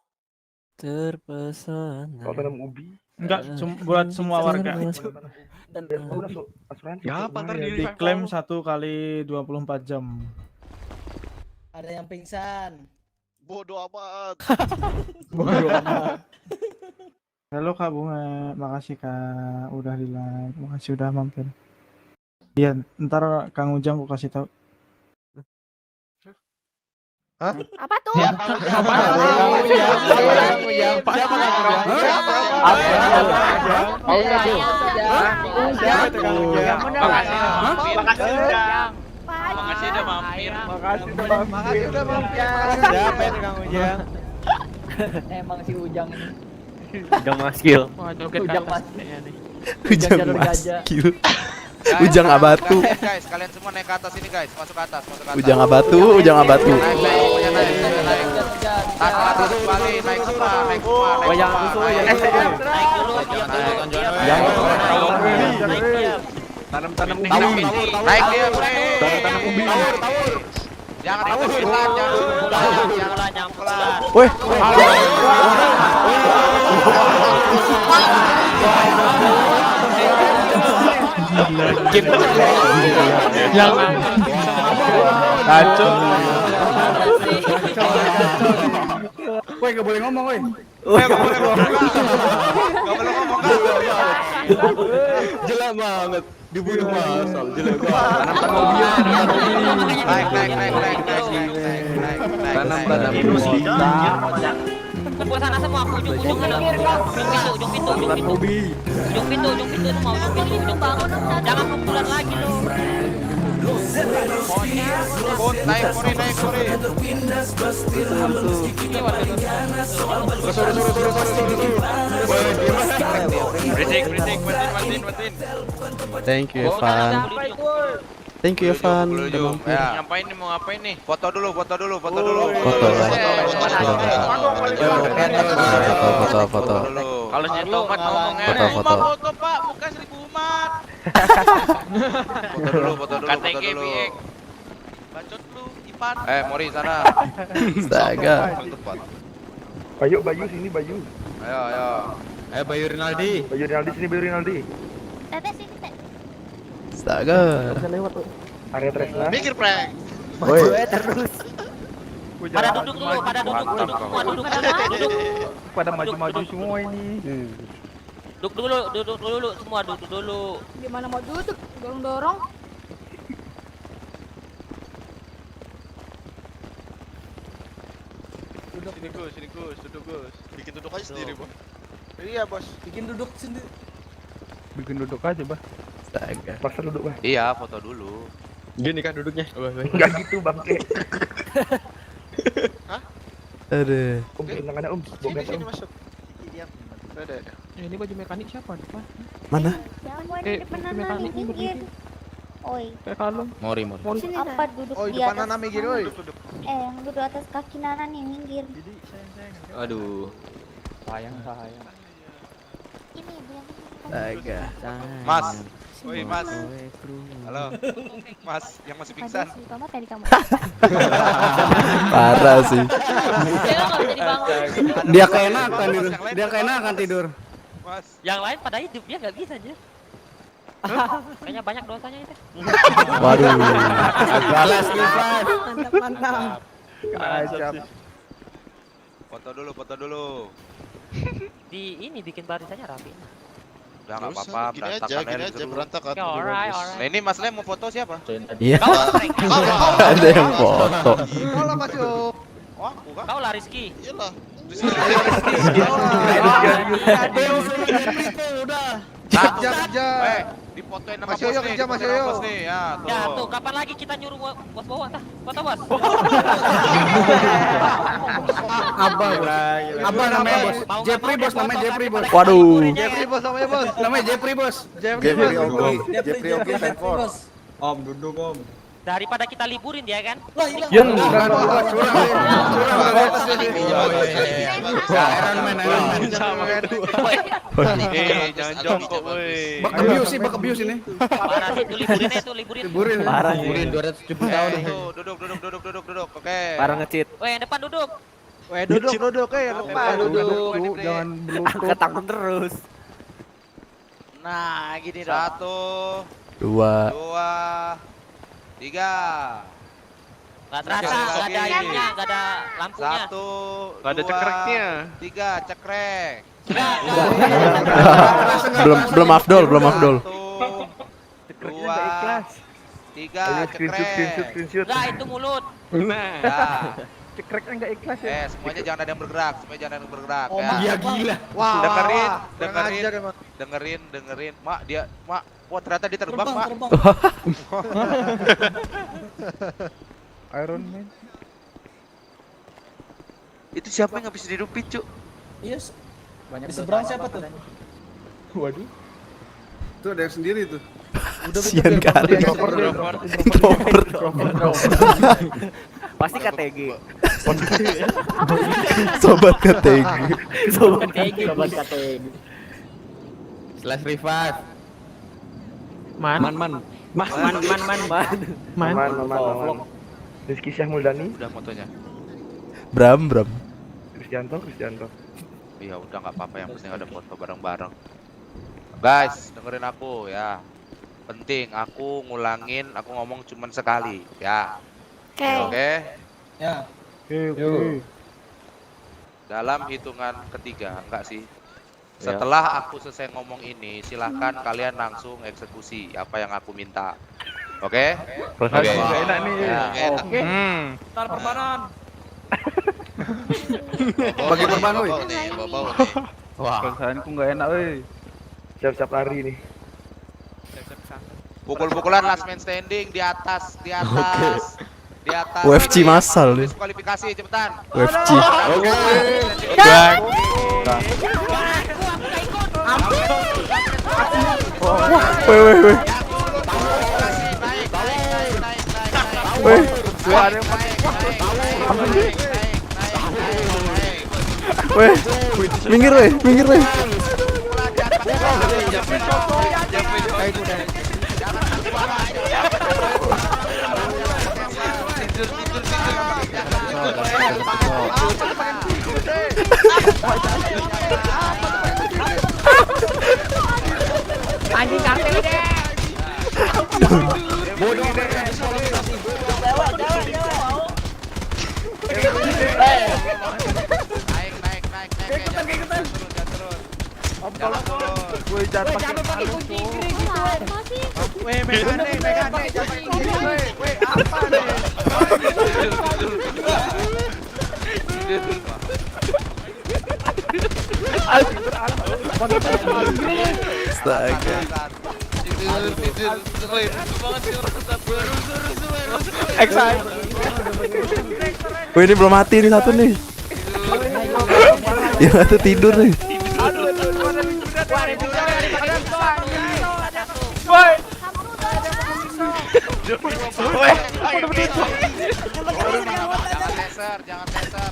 Terpesona. Kau tanam ubi. Enggak, buat semua warga. Ya, pantar Diklaim 1 kali 24 jam. Ada yang pingsan. Bodoh amat. Halo Kak Bunga, makasih Kak udah di like, makasih udah mampir. Iya, ntar Kang Ujang aku kasih tahu. Hah? Apa tuh? Makasih udah mampir. Siapa itu Kang Ujang? Emang si Ujang ini. Ujang Maskil. Ujang Maskil. Ujang Maskil. Ujang Abatu. Guys, kalian semua naik ke atas ini guys, masuk ke atas. Ujang Abatu. Naik, pokoknya naik. Naik ke atas kembali, naik semua. Naik dulu. Tanam ubi. Naik dia, Bre. Tanam ubi. Jangan ikut-ikutan, jangan pelan. Woi. Jangan. Kacau. Woi, gak boleh ngomong, woi. Jelek banget. Dibunuh masal, jelek banget. Tanam mobil. Naik. Tanam Ke sana semua, ujung sana. Ujung pintu semua, ujung pintu. Jangan kumpulan lagi lo. Naik Mori. Berisik, matiin. Thank you Evan. Thank you Evan. Udah mampir. Ngapain nih, mau ngapain nih? Foto dulu. Foto. Kalau nyentuh umat ngomong ya. Foto. Foto Pak, muka 1000 umat. Foto dulu. KTG biek. Bacot lu, Ipan. Mori sana. Astaga. Bayu sini Bayu. Ayo. Bayu Rinaldi. Sini Bayu Rinaldi. Tete sini teh. Astaga. Area Tresna. Mikir prank. Woi. Terus. Pada duduk semua duduk. Pada maju semua ini. Duduk dulu semua dulu. Gimana mau duduk? Dorong. Sini Gus, duduk Gus. Bikin duduk aja sendiri, Bos. Iya, Bos. Bikin duduk sendiri. Bikin duduk aja, Bah. Astaga. Paksa duduk, Bah. Iya, foto dulu. Gini kan duduknya. Enggak gitu, Bangke. Aduh. Tangannya Sini masuk. Iya. Ada. Ini baju mekanik siapa? Depan. Mana? Jangan di depan Nana minggir. Oi. Kayak kalung. Mori. Sini apa duduk Oh, di depan atas? Nana minggir, oi. Yang duduk atas kaki Nana nih minggir. Aduh. Sayang. Ini biar. Astaga. Mas. Woi, Mas. Halo. Mas, yang masih pingsan. Kamu tadi kamu. Parah sih. Dia keenakan tidur. Mas. Yang lain pada hidup dia nggak bisa aja. Kayaknya banyak dosanya itu. Waduh. Balas Ivan. Mantap. Kacap. Foto dulu. Di ini bikin barisannya rapi. Udah enggak apa-apa, Gini aja berantakan. Ya, alright. Nah, ini masalahnya mau foto siapa? Iya. Ada yang foto. Kalau masuk. Oh, aku kan. Kau lah Rizky. Iyalah. Udah. Difotoin sama bos nih. Mas Yoyo. Ya, tuh. Ya tuh, kapan lagi kita nyuruh bos bawa tah? Foto bos. Abah namanya bos. Jeffrey bos namanya Jeffrey bos. Waduh. Jeffrey bos namanya, Bos. Namanya Jeffrey bos. Jeffrey Oki Stanford. Om duduk om. Daripada kita liburin dia kan? Yang Iron Man. Jangan jongkok, woi. Bak abuse ini. Parah sih itu liburin. Parah. Liburin 270 tahun nih. Duduk. Oke. Parah ngecit. Woi, yang depan duduk. Duduk, depan. Duduk, jangan berlutut. Angkat tangan terus. Nah, gini dong. 1, 2. 2, 3. Nggak terasa, nggak ada airnya, nggak ada lampunya. 1, Nggak ada cekreknya. 3, cekrek. Belum Afdol. 2, Cekrek ikhlas. 3, cekrek. Screenshot. Nggak, itu mulut. Nah. Cekreknya enggak ikhlas ya. Semuanya jangan ada yang bergerak. Oh, Ya. Iya gila. Wah, Dengerin. Mak, wah ternyata dia terbang, Mak. Iron Man. Itu siapa yang habis dihidupin, Cuk? Yes. Banyak Di seberang siapa tuh? Waduh. Tuh ada yang sendiri tuh. Sian kali. Introvert. Pasti KTG. Sobat KTG. Sobat KTG. Slash revive. Man. Rizky Syah Muldani. Udah fotonya. Bram. Kristianto. Iya, udah nggak apa-apa, yang penting ada foto bareng-bareng. Guys, dengerin aku ya. Penting, aku ngomong cuman sekali, ya. Oke. Ya. Oke. Dalam hitungan ketiga, enggak sih? Setelah aku selesai ngomong ini, silahkan kalian langsung eksekusi apa yang aku minta. Oke? Enak nih. Ya. Oke. Ntar perbanan. Bagi perban, woi. Wah. Perasaanku nggak enak, woi. Siap-siap lari nih. Pukul-pukulan last man standing di atas, di atas. Di atas. UFC massal nih. Kualifikasi cepetan. UFC. Oke. Weh. Weh, minggir weh. Anjing kartel deh. Bodoh. Woi, jangan pakai kunci Woi, Megane, jangan kunci. Woi, apa nih? Astaga. Wih, ini belum mati nih satu nih. Yang satu tidur nih.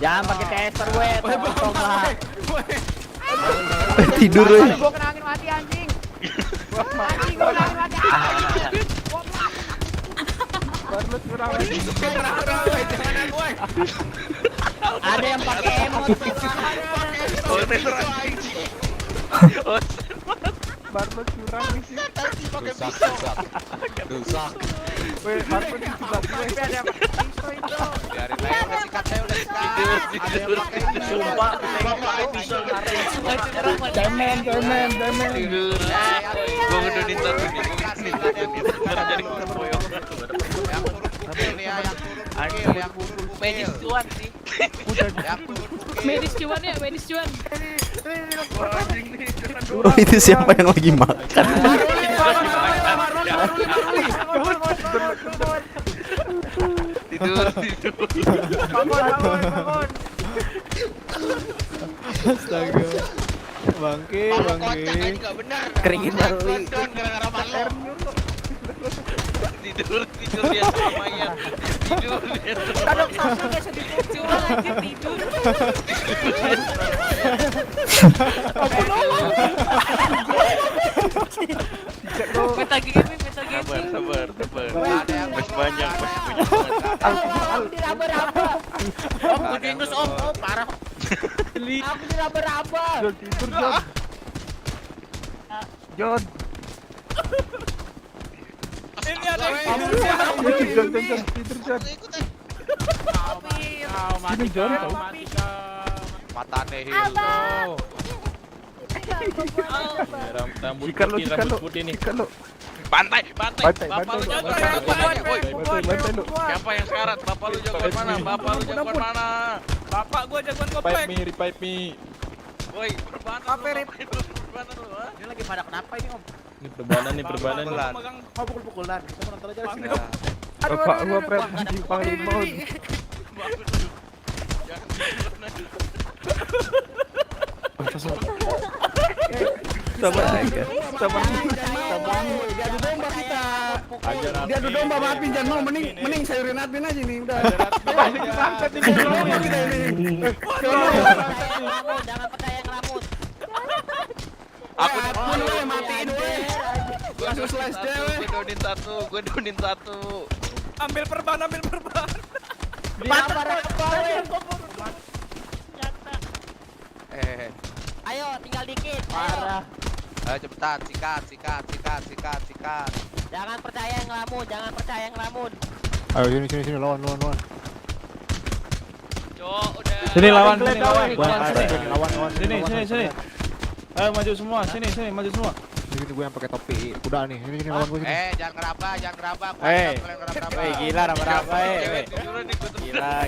Jangan pakai taser, weh. Tolong lah. Tidur weh. Gua kena angin mati anjing. Anjing gua kena angin mati. Ada yang pakai emot. Barlo curang nih sih. Rusak. Weh, Barlo disebelah gue. Ada yang pakai pisau itu. Biarin aja, udah sikat saya, udah sikat. Tidur. Sumpah, bapak pisau karena. Demen. Tidur. Gua ngedonin satu nih. Jadi boyong. Medis cuan nih. Medis cuan. Oh, itu siapa yang lagi makan? Tidur. Bangun. Astaga. Bangke. Keringin baru. Tidur dia sama mayat. Tidur dia. Kadang satu enggak sedih curang anjir tidur. Meta gaming. Sabar. Masih banyak. Aku diraba-raba. Om, parah. Aku diraba-raba. Tidur, John. Ini ada Tidur, John. Ini John. Matane Hil. Rambut putih nih. Bantai. Bantai. Bapak lu jagoan mana? Siapa yang sekarat? Bapak lu jagoan mana? Bapak gua jagoan gopek. Revive me. Woi, perbanan lu, ha? Ini lagi pada kenapa ini, Om? Ini perbanan. Mau pukul-pukulan. Kita mau nonton aja di sini. Bapak gua prep anjing panglima. Sabar. Dia adu domba kita. Dia adu domba Admin, jangan mau mending sayurin Admin aja nih udah. Angkat ini domba kita ini. Jangan percaya yang rambut. Aku matiin weh. Langsung slash dewe. Gue donin satu. Ambil perban. Ayo, tinggal dikit. Parah. Ayo cepetan, sikat. Jangan percaya yang ngelamun. Ayo sini lawan. Cok, udah. Sini lawan. Lawan. Sini. Ayo maju semua. Sini maju semua. Ini gue yang pakai topi kuda nih. Ini lawan gue sini. Jangan ngeraba. Gila raba-raba. Gila.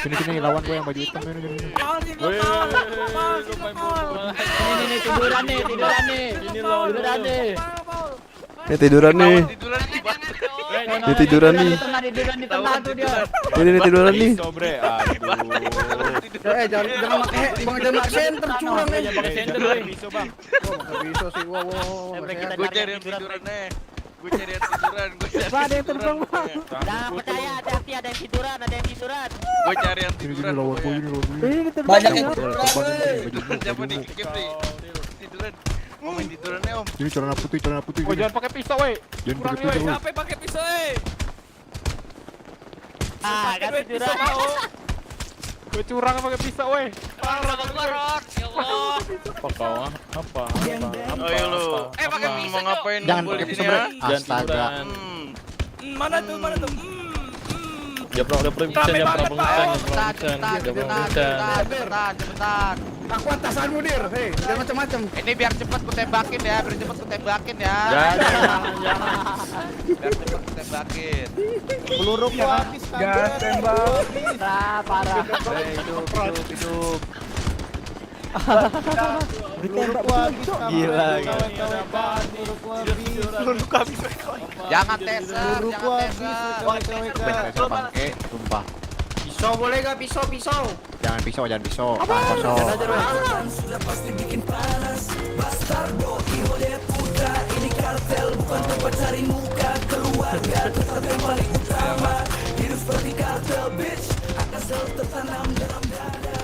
Sini lawan gue yang baju hitam ini. Ini tiduran nih. Ini tiduran nih. Ini tiduran nih. Tiduran di tengah tuh dia. Ini tiduran nih. Jangan pakai center curang nih. Pakai center bisa bang. Bisa sih, wow. Gue cari yang tiduran nih. Gue cari yang tiduran. Ada yang terbang bang. Jangan percaya, hati-hati ada yang tiduran. Gue cari yang tiduran. Banyak yang tiduran. Siapa nih game nih? Tiduran. Mau main tidurannya om. Ini celana putih. Oh jangan pakai pisau weh. Jangan pakai pisau. Siapa pakai pisau weh? Kan tiduran. Gue curang pakai pisau weh. Rod. Ya Allah. Apa kau? Apa? Ayo lu. Pakai pisau. Mau ngapain? Jangan pakai pisau, Bre. Astaga. Mana tuh? Cepetan. Aku atasanmu dir, hei, jangan macam-macam. Ini biar cepet ku tembakin ya, biar cepet ku tembakin ya. Jangan. Biar cepet ku tembakin. Peluru habis. Gas tembak. Parah. Hidup. Ditembak habis. Gila. Jangan teser, Pakai tumpah. Pisau boleh gak pisau? Jangan pisau. Kosong. Sudah pasti bikin panas. Bastardo, idola putra. Ini kartel bukan tempat cari muka. Keluarga tetap yang paling utama. Hidup seperti kartel bitch. Akan selalu tertanam dalam dada.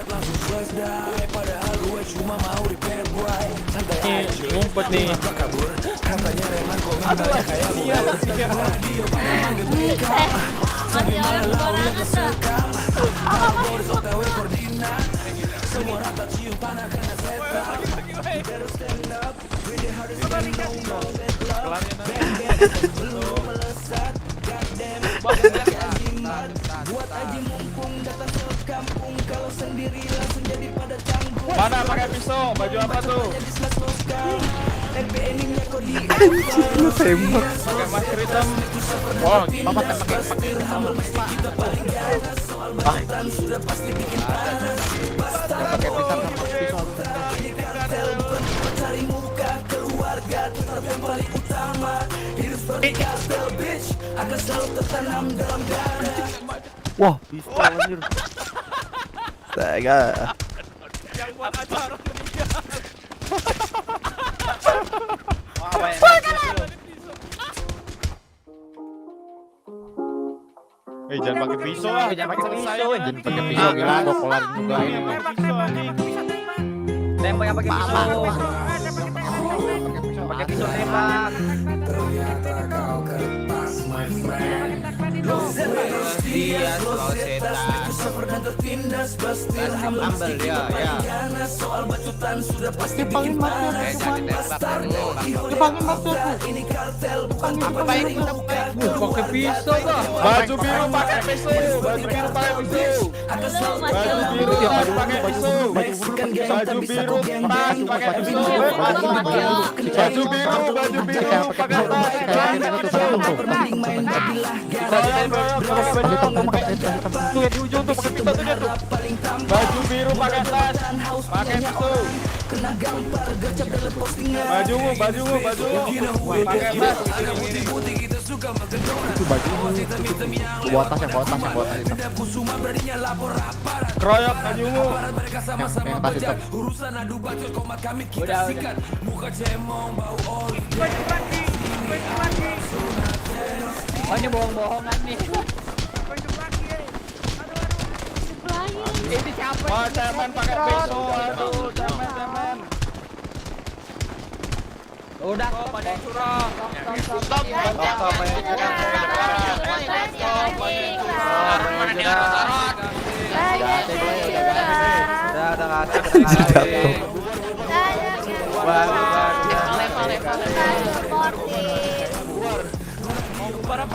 Langsung selesai. Padahal gue cuma mau repair boy. Santai aja. Ngumpet nih. Kabur. Katanya Reman kok minta kayak radio panggil mereka. Sambil malam sekam. Boris OTW koordinat. Semua rata cium tanah kena setan. Better stand up. Really hard to stand no deadlock. Belum melesat. Goddamn. Buat aja mumpung datang sekampung. Kalau sendiri langsung jadi pada canggung. Mana pakai pisau? Baju apa tuh? Lu tembak. Pakai masker hitam. Wah, Mama pakai sudah pasti bikin panas. pakai pisang sama pisau. Cari muka keluarga tetap yang paling utama. Hidup seperti kartel bitch akan selalu tertanam dalam dada. Wah, pisau anjir. Astaga. yang buat acara meninggal. Jangan pakai pisau lah. Jangan pakai pisau. Jangan pakai pisau gila, kok kelar juga ini. Tembak yang pakai pisau. Pakai pisau tembak. Ternyata kau kertas my friend. Los días, los setas Christopher dan tertindas Bastil ambel ya ganas soal bacutan sudah pasti bikin panas. Bastardo dipanggil maksudku ini kartel bukan pakai pisau kah? Baju biru pakai pisau. Baju biru pakai pisau. Baju biru pakai pisau. Baju biru tas pakai pisau. Baju biru pakai tas. Tuh di ujung tuh pakai pisau tuh dia tuh. Baju biru pakai tas, pakai pisau. Bajumu pakai tas. Itu bajumu. Buat tas yang buat tas itu. Keroyok bajumu. Yang tas itu. Oh ini bohong-bohongan nih. Ini siapa? Oh cemen pakai pisau. Aduh cemen. Udah pada curang. Stop.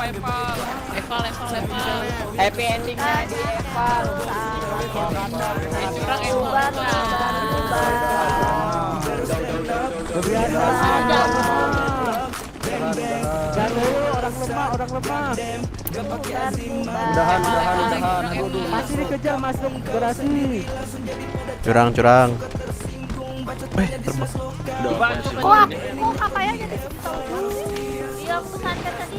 Eval. Happy endingnya di Eval. Curang Eval. Jangan dulu orang orang lemah. Udahan. Masih dikejar masuk garasi. Curang. Kok kakaknya jadi iya aku sadar tadi.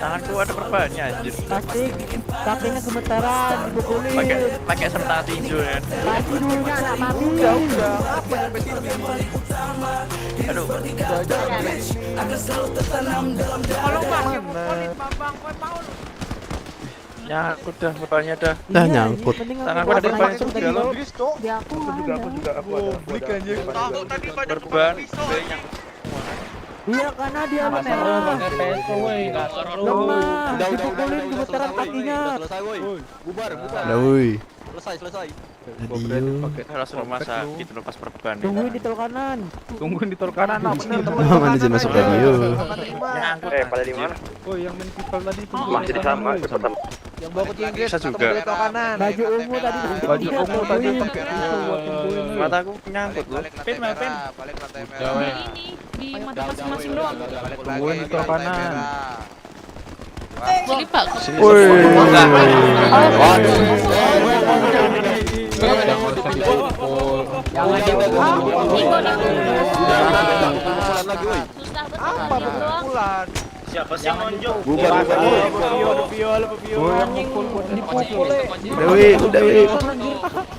Tanganku ada perbannya anjir. Kakinya gemetaran, dipukulin. Pakai serta tinju ya. Lagi dulunya anak mami. Udah. Apa yang Aduh. Kalau pakai polit Bambang, kowe mau lu. Nyangkut dah, perbannya dah. Dah nyangkut. Tanganku ada perban juga loh. Di aku ada. Aku ada. Blik anjir. Perban. Iya karena dia lemah. Dipukulin gemetaran kakinya. Bubar. Udah woi. Selesai. Langsung rumah sakit lepas perban. Tungguin di tol kanan. Mana sih masuk radio? Pada di mana? Oh, yang main people tadi tuh. Masih di sama. Yang bawa ke Inggris. Bisa juga. Baju ungu tadi. Mataku nyangkut loh. Pen. Balik lantai merah. Di mata masing-masing doang. Tungguin di tol kanan. Sini Pak. Woi. Siapa sih yang nonjok? Bubar.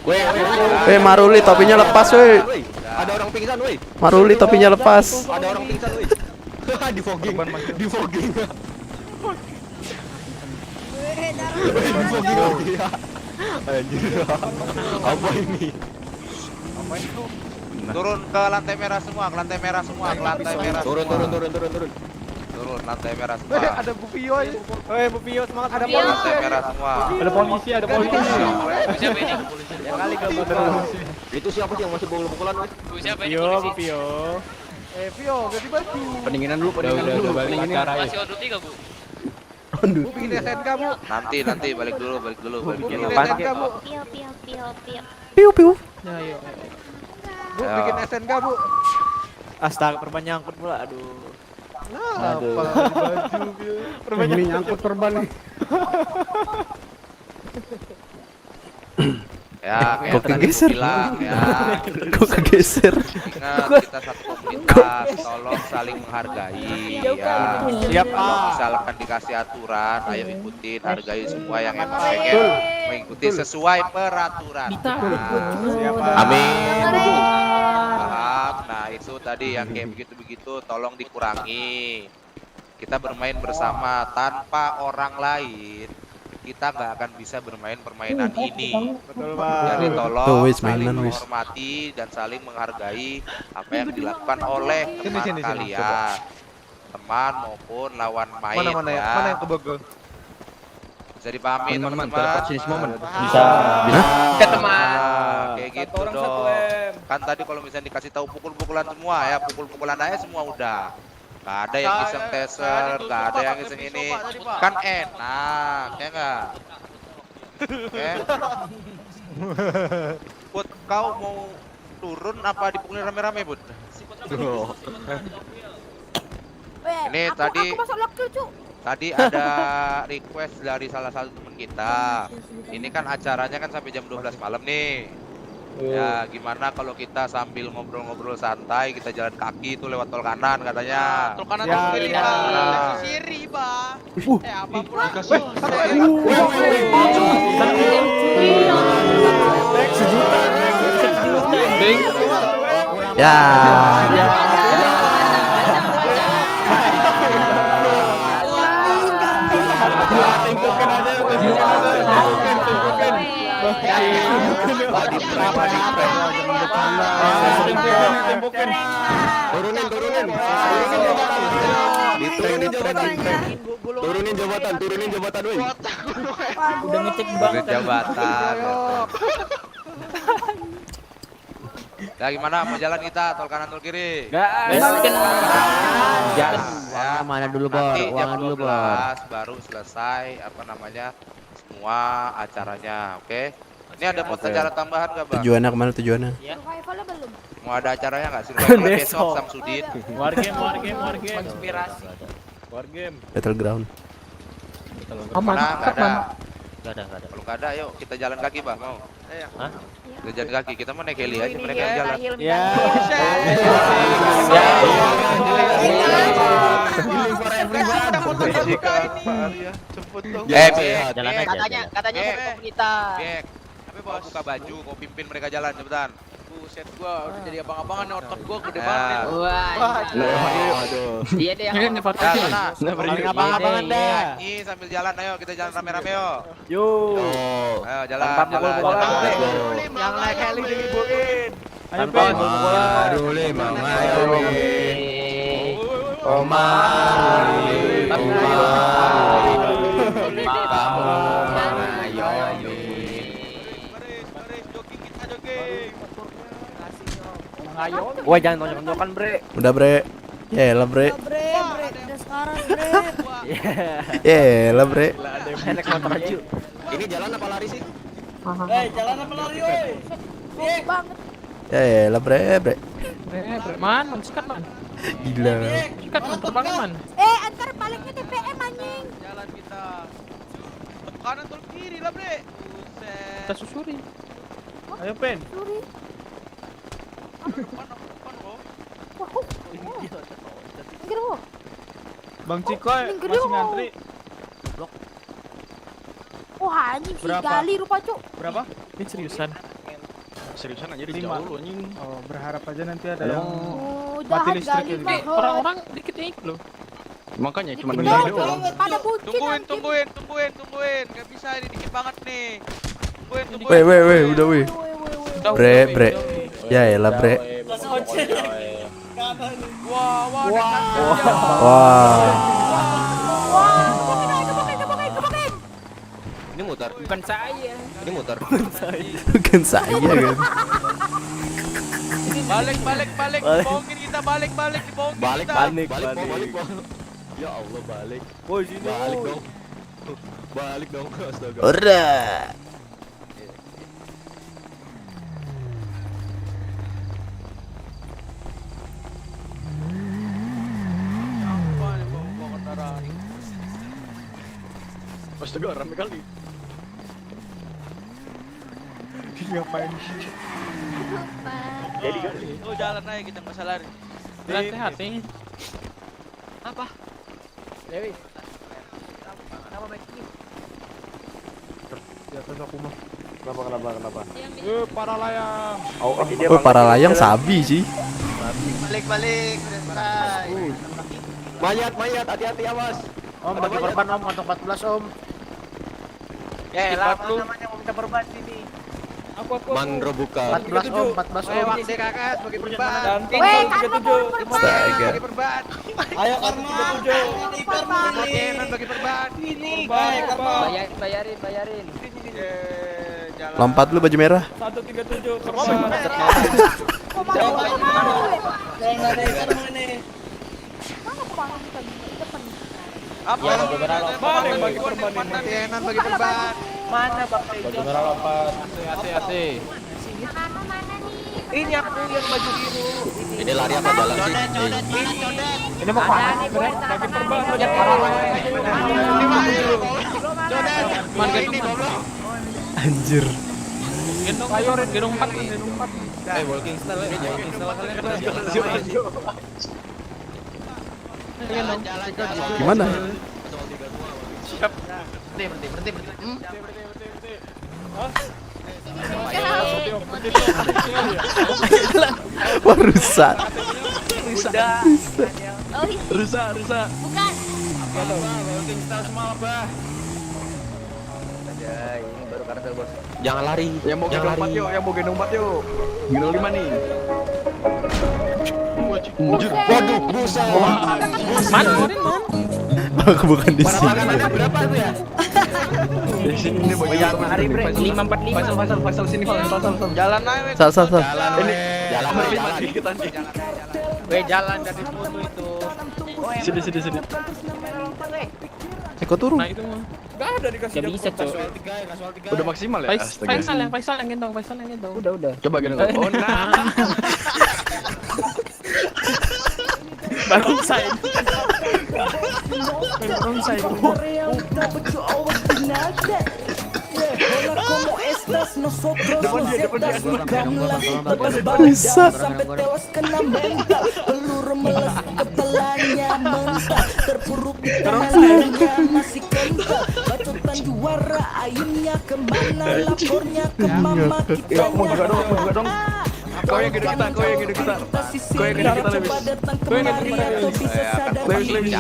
Woi, Maruli topinya lepas, woi. Ada orang pingsan, woi. Maruli topinya lepas. Ada orang pingsan, woi. Di fogging. Anjir. Apa ini? Turun ke lantai merah semua, ke lantai merah. Turun. Turun lantai merah semua. Ada Bupio aja. Bupio semangat. Ada lantai merah semua. Ada polisi. Siapa ini? Yang kali gabut. Itu siapa sih yang masih pukul-pukulan, woi? Siapa ini? Bupio. Pio, ganti baju. Pendinginan dulu. Masih on duty gak, Bu? Bu, bikin SNK, Bu. Nanti balik dulu. Bikin SNK, Bu. Piu. Bu, bikin SNK, Bu. Astaga, perban nyangkut pula. Aduh. Nah, apa baju, Pio. Perban nyangkut perban nih. Ya, Kok kegeser? Bilang ya. Kok kegeser? Ingat kita satu komunitas, tolong saling menghargai ya. Siap, Kalau misalkan dikasih aturan, ayo ikutin, hargai semua yang emang pengen mengikuti sesuai peraturan. Amin. Paham? Nah, itu tadi yang kayak begitu-begitu tolong dikurangi. Kita bermain bersama tanpa orang lain. Kita nggak akan bisa bermain permainan ini. Jadi tolong saling menghormati dan saling menghargai apa yang dilakukan oleh teman kalian, teman maupun lawan main. Mana yang kebogol? Bisa dipahami teman-teman. Bisa. Ke teman. Kayak gitu dong. Kan tadi kalau misalnya dikasih tahu pukul-pukulan semua ya, pukul-pukulan aja semua udah. Gak ada yang iseng taser, gak ada yang iseng ini. Kan enak, ya enggak? Oke. Bud, kau mau turun apa dipukulin rame-rame, Bud? Ini tadi tadi ada request dari salah satu teman kita. Ini kan acaranya kan sampai jam 12 malam nih. Ya gimana kalau kita sambil ngobrol-ngobrol santai, kita jalan kaki itu lewat tol kanan katanya. Tol kanan tol kiri, Pak. Kiri, Pak. Apa pula? Ya. Turunin jabatan, woi. Udah ngecek banget jabatan. Nah, gimana mau jalan kita tol kanan tol kiri? Mana dulu, Bor? Nanti jam Uangnya dulu, 12 baru selesai semua acaranya, oke? Ini ada foto acara tambahan nggak bang? Tujuannya kemana tujuannya? Survivalnya belum. Mau ada acaranya nggak sih? Besok Besok. Samsudin. Wargame. Konspirasi. Wargame. Battleground. Mana? Nggak ada. Gak ada. Kalau nggak ada, yuk kita jalan kaki bang. Mau? Hah? Kita jalan kaki. Kita mau naik heli aja, mereka yang jalan. Ya. Jalan aja. Katanya mau komunitas. Gek. Tapi bawa buka baju, kau pimpin mereka jalan cepetan. Buset gua udah jadi abang-abangan nih, otot gua gede banget. Iya deh yang Paling abang-abangan dah. Ini sambil jalan, ayo kita jalan rame-rame yuk. Yo. Ayo jalan. Yang naik heli diibuin. Ayo Pen. Maruli Wah jangan tonjok-tonjokan bre. Udah bre. Yaelah bre. Bre, udah sekarang bre. Yaelah bre. Naik motor aja. Ini jalan apa lari sih? Jalan apa lari woi? Banget. Yaelah bre. Man, sikat man. Gila. Sikat man, terbangin man. Antar baliknya TPM anjing. Jalan kita. Kanan atau kiri lah, Bre. Buset. Kita susuri. Ayo Pen. Suri. Minggir wo. Bang Cikoy masih ngantri. Wah anjing si Berapa? Gali rupa cuk. Berapa? Ini seriusan. Seriusan aja Lima. jauh anjing. Oh, berharap aja nanti ada yang Oh, mati jahat listrik Gali ini. mah. Orang-orang dikit nih loh. Makanya cuma Dikit begini doang, doang. pada bucin anjing. Tungguin. Gak bisa, ini dikit banget nih. Tungguin. Weh, udah weh. Bre. Yaelah bre. Wah. Wah. Ini muter. Bukan saya. Ini muter. Bukan saya kan. Balik. Dibohongin kita, balik. Dibohongin Balik kita. balik. Ya Allah balik. Woi sini. Balik dong. Balik dong. Astaga. Ora. Astaga rame kali. Ngapain? Jadi kan. Oh, jalan aja kita nggak salah. Hati-hati. Apa? Dewi. Nama baik ini. Di atas aku mah. Kenapa? Para layang. Oh, para layang sabi sih. Balik. Mayat, hati-hati awas. Om bagi perban om untuk 14 om. Ya, namanya mau minta perban sini. Aku. Mandro buka. 14 om. Waktu kakak bagi perban. Weh, kan mau perban. Astaga. Bagi perban. Ayo Karma. Bagi perban. Bayarin. Lompat lu baju merah. 137 Apa? Bagi perban. Bagi perban. Mana Bang Tejo? Hati-hati. Ini aku yang baju biru. Ini lari apa jalan sih? Ini mau kemana nih? Bagi perban. Anjir. Gendong 4. Walking style kalian. Gimana? Berhenti. Wah, rusak. Rusak. Bukan. Walking style semua bah. Ini baru kartel bos. Jangan lari. Yang mau gendong 4 yuk, Gendong 5 nih. Waduh, buset. Man. Aku bukan di sini. Berapa tuh ya? Di sini ini bagaimana? Hari break 545. Pasal sini pasal. Jalan aja. Sal. Jalan. Weh jalan dari foto itu. Sini. Kok turun? Nah itu mah. Gak ada dikasih Gak bisa, Cok. Udah maksimal ya? Faisal yang gendong. Udah. Coba gendong. Oh nah. Barongsai. Hola, ¿cómo estás? Nosotros Depan dia, aceptas depan dia. bukanlah bebas Bisa. sampai tewas kena mental. Peluru meles kepalanya mentah. Terpuruk di tangan lehernya masih kental. Bacotan juara ayunnya kemana? Lapornya ke mama kita. Mau juga dong. Kau yang gede kita. Kau yang gede kita lebih. Lebih.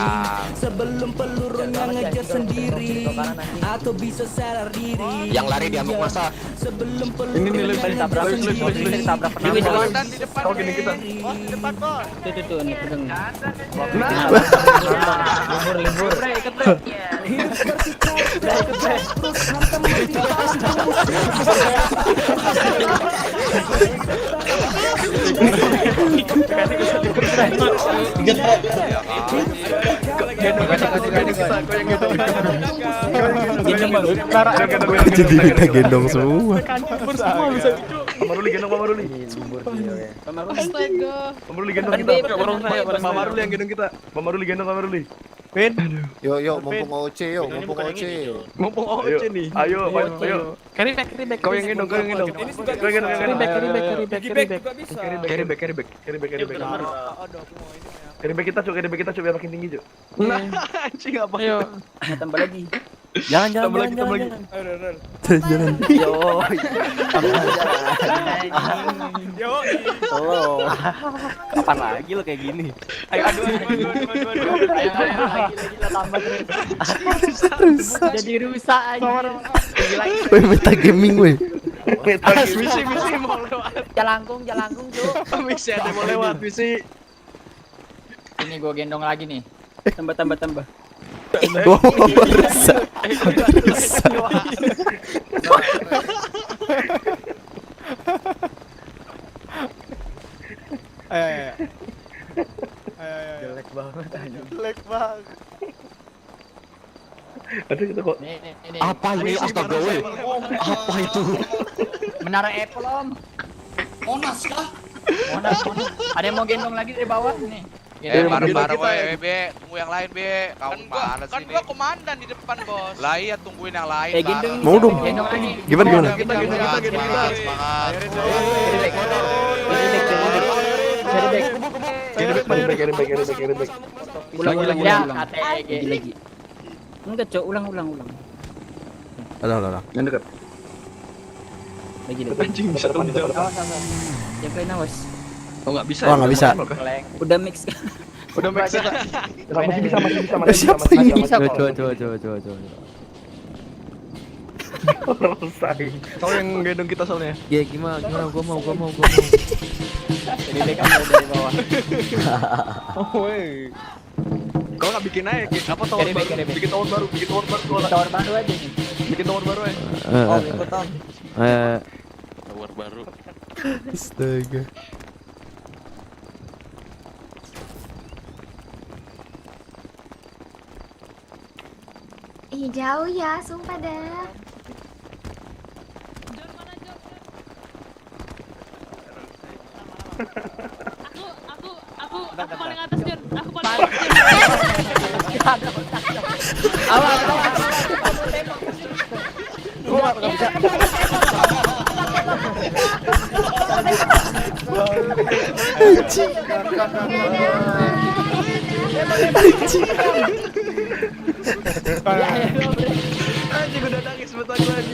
Sebelum pelurunya ngejar sendiri atau bisa sadar diri. Yang lari diamuk masa. Sebelum Ini pelurunya tadi tabrak. Ditabrak Di depan. Kau gini kita. Bos, di depan, Bos. Tuh nih pegang. libur. Jadi kita gendong semua. Pamaruli gendong Pamaruli. Astaga. Pamaruli gendong kita. Pamaruli yang gendong kita. Pamaruli gendong Pamaruli. Pin. Yuk, mumpung OC yuk, mumpung OC. Mumpung OC nih. Ayo. Carry back. Kau yang gendong. Carry back kita coba biar makin tinggi coba. Nah, anjing apa? Ayo. Tambah lagi. Jangan. Jalan. Yo. Tolong. Kapan lagi lo kayak gini? Ayo aduh. Tambah Terus. jadi rusak aja. Woi, meta gaming woi. Misi mau lewat. Jalangkung tuh. Misi ada mau lewat misi. Ini gua gendong lagi nih. Tambah. Wow, rusak. Ayo. Jelek banget. Aduh kita kok. Nih. Apa ini astaga woi? Apa itu? Menara Apple om. Monas kah? Monas. Ada yang mau gendong lagi dari bawah nih. Bareng-bareng Be. Tunggu yang lain, Be. Kau mana sih? Kan gua komandan di depan, Bos. Lah iya, tungguin yang lain. Gendong. Mau dong. Gendong lagi. Gimana? Kita. Semangat. Carry back. Ulang ya, ATG lagi. Enggak, Cok, ulang. Alah. Yang dekat. Lagi. Anjing bisa tuh di jalan. Yang lain awas. Oh nggak bisa. Oh, nggak bisa. Udah mix. Masih bisa. Coba. Selesai. Kau yang gendong kita soalnya. Ya gimana? Gua mau. Jadi backup dari bawah. Woi. Kau nggak bikin naik? Apa tower baru? Bikin tower baru. Tower baru aja nih. Bikin tower baru ya. Tower baru. Astaga. Ih, jauh ya, sumpah dah. Aku paling atas, Jun. Aku paling atas. Gua nggak bisa. Anjing udah nangis bentar lagi.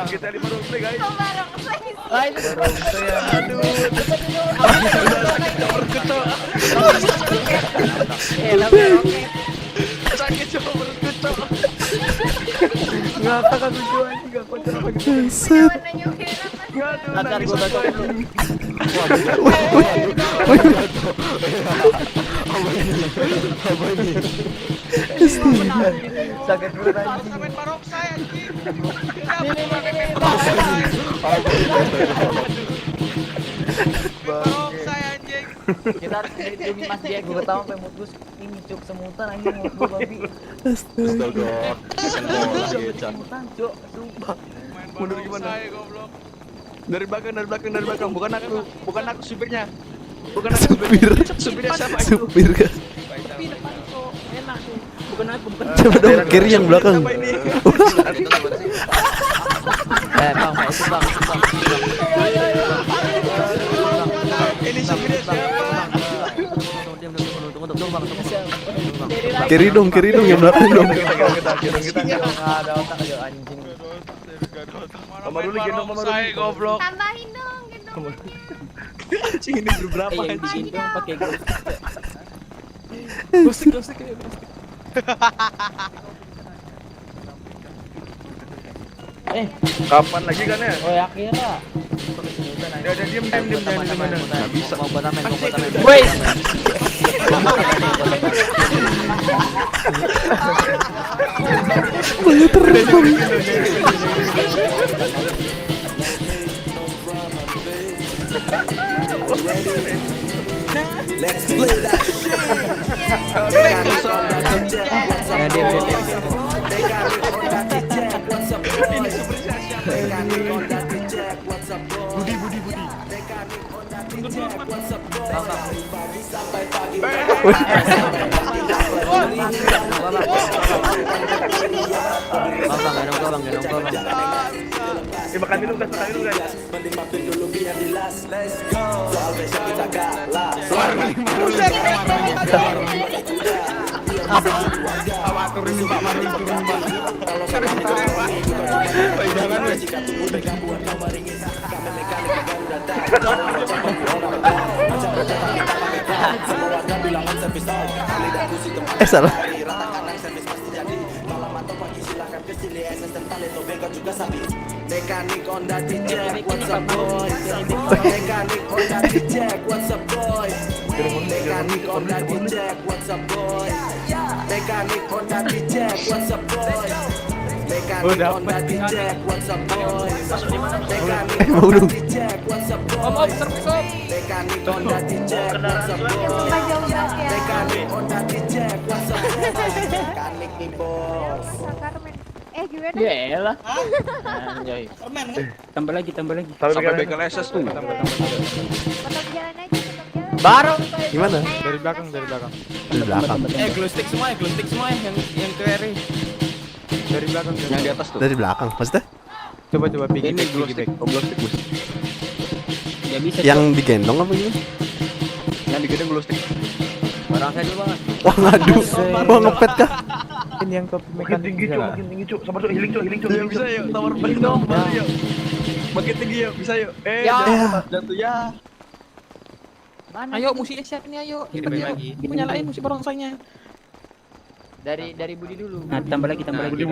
Kita lima roleplay guys. Aduh. Sakit coba perutku cok. Ngapa kan lucu anjing gak kocok lagi. Agar gua baca dulu. Sakit perut anjing. Sampai barongsai anjing. Barongsai anjing. Kita harus melindungi Mas Diego. Gue tahu pengen mutus ini cuk semutan anjing mulut gue babi. Astaga. Kan bola ya, Chan. Semutan cuk, sumpah. Mundur gimana? Dari belakang. Bukan aku supirnya. Bukan aku supirnya. Supirnya siapa itu? Supir kan. Tapi depan kok enak tuh. Bukan aku, bukan. Coba dong kiri yang belakang. Bang, itu bang. Ini supirnya siapa? Kiri dong yang belakang dong. Kita enggak ada otak aja anjing. Mama dulu gendong mama dulu. Goblok. Tambahin dong, gendong. Anjing ini berapa Yang anjing? digendong pakai Gostik. Kapan lagi kan ya? Oh ya kira. Udah diam. Enggak bisa. Mau batamen. Woi. Malah terbang. Makan dulu guys. Salah. Mekanik Honda Jack, what's up boy? Mekanik Honda Jack, what's up boy? Mekanik Honda Jack, what's up boy? Mekanik Honda Jack, what's up boy? Mekanik Honda Jack, what's up boy? Mekanik Honda Jack, what's up boy? Mekanik Honda Jack, what's up boy? Mekanik Honda Jack, what's up boy? Mekanik nih bos. Gimana? Ya elah. Anjay. Tambah lagi. Sampai begal SS tuh. Potong jalan aja, potong jalan. Baru Gimana? Dari belakang. Dari belakang. Glow stick semua yang carry. Dari belakang. Yang di atas tuh. Dari belakang. Maksudnya? Coba piggy back. Glow stick bos. Ya bisa. Yang digendong apa gimana? Yang digendong glow stick. Barang saya dulu banget. Wah ngadu. Wah ngepet kah? Ini yang top Makin tinggi cuk. Sabar cuk, healing cuk. Ya bisa yuk, tawar balik dong. Yuk. Makin tinggi yuk, bisa yuk. Jatuh ya. Mana? Ayo musiknya siap nih, ayo. Kirimin lagi. Nyalain musik barongsainya. Dari Budi dulu. Nah, tambah lagi. Budi.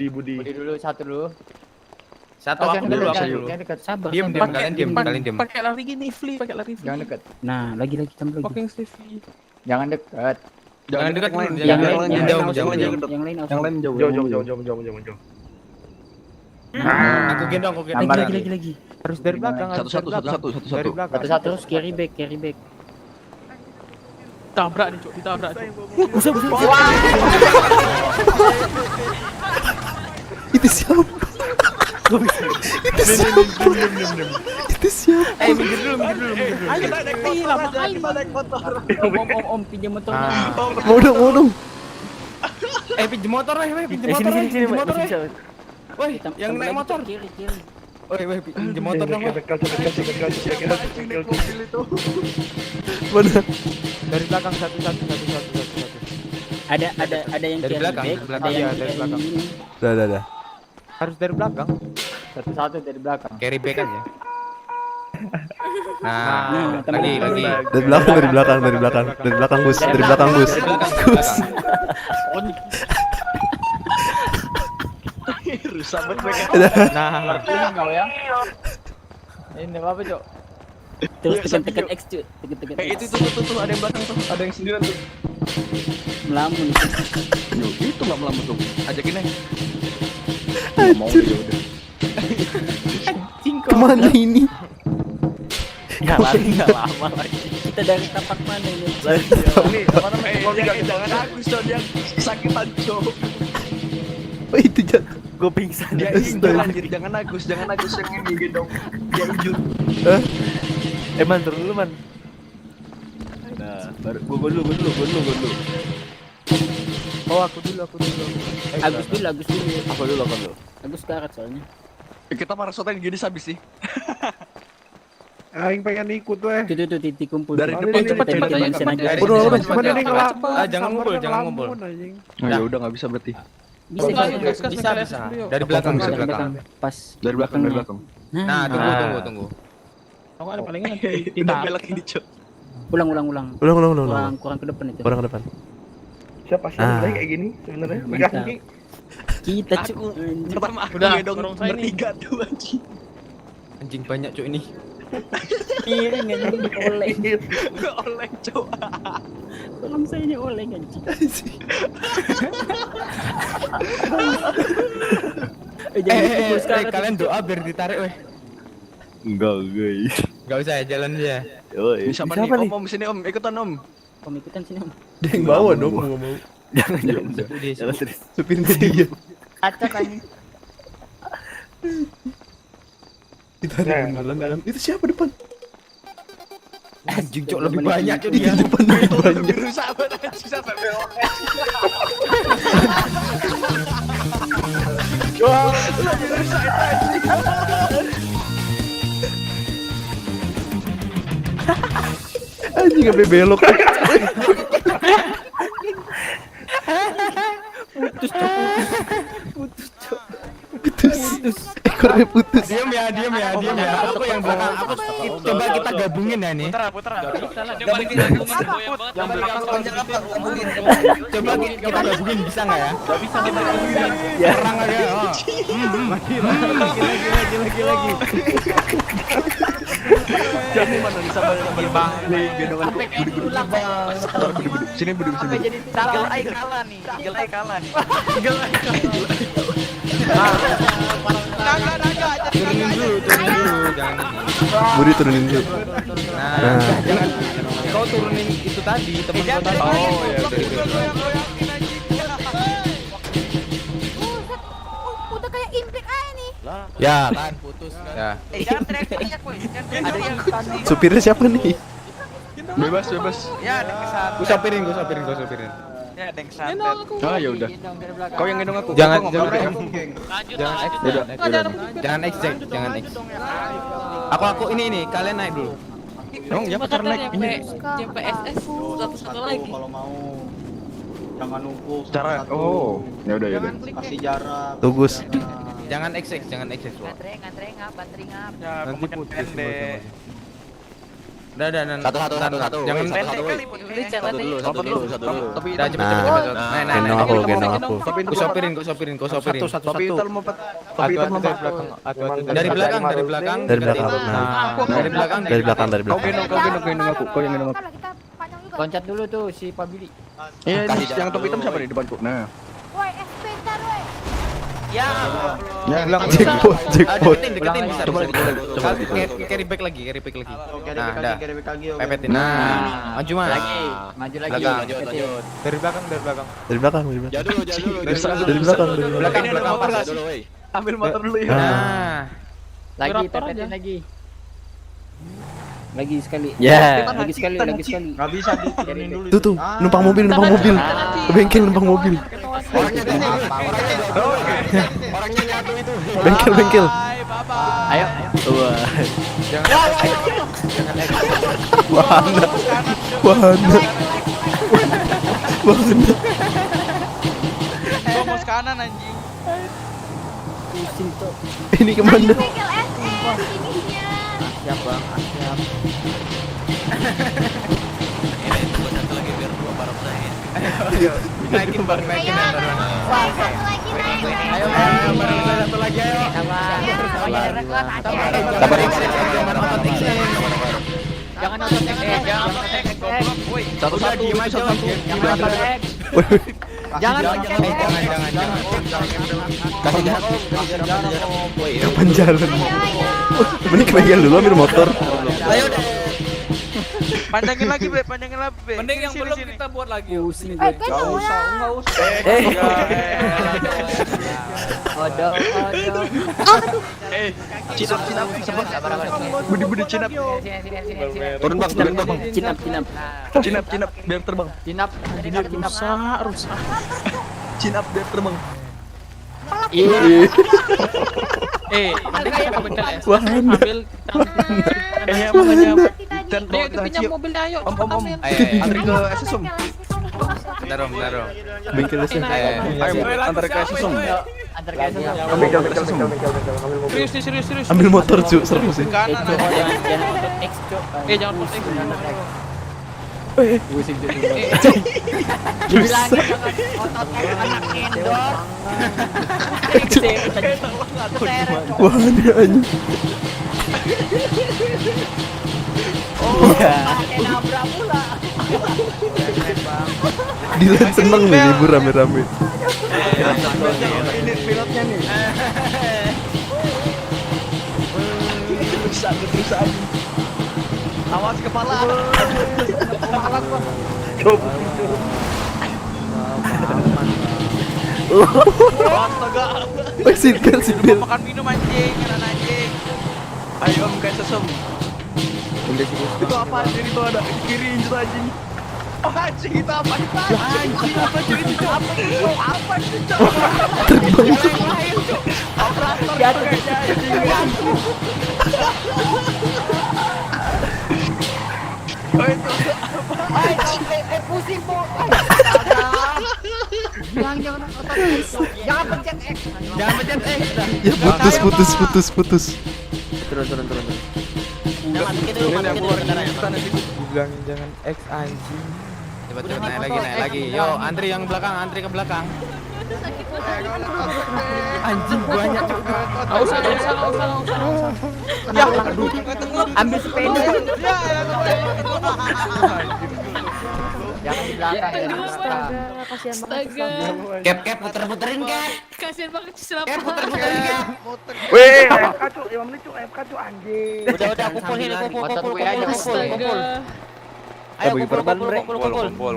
Budi dulu, satu dulu. Satu aku dulu. Jangan dekat. Sabar. Diam, kalian diam. Pakai lari gini, Fli, pakai lari. Jangan dekat. Nah, lagi tambah lagi. Fucking Stevie. Jangan dekat. Jangan dekat dulu. Yang lain jauh. Jauh. Aku gendong. Lagi. Harus dari belakang. Satu. Dari belakang. Satu terus carry back. Tabrak nih, Cuk, ditabrak. Buset. Itu siapa? Itu siapa? Minggir dulu. Ayo naik motor. Om, pinjam motornya. Mau dong. Pinjam motor Pinjam motor. Woi, yang naik motor. Kiri. Woi, pinjam motor dong. Bekal. Mana? Dari belakang satu. Ada yang Dari belakang, dari belakang. Dah. Harus dari belakang. Satu dari belakang. Carry back aja. Nah, lagi. Dari belakang Gus. Rusak banget. Nah, kau ya. Ini apa, Cok? Terus tekan X cuy. Tekan X. Itu tuh ada yang belakang tuh. Ada yang sendirian tuh. Melamun. Itu enggak melamun tuh. Ajakin aja. Anjir. Kemana ini? Enggak lama lagi. kita dari tapak mana ini? Nih, apa namanya? Jangan Agus Cok, dia sakitan Cok. Oh itu jatuh. Gue pingsan. Dia injur anjir, jangan Agus yang ini gendong. Dia injur. Man turun dulu man. Nah, baru gua dulu. Oh aku dulu. Agus dulu. Aku dulu. Agus karat soalnya. Kita para sotan gini habis sih. Aing pengen ikut weh. Tuh titik kumpul. Dari depan cepet. Udah, nih ngelapa. Jangan ngumpul. Ya udah enggak bisa berarti. Bisa. Dari belakang. Pas. Dari belakang. Nah, tunggu. Aku ada palingan Udah belok ini, Cok. Ulang. Kurang ke depan itu. Kurang ke depan. Siapa sih yang kayak gini sebenarnya? Megang Kita Cuk. Pertama aku gendong bertiga tuh anjing. Anjing banyak Cuk ini. Piring anjing oleng. Oleng Cok. Tolong saya ini oleng anjing. Kalian doa biar ditarik weh. Enggak guys. Enggak usah ya, jalan aja. Siapa nih? Om sini Om, ikutan Om. Om ikutan sini Om. Dia yang bawa dong, enggak mau. Jangan serius. Supirnya dia. Acak anjing. Ditarik dalam. Itu siapa depan? Anjing Cok lebih banyak Cok dia. Depan lebih banyak. Biru sahabat anjing sampai wah, lagi rusak anjing. Anjing sampai belok. Putus. Ekornya putus. Diam ya. Aku yang belakang. Coba kita gabungin ya nih. Putra. Coba kita gabungin bisa nggak ya? Gak bisa Ya. Perang aja. Lagi. Jangan mana bisa bang. Gendongan sini duduk sini. Jadi tigel ai kalah nih. Turunin dulu, jangan ini. Budi turunin dulu. Nah, jangan. Kau turunin itu tadi, temen kau tadi. Oh ya. Udah kayak implik aja nih. Ya. Kan putus kan. Ya. Jangan teriak-teriak woi. Ada yang Supirnya siapa nih? Bebas. Ya ada kesat. Gua sopirin. Ya ada yang kesantet. Ah ya udah. Kau yang gendong aku. Jangan jangan X. Aku ini kalian naik dulu. Dong, ya pacar naik ini. JPSS satu lagi. Kalau mau jangan numpuk. Cara. Oh, ya udah. Kasih jarak. Tugus. Jangan XX. Ngantre ngap. Nanti putus. Udah. Satu. Jangan Satu dulu. Tapi udah cepet. Gendong aku. Kau sopirin. Tapi hitam mau Dari belakang. Dari belakang. Kau gendong aku. Kau yang gendong aku. Loncat dulu tuh si Pak Billy. Iya, yang topi hitam siapa di depanku? Nah. Woi, sebentar woi. Ya. Hilang. Jackpot. Deketin bisa. Coba. Carry back lagi. Nah, dah. Pepetin. Nah, maju mas. Maju lagi. Dari belakang. Dari belakang. Dari belakang. Belakang pas dulu, woi. Ambil motor dulu ya. Nah. Lagi pepetin lagi. Lagi sekali. Ya. Lagi sekali. Enggak bisa diturunin dulu. Tuh, numpang mobil. Ke bengkel numpang mobil. Orangnya nyatu itu. Bengkel. Ayo. Wahana. Gua mau ke kanan anjing. Pusing tuh. Ini kemana? Bengkel es finishnya. Siap bang. Naikin bang. Wah, satu lagi naik. Ayo, satu lagi ayo. Jangan nonton Woi, Satu diem aja. Jangan. Kasih jarak. Kapan jalan? Mending ke bengkel dulu ambil motor. Ayo deh. Panjangin lagi, Be, panjangin lagi, Be. Mending yang Sini, belum sini. kita buat lagi. Pusing kan enggak usah. Odong. Cinap, budi cinap. Turun bang, Cinap. cinap, biar terbang. Cinap. Rusak. Cinap biar terbang. Iya. Mending kita pencet es. Wah, Ambil. Dan bawa kita Pinjam mobilnya ayo. Om. Antri ke SSUM. Bentar dong. Bengkel sih. Ayo, antar ke SSUM. Antar ke SSUM. Serius. Ambil motor cu, seru sih. Kanan aja. Jangan motor X, Cok. Jangan motor X. Pusing tuh. Dibilangin jangan otot anak kendor. Wah, dia anjing. Pakai nabrak pula. Dilan seneng nih libur rame-rame. Ini pilotnya nih. Rusak. Awas kepala. Astaga. Sipil. Makan minum anjing, anjing. Ayo Om, kayak sesem. Itu apa anjing itu ada di kiri itu anjing. Oh anjing itu apa itu anjing apa anjing itu apa itu operator kayaknya anjing. Oh itu Pusing po. Jangan otot X. Jangan pencet X. Ya putus. Turun. Masukin dulu kendaraannya. Bilangin jangan X anjing. Coba naik lagi. Yo, antri yang belakang, antri ke belakang. Anjing banyak juga. Enggak usah. Ya, ambil sepeda. Jangan di belakang. Kasihan Astaga. Cap puter-puterin Cap. Kasihan banget si Selapa. Puter-puterin Cap. Weh, Udah kumpul sini kumpul. Astaga. Ayo bagi perban, Bre. kumpul.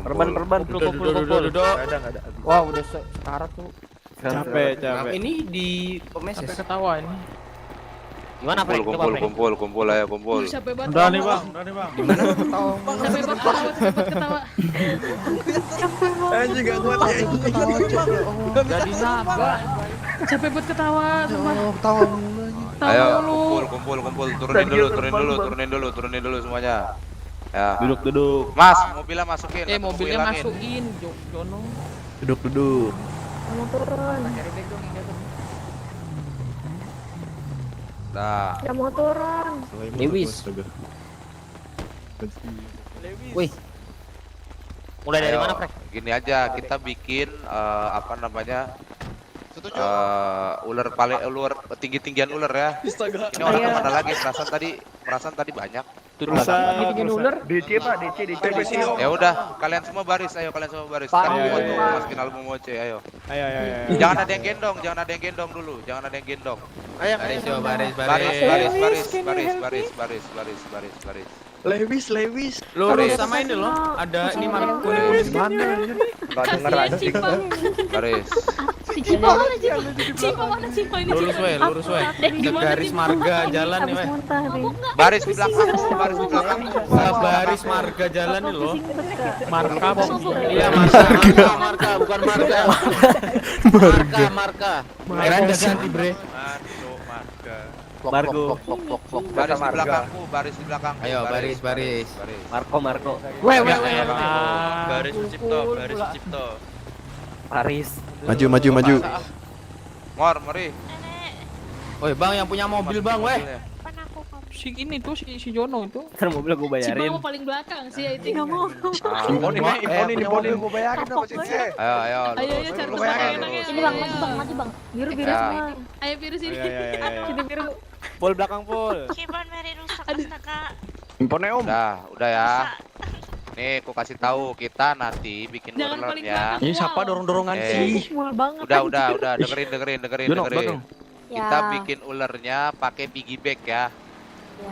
Perban. Kumpul. Wah, udah sekarat tuh. Capek. Ini di Pemeses. Ketawa ini. Gimana Frank? Coba Frank. Kumpul, ayo kumpul. Capek banget. Udah nih, Bang. Gimana? Capek banget ketawa. Anjing enggak kuat Jadi sabar. Capek buat ketawa, sumpah. Ketawa mulu aja. Ayo kumpul. Turunin dulu semuanya. Ya. Duduk. Mas, mobilnya masukin. Mobilnya masukin, Jono. Duduk. Mau turun. Nah. Ya mau turun. Lewis. Wih. Mulai dari Ayo, mana Frank? Gini aja, kita bikin apa namanya? Ular tinggi-tinggian ular ya. Ini orang kemana lagi? Perasaan tadi banyak. Tinggi-tinggian ular. DC Pak, DC. Ya udah, kalian semua baris. Kan masukin album Moce, ayo. Ayo. Jangan ada yang gendong dulu. Baris. Baris. Lewis. Lurus sama ini loh. Ada ini Marco Lewis. Mana? Enggak denger aja. Baris. Cipa mana Cipa ini? Lurus we. Garis marga jalan nih we. Baris di belakang. Baris marga jalan nih loh. Marka. Iya marka, bukan marga. Marka. Keren ganti bre. Margo. Baris di belakang. Ayo baris. Marco. Weh. Baris Sucipto. Paris. Maju. Mor, mari. Woi bang yang punya mobil bang weh. Si ini tuh si Jono itu. Ntar mobil gue bayarin. Si Bang paling belakang sih itu. Enggak mau. Impon gue bayarin apa sih? Ayo. Ayo cari rusak enaknya. Ini maju bang. Biru semua. Ayo biru sini. Sini biru. Pol belakang pol. Cibon meri rusak astaga. Imponnya Om. Udah ya. Nih, aku kasih tahu kita nanti bikin ularnya. Ini siapa dorong-dorongan sih? Mul banget. Udah dengerin. Kita bikin ulernya pakai piggy bank ya.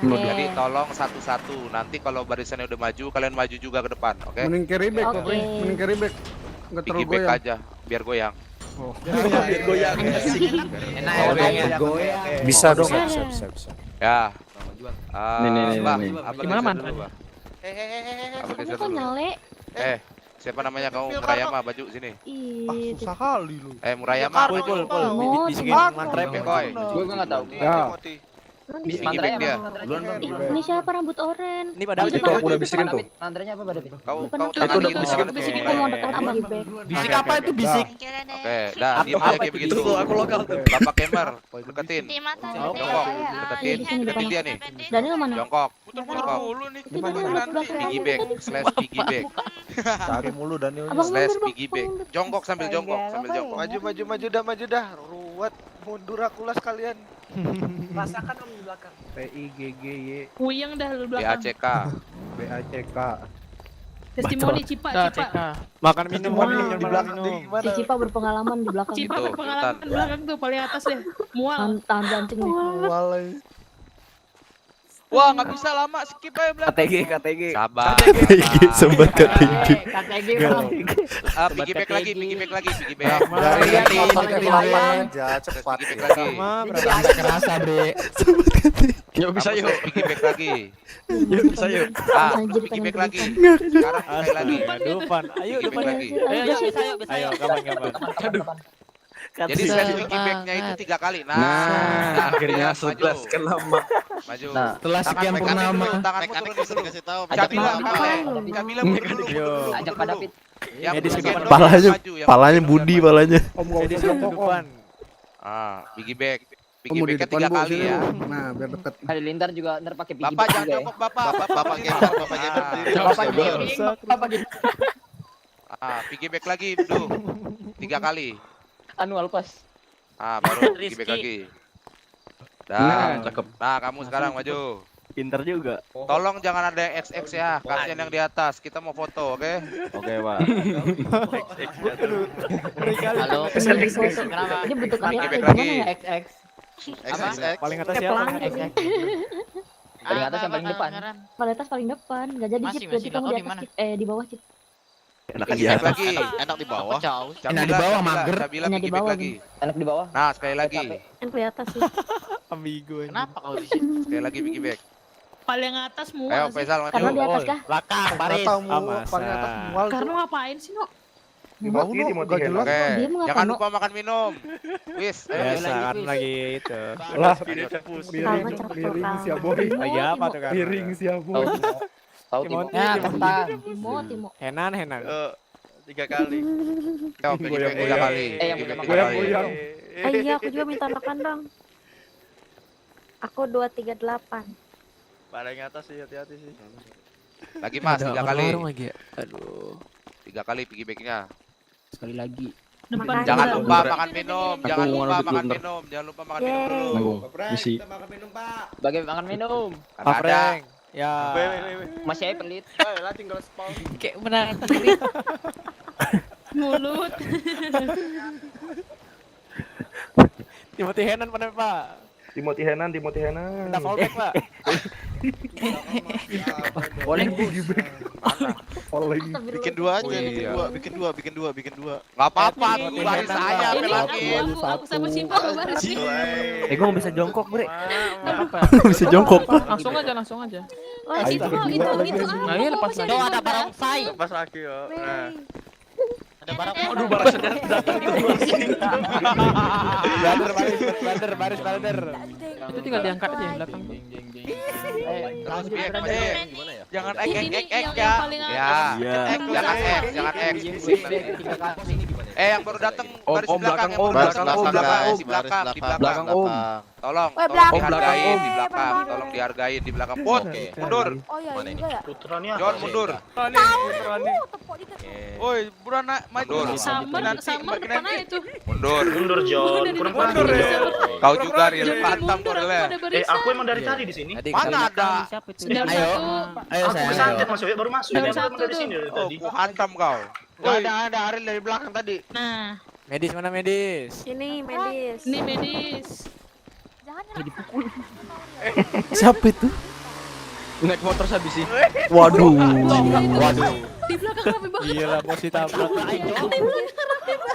Jadi tolong satu-satu. Nanti kalau barisannya udah maju, kalian maju juga ke depan, oke? Mending carry back, Oke. Kopri. Mending carry back. Enggak terlalu Piggyback goyang. aja, biar goyang. Biar goyang. Enak ya goyang. Bisa dong. Bisa. Ya. Nih. Gimana man? Kamu kok nyale? Siapa namanya kamu? Murayama, baju sini. Ih, Susah kali lu. Murayama. Pul. Bisikin mantra Pekoy. Gue nggak tahu. Ya. Piggyback dia. Ini siapa rambut oren? Ini pada itu aku udah bisikin tuh. Mantranya apa pada? Kau Itu udah bisikin. Bisikin itu mau dekat sama Gibek. Bisik apa itu bisik? Oke, dah, diam aja kayak begitu. Itu aku lokal tuh. Bapak Kemer, deketin. Di mata Jongkok, deketin. Deketin dia nih. Daniel mana? Jongkok. Putar-putar mulu nih. Piggyback, /piggyback. Cari mulu Daniel. /piggyback. Jongkok sambil jongkok. Maju dah. Ruwet. Mundur aku lah sekalian. Rasakan om di belakang. PIGGY Puyeng dah lu belakang. BACK. Testimoni Cipa. Makan minum di belakang. Si Cipa berpengalaman di belakang. Cipa berpengalaman di belakang tuh paling atas deh. Mual. Tahan jancing nih. Wah, nggak bisa lama, skip aja belakang. KTG. Sabar. Sempat KTG. KTG. Piggyback lagi. Dari motor ke belakang aja cepat. Piggyback lagi. Sampai kerasa, Bre. Sempat KTG. Yuk bisa yuk. Piggyback lagi. Bisa yuk. Piggyback lagi. Sekarang sekali lagi. Depan. Ayo Piggyback depan. lagi. Ayo kapan. Jadi sesi piggybacknya itu 3 kali. Nah, akhirnya maju. 11 kan lama. Maju. Nah, setelah sekian purnama. Tanganmu turun dulu. Dikasih tahu. Kabila mundur dulu. Ajak Pak David. Yang bagian doang Palanya, maju, yang palanya bagian Budi maju. palanya. Di depan. Piggyback. Kamu di Piggybacknya depan 3 Bu, kali sini, ya. Bu. Nah, biar deket. Kali lintar juga ntar pakai piggyback Bapak jangan juga ya. jongkok, Bapak. Bapak gamer diri. Bapak giring, Bapak giring. Piggyback lagi dulu. 3 kali. Anual pas. Baru piggyback lagi. Nah, Cakep. Nah, kamu sekarang maju. Pinter juga. Tolong jangan ada yang XX ya. Kasihan yang di atas. Kita mau foto, oke? Oke, Pak. Halo. Kenapa? Ini bentukannya Piggyback kayak lagi. gimana ya? XX. Paling atas Kayak siapa? pelangi. Paling atas yang paling depan. Paling atas paling depan. Gak jadi Cip. Berarti kamu di atas Cip. Di bawah Cip. Enak di Piggyback atas. lagi. Enak di bawah. Enak di bawah, mager. Sabila Enak di piggyback bawah, lagi. Enak di bawah. Nah, sekali lagi. Kan kelihatan sih. Ambigu. Kenapa kau di sini? Sekali lagi piggyback. Paling atas mual Ayo, sih. Faisal Karena di maju. atas kah? Belakang, Paris. paling atas mual. Karena ngapain sih, No? Di bawah enggak jelas. Oke, Dia mau jangan ngapain, lupa makan minum. Wis, Biasa kan lagi itu. Lah, Sama piring siap boy. Lagi apa tuh kan? Piring siap boy. Tahu Timon. timnya kentang. Timo. Henan. 3 kali. Yo, piggyback 3 kali. Yang Piggyback punya 3 kali. goyang. Iya, aku juga minta makan dong. Aku 238. Paling atas sih, hati-hati sih. Lagi Mas, 3 kali. lagi ya. Aduh. 3 kali piggybacknya. Sekali lagi. Depan Jangan gua. lupa makan minum. Jangan lupa makan minum. Jangan lupa makan minum dulu. Misi. Sebagai makan minum. Karena ada. Frank. Ya. Masih aja pelit. Lah tinggal spawn. Kayak menahan diri. Mulut. Timothy Henan mana, Pak? Timothy Henan. Kita fallback, Pak. Boleh Bu. Bikin 2 aja, bikin 2. Enggak apa-apa, tunggu baris saya Ini lagi. aku sama Cipa baru sih. Gue gak bisa jongkok, Bre. Bisa jongkok. Langsung aja. Wah, itu. Nah, ini lepas lagi. Tuh ada barongsai. Pas lagi yo. Nah. Ada barang. Aduh, baris datang di luar sini. Baris. Itu tinggal diangkat aja yang belakang. Terus biar Gimana ya? jangan Ini ek yang ya. paling Ya. Jangan ek. Yang baru datang baris Om, belakang, belakang, Om, di belakang. Tolong, Weh, belakang. dihargain di belakang. Bener Tolong dihargain di belakang. Put, mundur. Oh iya, ini juga ya. John mundur. Tepuk di kaki. Woi, buruan maju. Mundur. Samar depan aja itu. Mundur. John. Mundur ya. Kau juga real pantam korele. Aku emang dari Tadi di sini. Mana ada? Ayo saya. Masuk baru masuk. Dari sini. Oh, ku hantam kau. Ada Ariel dari belakang tadi. Nah, Medis mana medis? Sini, medis. ini medis. Jangan dipukul. Siapa itu? Naik motor habis sih. Waduh. Di belakang rame banget. Gila, bos ditabrak.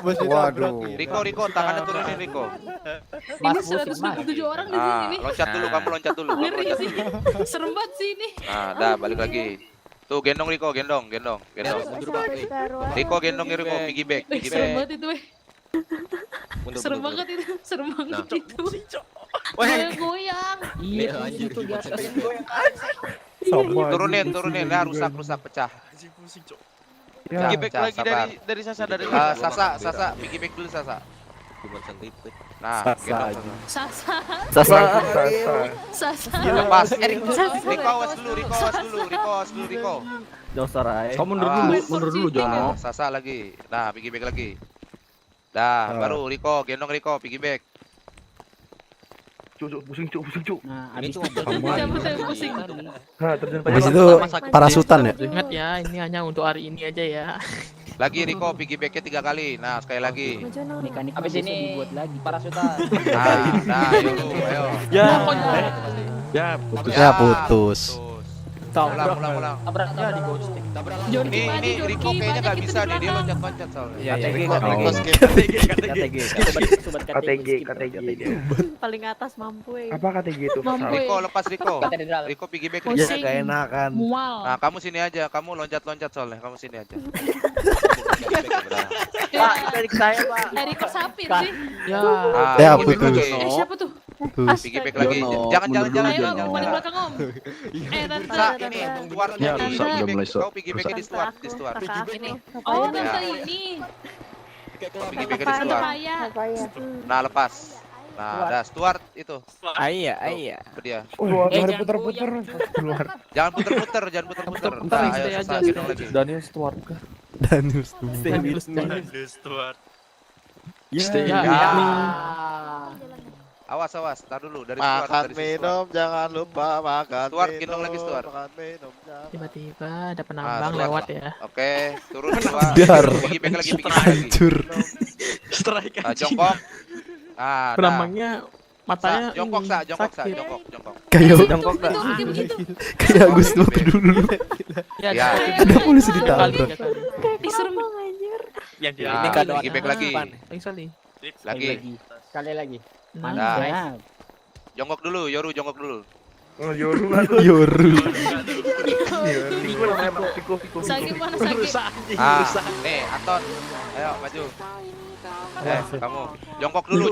Waduh. Riko, tangannya turunin Riko. Ini 127 orang di sini nih. Loncat dulu, kamu loncat dulu. Ngeri sih. Serem banget sih ini. Nah, dah balik lagi. Tuh gendong Riko, gendong. Riko gendong Riko, piggyback. Serem banget itu, weh. Serem banget itu. Serem banget itu. Goyang-goyang. Iya, anjir itu di atas. Turunin, ya rusak pecah. Piggyback lagi dari Sasa Sasa, piggyback dulu Sasa. Nah, Sasa. Lepas. Riko awas dulu, Riko. Dosa Rai. Kamu mundur dulu Jono. Sasa lagi. Nah, piggyback lagi. Dah, baru Riko, gendong Riko, piggyback. Pusing cuk. Nah, abis itu pusing. Habis itu parasutan ya? Ingat ya, ini hanya untuk hari ini aja ya. Lagi Riko, piggybacknya 3 kali. Nah, sekali lagi. Abis ini dibuat lagi parasutan. Nah, ayo. Ya putus. Ulang. Tabraknya di ghosting. Ini Riko kayaknya nggak bisa deh, dia loncat-loncat soalnya. KTG. Paling atas mampu ya. Apa KTG itu? Riko lepas Riko piggyback. Ya gak enakan. Nah, kamu sini aja, kamu loncat-loncat soalnya, kamu sini aja. Pak, dari saya, Pak. Dari kesapin sih. Ya putus. Siapa tuh? Piggyback lagi. Jangan jalan-jalan. Ayo, paling belakang Om. Ini keluarnya kau piggybacknya di Stuart. Ini. Oh, tante ini. Piggybacknya di Stuart. Nah, lepas. Nah, dah Stuart itu. Iya. Dia. Jangan puter-puter. Jangan puter-puter. Nah, ayo Sasa gendong lagi. Daniel Stuart. Awas, tar dulu dari Makan minum, jangan lupa makan. Stuart, gendong lagi Stuart. Tiba-tiba ada penambang lewat ya. Oke, turun Dar. Piggyback lagi. Hancur. Strike. Jongkok. Penambangnya matanya jongkok. Kayak Agus Nur dulu. Ya. Ada polisi ditabrak. Serem anjir. Yang ini kado piggyback lagi. Sekali lagi. Nah. Jongkok dulu, Yoru jongkok dulu. Oh, Yoru. Sakit mana sakit? Nih, Anton. Ayo maju. Kamu jongkok dulu,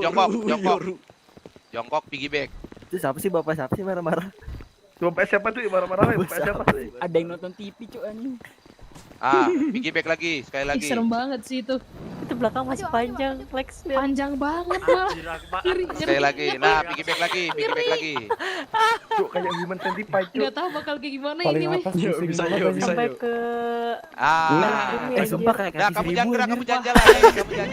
jongkok piggyback. Itu siapa sih bapak siapa sih marah-marah? Bapak siapa tuh marah-marah? Bapak siapa tuh? Ada yang nonton TV cuy anjing. Piggyback lagi, sekali lagi. Serem banget sih itu. Itu belakang masih panjang, Lex. Panjang banget malah. Sekali lagi. Nah, piggyback lagi. Cuk, kayak human centipede, Cuk. Enggak tahu bakal kayak gimana Paling ini, atas bisa Sampai ke sumpah kayak Nah, kamu jangan gerak, kamu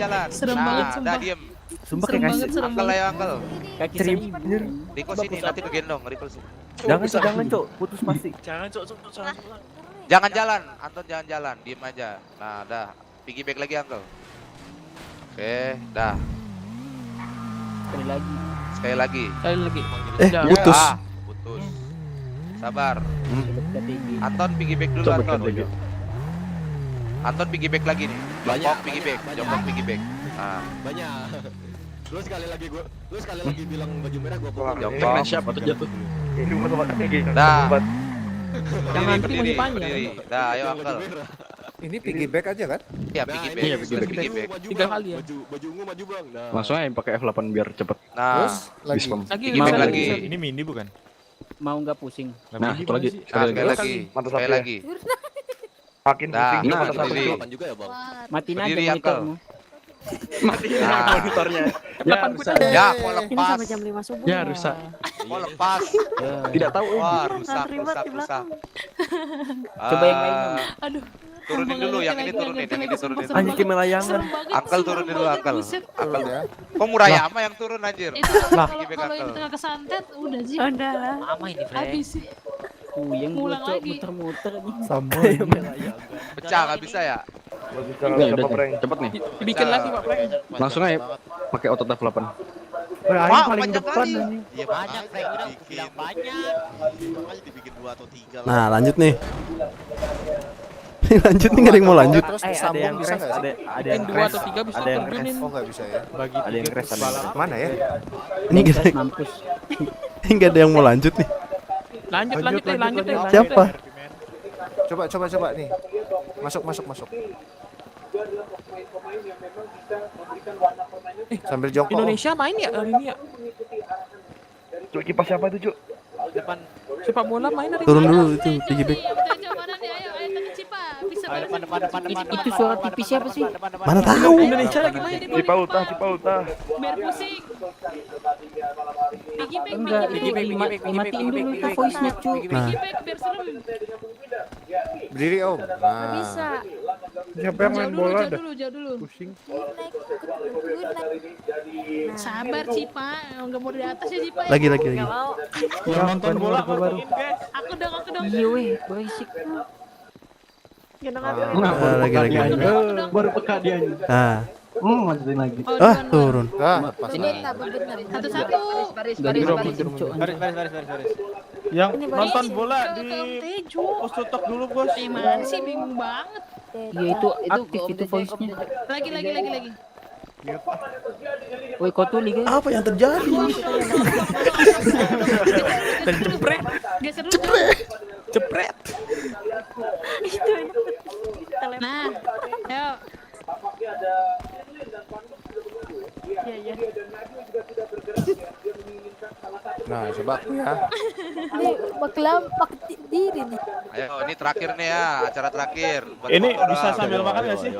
jalan. Serem banget, sumpah. Dah diem. Sumpah kayak kasih Angkel ya, Angkel. Kaki seribu. Riko sini, nanti kegendong, Riko sini. Jangan, Cok. Putus pasti. Jangan, Cok. Jangan jalan, Anton jangan jalan, diem aja. Nah, dah. Piggyback lagi, Angkel. Oke, dah. Sekali lagi. Putus. Putus. Sabar. Anton piggyback dulu, Anton. Anton piggyback lagi nih. Jongkok piggyback. Nah. Banyak. Lu sekali lagi bilang baju merah gua pokok. Jongkok. Siapa tuh jatuh? Ini buat KTG. Dah. Jangan berdiri. Dah, ayo Angkel. Ini piggyback aja kan? Iya, piggyback. 3 kali ya. Baju ungu maju, Bang. Nah. Langsung aja pakai F8 biar cepet. Nah, Piggyback lagi. Ini mini bukan? Mau nggak pusing? Nah, satu lagi. Sekali lagi. Makin pusing. Nah, berdiri. Juga ya, Bang. Matiin aja Berdiri, monitormu. Matiin monitornya. Ya, kok Ini lepas. sampai jam 5 subuh. Ya, rusak. Kok lepas. Tidak tahu. Wah, rusak. Coba yang lain. Aduh. Turunin dulu, yang ini turunin. Anjir kayak melayangan. Angkel turunin dulu, Angkel ya. Kok Murayama yang turun anjir? Itu kalau ini tengah kesantet udah sih. Udah. Lama ini, Frank. Habis sih. Yang Ngulang bocok lagi. muter-muter nih. Sama. Pecah nggak bisa ya? Udah, cepet nih. Dibikin lagi Pak Frank. Langsung aja pakai otot F8. Aing paling depan. Iya banyak, Frank udah bilang banyak. Makanya dibikin 2 atau 3 lah. Nah, lanjut nih. Lanjut nih, nggak ada yang mau lanjut. Terus disambung bisa nggak sih? Ada yang 2 atau 3 bisa terjunin. Oh nggak bisa ya? Ada yang crash Mana ya? Ini nggak ada yang mau lanjut nih. Lanjut deh. Siapa? Coba nih. Masuk. Sambil jongkok. Indonesia main ya hari ini ya? Cuk, kipas siapa itu, Cuk? Depan sepak bola main hari ini. Turun dulu itu piggyback. Itu suara TV siapa sih? Mana tahu? Indonesia lagi main. Cipa Ultah. Biar pusing. Enggak, dimatiin dulu itu voice-nya, cu. Nah. Biar serem. Berdiri Om. Nggak bisa. Siapa yang main bola dah? Jauh dulu. Pusing. Sabar Cipa, nggak mau di atas ya Cipa. Lagi. Nggak mau. Nonton bola baru. Aku dong. Iya weh, berisik. Lagi. Baru peka dia. Nah. Lanjutin lagi. Turun. Satu-satu. Baris. Yang nonton bola di pos tutup dulu, Bos. Mana sih, bingung banget. Iya itu aktif itu voice-nya. Lagi. Woi, kau tuh liga. Apa yang terjadi? Jepret. Geser dulu. Jepret. Nah, ayo. Iya. Nah, coba ya. Ini lampak diri nih. Ayo, ini terakhir nih ya, acara terakhir. Buat Ini foto bisa doang. sambil makan nggak sih?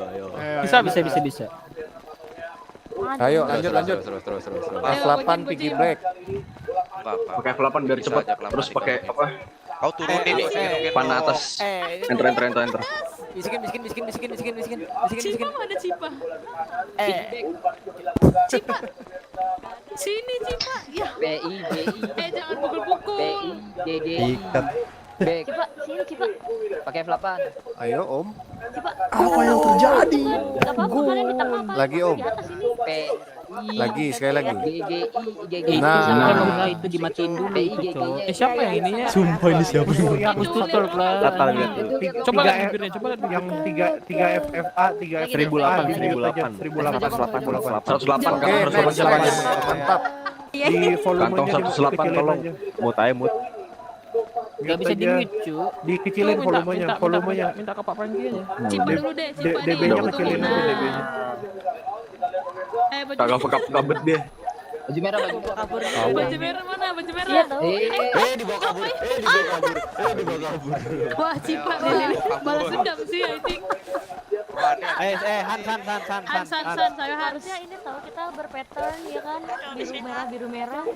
Bisa. Ayo lanjut. Terus. F8 piggy break. Pakai F8 biar cepat. Terus pakai apa? Kau turunin nih, Panah atas. Enter. Bisikin. Cipa ada Cipa. Cipa. Sini Cipa. Ya. BI. Jangan pukul-pukul. Ikat. Cipa, sini Cipa. Pakai F8. Ayo Om. Cipa. Apa yang terjadi? Nggak apa-apa, kalian di tengah apa? Lagi Om. Di atas ini. Lagi sekali lagi. GGI. Nah. Itu dimatiin dulu. Siapa yang ini ya? Sumpah ini siapa? Hapus tutor lah. Coba lihat bibirnya, Yang 3 FFA, 3 108. Mantap. Di volumenya 108 tolong. Mut. Gak bisa di-mute, cu. Dikecilin volumenya. Minta ke Pak Franky aja. Cipa dulu deh, Cipa nih. DB-nya kecilin dulu DB-nya. Kagak kabet dia. Baju merah. Baju merah mana? Baju merah. Iya tahu. Dibawa kabur. Wah, Cipa balas dendam sih, I think. Hans, saya Harusnya ini tahu kita berpattern ya kan, biru merah.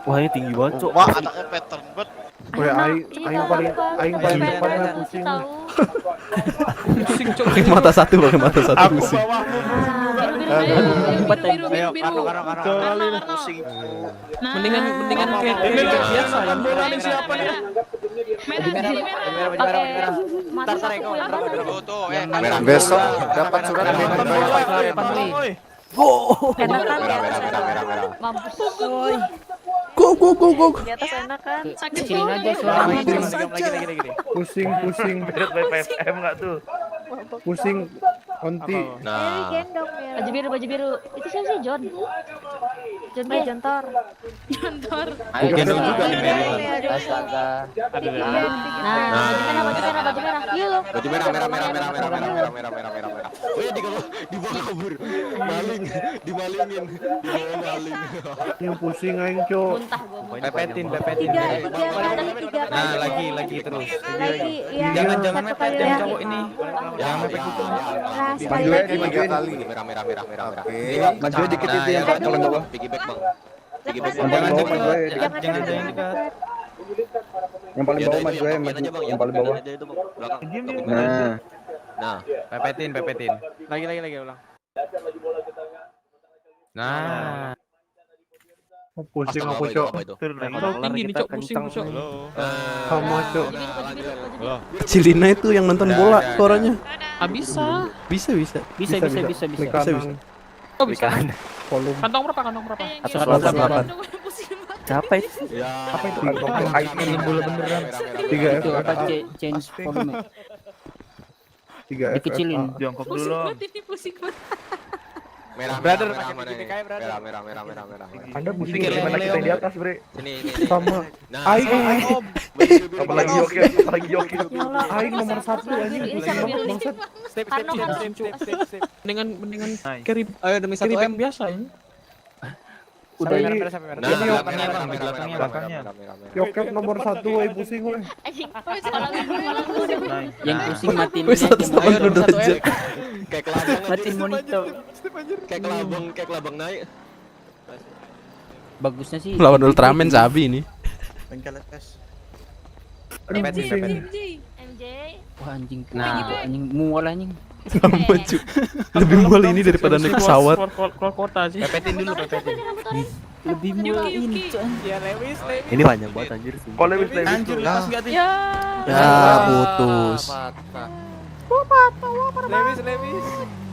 Wah, ini tinggi banget, Cok. Wah, anaknya pattern banget. Wah, aing paling depan lah pusing. Pusing, Cok. Pakai mata satu pusing. Pusing. Mendingan kayak biasa ya. Bola nih siapa nih? Merah. Tuh, Besok dapat surat dari Drive. Enakan ya. Mampus. Go. Di atas enak kan? Kecilin aja suaranya. Pusing. Beda PFM enggak tuh? Pusing. Onti. Nah. Gendong ya. Baju biru. Itu siapa sih, John? Jontor. Gendong juga nih Mary. Astaga. Nah, baju merah. Iya loh. Baju merah. Wih, dibawa kabur. Dimalingin. Yang pusing aing, Cok. Pepetin. Tiga. Nah, lagi terus. Lagi, ya. Jangan mepet yang cowok ini. Jangan mepet gitu. Nah, sekali Majuin lagi. 3 kali. Merah. Oke. Majuin dikit itu yang paling bawah. Piggy back, Bang. Jangan yang paling bawah maju aja, yang paling bawah. Nah, pepetin. Lagi ulang. Nah. Pusing aku, Cok. Tinggi nih, Cok. Pusing, Cok. Kamu, Cok. Cilina itu yang nonton bola suaranya. Bisa. Bisa. Bisa. Oh bisa. Volume. Kantong berapa? Kantong berapa? 188. Siapa itu? Ya. Apa itu? Ini bola beneran. 3 Itu apa change volume? 3 Dikecilin. Jongkok dulu. Ini pusing banget. Merah, Brother, merah, pakai merah, begini ini. kayak brother. Merah. Anda mesti Ini kayak gimana kita Leo. di atas, Bre? Sini. Sama. Nah, Aing Om. apalagi joki, apalagi joki. Aing nomor 1 anjing. Ini siapa pilih? Bangsat. Karno kan. Mendingan carry Ayo demi 1 M biasa ini. Udah ini. Nah, Ini belakangnya. Joket nomor 1 woi pusing woi. Yang pusing matiin Wih, 180 derajat. Kayak kelabang. matiin monitor. Kayak kelabang naik. Bagusnya sih Lawan Ultraman Sabi ini. Bengkel tes. Aduh pusing. MJ. wah anjing anjing mual anjing. Sama cu. Lebih mual ini daripada naik pesawat. Keluar kota sih. Pepetin dulu, pepetin. Lebih mual ini cuy. Ya Lewis. Ini panjang banget anjir. Kok Lewis Anjir, lepas enggak tuh? Ya. Ya, putus. Lewis.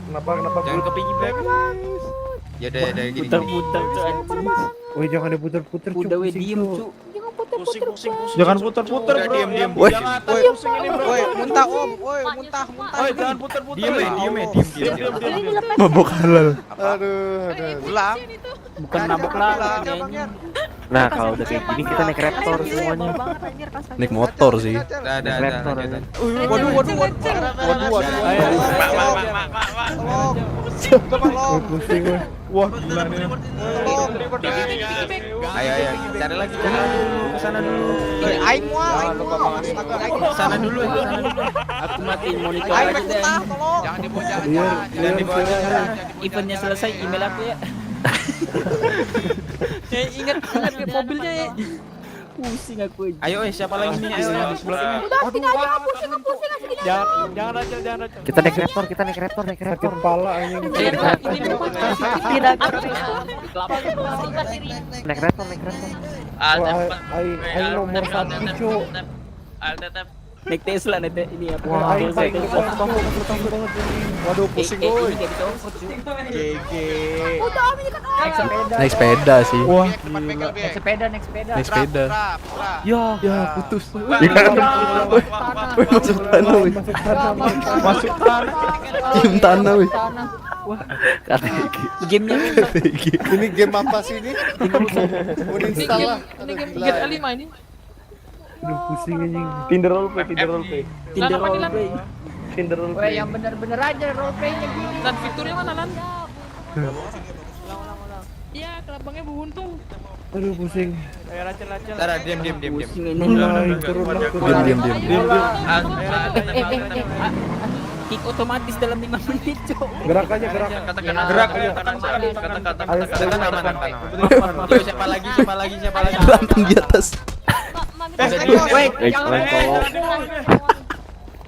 Kenapa Jangan kepingin Lewis. Ya udah gini. Putar-putar tuh anjing. Woi jangan diputer-puter cu. Udah we pusing, diem cu. cu. Pusing. Jangan puter-puter, Bro. Diam. Woi. Jangan atas pusing ini, Bro. Woi, muntah Om. Woi, muntah. Woi, jangan puter-puter. Diam. Mabok halal. Aduh. Ulang. Bukan mabok lah anjing. Nah, kalau udah kayak gini kita naik Raptor semuanya. Naik motor sih. Ada. Raptor aja. Waduh. Woi pusing woi. Wah, gila nih. Ayo. Cari lagi. Ke sana dulu. Aing mual. Ke sana dulu. Aku matiin monitor Aing aja deh. tolong. Jangan dibawa jalan. Jangan dibawa jalan. Eventnya selesai email aku ya. Ingat ke mobilnya ya. Pusing aku. Ayo, siapa lagi nih? Ayo, sebelah sini. Udah sini aja pusing segini. Jangan Rachel. Kita naik Raptor. Sakit kepala anjing. Tidak. Naik Raptor. Aing nomor 1 cu. Naik Tesla ini apa? Wah, aing paling depan banget. Waduh, pusing woi. Udah Om ini kan Om. Naik sepeda sih. Wah, Naik sepeda. Naik sepeda. ya putus. Woi, masuk tanah woi. Masuk tanah. Diem tanah woi. Gamenya Ini game apa sih ini? Uninstall lah. Ini game GTA 5 ini. Aduh pusing anjing. Tinder roleplay. Weh yang bener-bener aja roleplaynya gini. Dan fiturnya mana Lan? Ya, kelabangnya buntung. Aduh pusing. Ayo Rachel. Tara, diam. Pusing ini. Diam. Kick otomatis dalam 5 menit cok. Gerak aja. Gerak aja. Kata-kata. Ayo Aman. Yo, siapa lagi? Berantem di atas.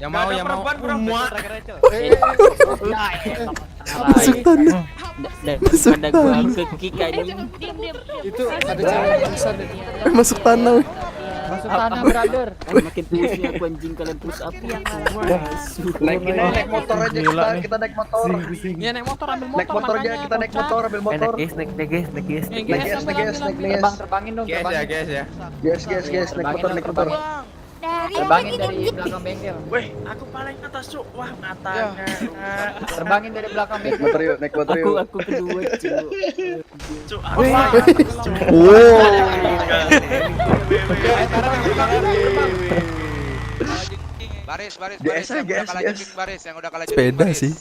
Yang mau. Masuk tanah. Daripada gua ke kick anjing. Itu ada cewek pingsan itu. Masuk tanah woi. Masuk tanah brother. Makin pusing aku anjing kalian push up yang Naik motor aja kita naik motor. Ya naik motor ambil motor. Naik motor aja kita naik motor ambil motor. Naik gas. Terbangin dong. Guys ya. Gas naik motor. Terbangin dari belakang bengkel. Weh, aku paling atas cuk. Wah, matanya. Terbangin dari belakang bengkel. Naik motor yuk. Aku kedua cuk. Cuk, Wow. Baris. GS. Yang udah kalah Sepeda sih.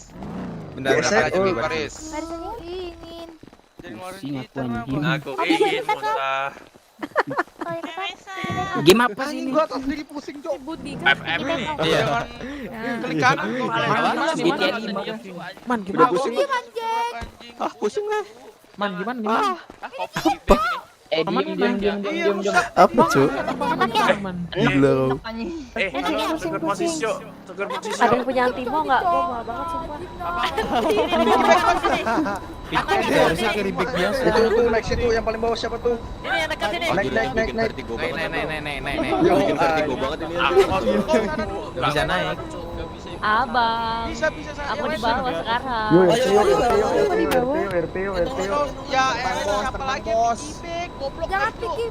Bentar, baris. Ingin. Pusing aku anjing. Aku ingin muntah. Game apa sih ini? Gua atas diri pusing cok. FM ini. Iya. Klik kanan. GTA 5. Man, gimana? Pusing anjing. Pusing lah. Man, gimana? Diam. Apa cu? Man. Gila. Tegur posisi, Cuk. Tegur posisi. Ada yang punya antimo nggak? Gue mahal banget sumpah. Harusnya carry back biasa. Itu tuh naik situ yang paling bawah siapa tuh? Ini yang dekat sini. Naik. Naik. Yo, Vertigo banget ini. Gak bisa naik. Abang. Bisa Aku di bawah sekarang. Ya, siapa lagi yang piggyback? Goblok. Jangan pikir.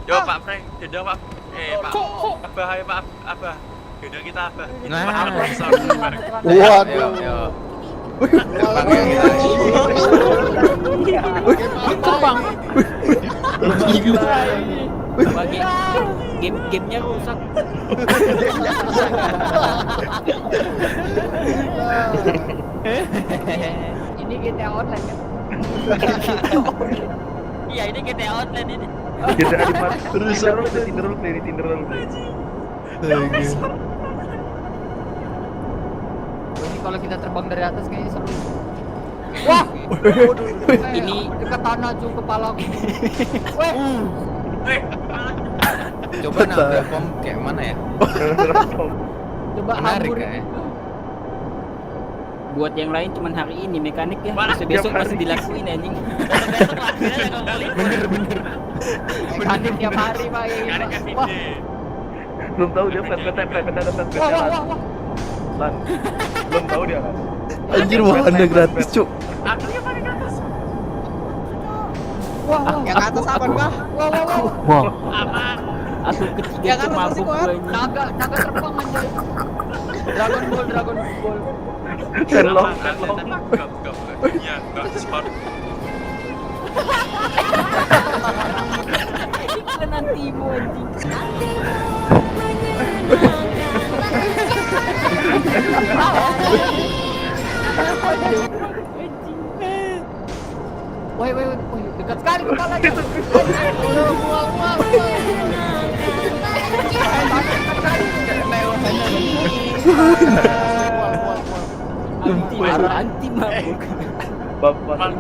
Yo Pak Frank, yaudah Pak. Pak. Abah, ayo Pak. Abah. Yaudah kita Abah. Waduh. Terbang. Bagi gamenya rusak. Ini GTA Online kan? Iya, ini GTA Online ini. GTA di mana? Tinder roleplay. Ini kalau kita terbang dari atas kayaknya seru. Wah, ini dekat tanah cu kepalaku. Coba nabrak bom kayak mana ya? Coba menarik hambur. ya. Buat yang lain cuman hari ini mekanik ya. Besok masih dilakuin anjing. Bener. Mekanik tiap hari Pak ya. Wah. Belum tahu dia pet Wah. Lan. Belum tahu dia. Anjir wahana gratis, Cuk. Akhirnya paling atas. Wah. Yang atas apa, Bah? Wah. Aku ketiga mabuk gue. Naga terbang anjir. Dragon Ball. Sherlock. Iya, enggak spot. Iklan antimu anjing. Woi, dekat sekali kepalanya. Anti mabuk. Bapak.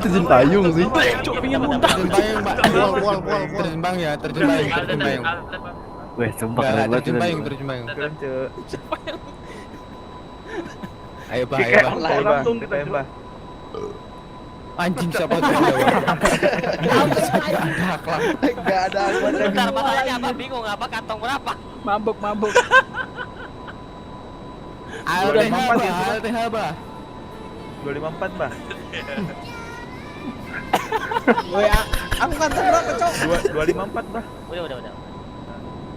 Terjun payung sih. Terjun payung. Weh, sumpah keren banget. Terjun payung. Ayo Bah. Langsung kita Bah. Anjing siapa tuh? Enggak ada anggota. Bentar, masalahnya apa? Bingung apa kantong berapa? Mabuk. LTH Bah. 254 Bah. Woi, aku kantong berapa, Cok? 254 Bah. Udah.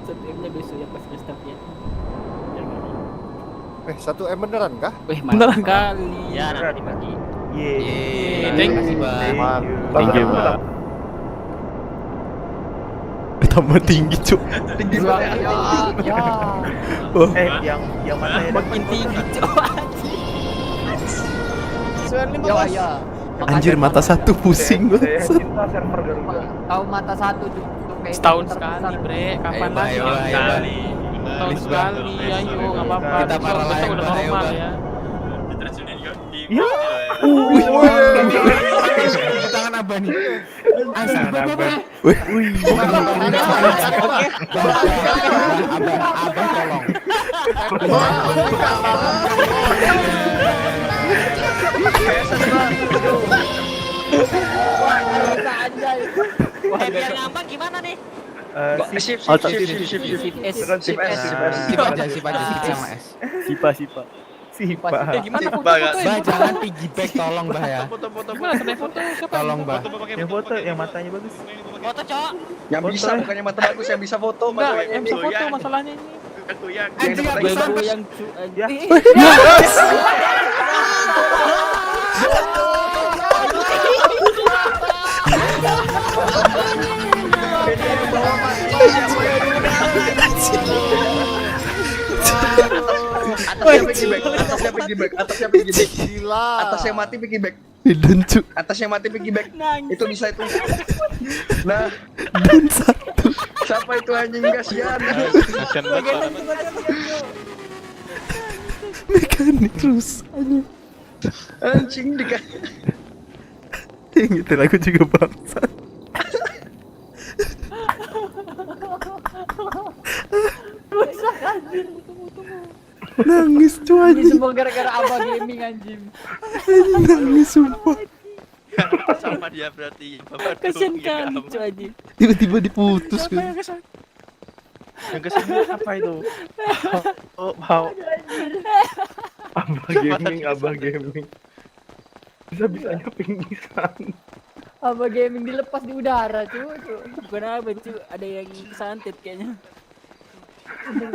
Settimnya besok ya pas restart-nya. 1M beneran kah? Mantap kali. Ya, nanti dibagi. Terima kasih Bah. Thank you Bah. Tambah tinggi, Cuk. Tinggi banget. Ya. Yang mana ya? Makin tinggi, Cuk. Ya. Anjir mata satu pusing Saya banget. cinta server Garuda. Tahu mata satu Cuk. Setahun sekali, Bre. Kapan lagi? Setahun sekali. Ayo, enggak apa-apa. Kita para lain, udah Bah, normal ayo, ya. Diterjunin di Di tangan Abah nih. Asik banget. Abah tolong. Biar ngambang gimana nih? Shift Sipa. Gimana Bah, jangan piggyback tolong Bah ya. Gimana foto siapa? Tolong Bah. Yang foto yang matanya bagus. Foto, Cok. Yang bisa bukannya mata bagus, yang bisa foto. Enggak, yang bisa foto masalahnya ini. Aku yang Yang Atasnya piggyback. Gila. Atasnya mati piggyback. Dan Cuk. Atasnya mati piggyback. Itu bisa itu. Nah, Dan satu. siapa itu anjing kasihan. Mekanik terus. Anjing dikasih. Yang itu lagu juga bangsa. rusak anjir. Nangis cuy. Ini semua gara-gara Abah Gaming anjing. Nangis sumpah. sama dia berarti. Kasian kali cuy aja. Tiba-tiba diputus Siapa kan. yang kesan? Yang kesini apa itu? Oh, mau. Abah gaming. Bisa-bisanya pingsan. Apa gaming dilepas di udara cuy. Bukan apa cuy, ada yang kesantet kayaknya.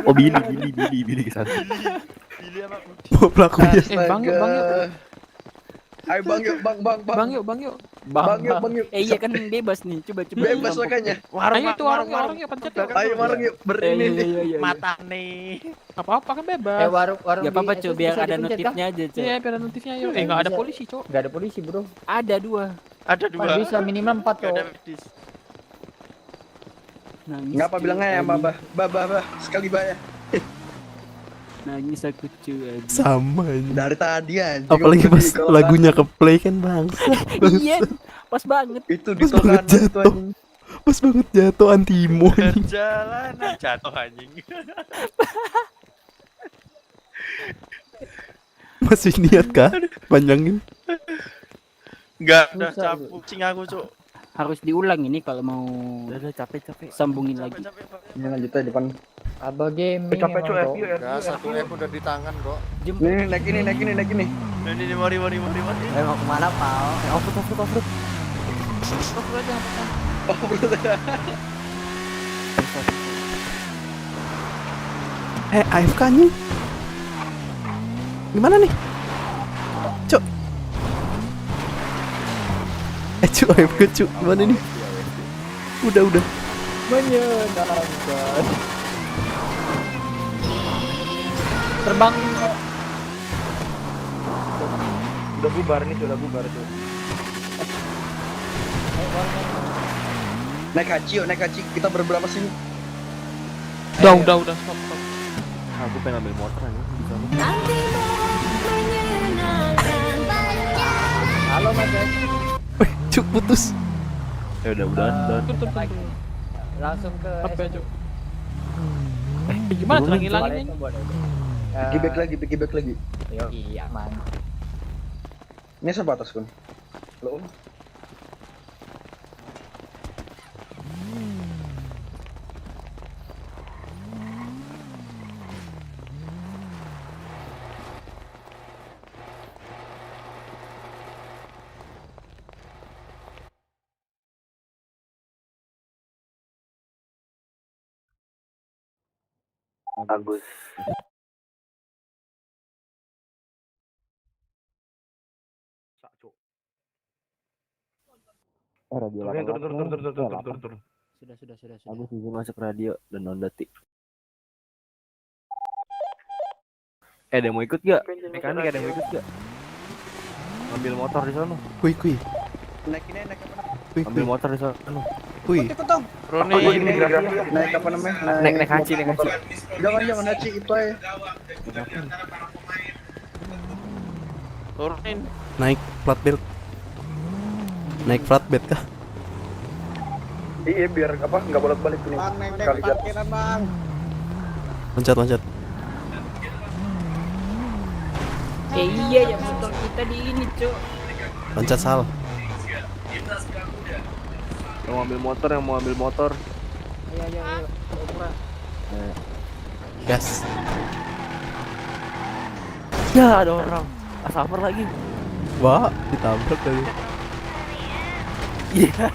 Oh Billy kesantet. Billy apa? Oh, pelakunya. Bang yuk. Ayo bang yuk. Bang yuk. Iya kan bebas nih, coba. Bebas makanya. Ayo tuh warung yuk, pencet yuk. Ayo warung yuk, berini nih. Mata nih. Apa kan bebas. Warung Gak apa-apa di- cuy, itu biar bisa ada dipencet, notifnya aja cuy. Iya, biar ada notifnya yuk. Nggak ada Bisa. polisi cuy. Nggak ada polisi bro. Ada 2. Ada 2. Bisa minimal 4 tuh. Ngapa bilangnya ya Mbak? Sekali bayar. Nangis aku cuy. Sama ini. Dari tadi aja. Apalagi pas lagunya ke play kan bangsa. Iya, pas banget. Itu di Pas banget jatuh. Pas banget jatuh antimo. Perjalanan jatuh anjing. Masih niat kah? Panjangin. Enggak, udah Susah, pusing aku, Cuk. Harus diulang ini kalau mau Capek. sambungin lagi. Ini lanjut aja depan. Abah gaming. Capek cuy, emang, FU. Udah 1M udah di tangan kok. Nih, naik ini. Ini mari. Mau kemana Pal? Offroad. Oh, betul. AFK nya gimana nih? Cuk. Cuk AFK cuk. Gimana nih? Udah. Menyenangkan. Terbang. Udah bubar tuh. Naik haji. Kita berberapa sih? Udah, stop. Aku pengen ambil motor aja di sana. Halo Mas guys. Wih, cuk putus. Ya udah. Langsung ke Apa ya, Cuk? Gimana cara ngilanginnya? Piggyback lagi. Iya man. Ini sebatas kan. Lo. Bagus. Radio Turun. Sudah. Bagus izin masuk radio dan non detik. Ada yang mau ikut gak? Mekanik ada yang mau ikut gak? Ambil motor di sana. Kui. Naik apa? Ambil motor di sana. Kui. Ikut dong. Roni. Naik apa namanya? Naik haji. Jangan haji itu aja. Turunin. Naik flatbed. Naik flatbed kah? Iya biar apa? Nggak bolak-balik ini. Kali parkiran bang. Loncat. Iya, yang motor kita di ini, Cuk. Loncat Sal. Yang mau ambil motor. Ayo. Pura-pura. Gas. Ya ada orang. Asafar lagi. Wah, ditabrak tadi. Iya.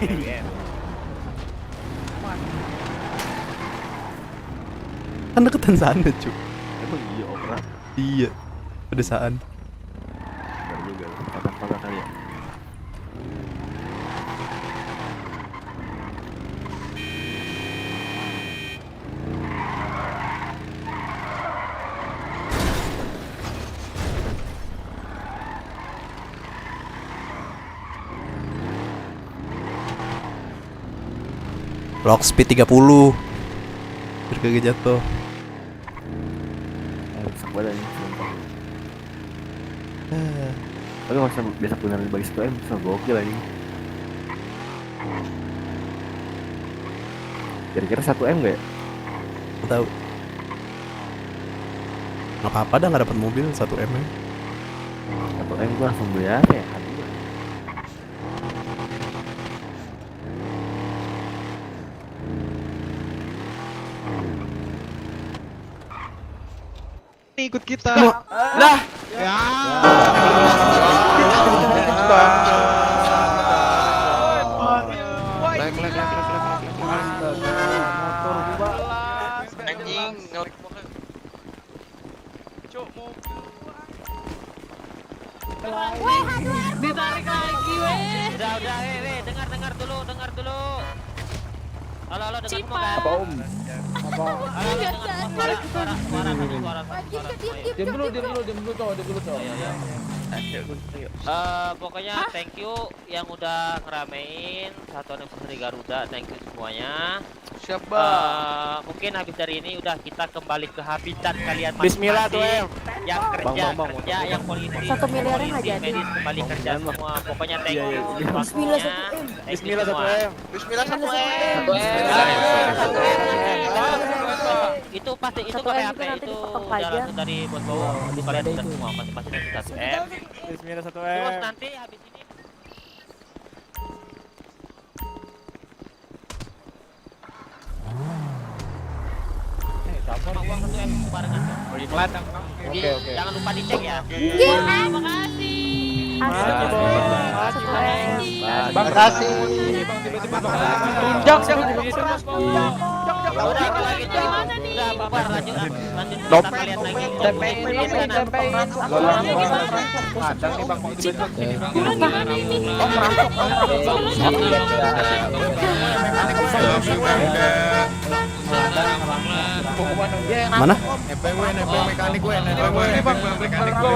Kan deketan sana, Cuk. Emang iya opera. Iya. Pedesaan. Benar juga. Pakai kali ya. Lock speed 30. Biar kagak jatuh. Rusak badan ini sumpah. Tapi masa biasa benar bagi 1M bisa gokil aja. Kira-kira 1M gak ya? Nggak tahu. Nggak apa-apa dah nggak dapat mobil 1M. 1M gua langsung beli apa ya? nih ikut kita. Lah. Ya. Anjing, ngelik banget. Cuk, mau Ditarik lagi, weh. Udah, dengar dulu. Halo, dengar semua kan? Apa Om? Apa? Diam dulu toh. Pokoknya thank you yang udah ngeramein satu anniversary Garuda, thank you semuanya. Siapa? Mungkin habis dari ini udah kita kembali ke habitat kalian Bismillah tuh, yang kerja, yang polisi, 1 miliarnya nggak jadi. medis kembali kerja semua. Pokoknya thank you. Bismillah 1 M. Bismillah 1M. Bismillah 1M. Itu pasti itu Satu pakai M HP itu nanti itu dipotong udah pajak. langsung dari bos bawa untuk kalian udah semua pasti nanti 1M. Bismillah Terus 1M. nanti habis ini sama uang 1M barengan. Oke. Jangan lupa dicek ya. Terima kasih. Makasih. Udah kalau gitu udah bubar lanjut kita lihat lagi. Kadang nih Bang Mana? mekanik gue. Ini Bang, mekanik gue.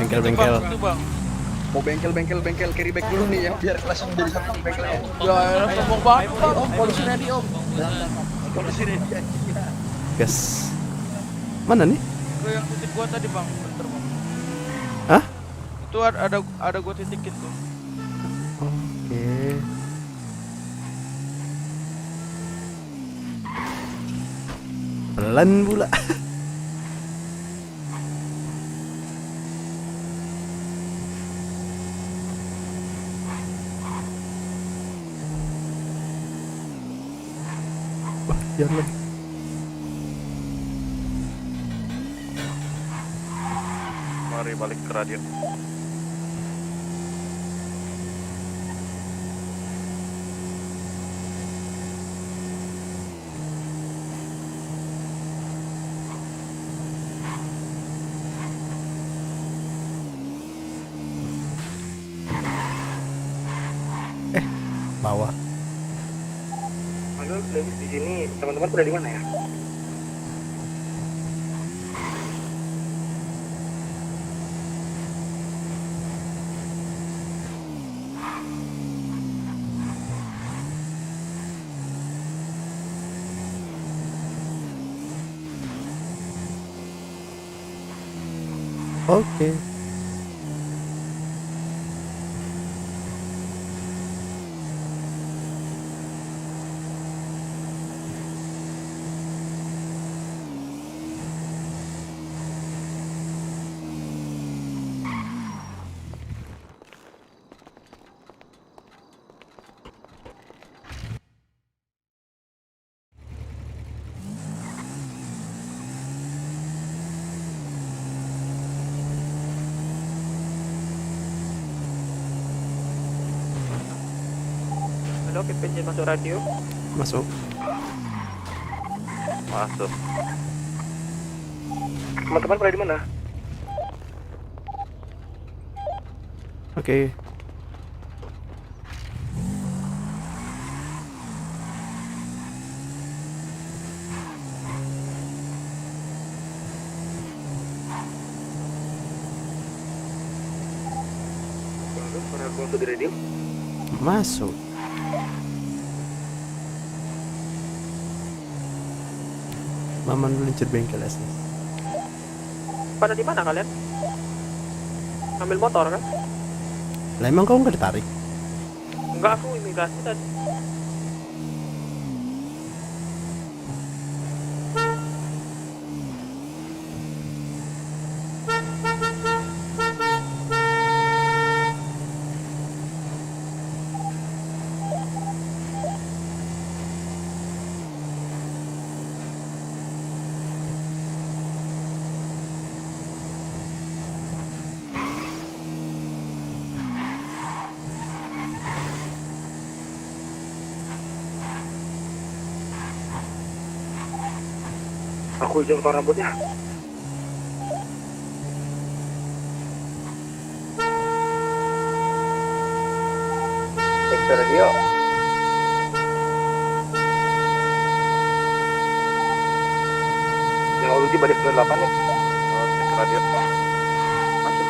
Bengkel. Mau bengkel carry bag dulu nih ya biar kelas menjadi satu bengkel. Ya, sombong banget. Om, polisi ready Om. Polisi ready. Gas. Mana nih? Itu yang titik gua tadi bang, bentar bang. Hah? Itu ada gua titikin tuh. Oke. Pelan pula. Wah, jalan. Mari balik ke radio. Bawah. Halo, Lewis di sini. Teman-teman pada di mana ya? Oke. Halo, Kevin masuk radio. Masuk. Masuk. Teman-teman pada di mana? Oke. Para masuk di radio. Masuk. Maman meluncur bengkel asli. Pada di mana kalian? Ambil motor kan? Lah emang kau nggak ditarik? Enggak, aku imigrasi tadi. Aku ujung potong rambutnya. Cek radio. Yang uji balik 28 nih. Oh, cek radio. Masuk.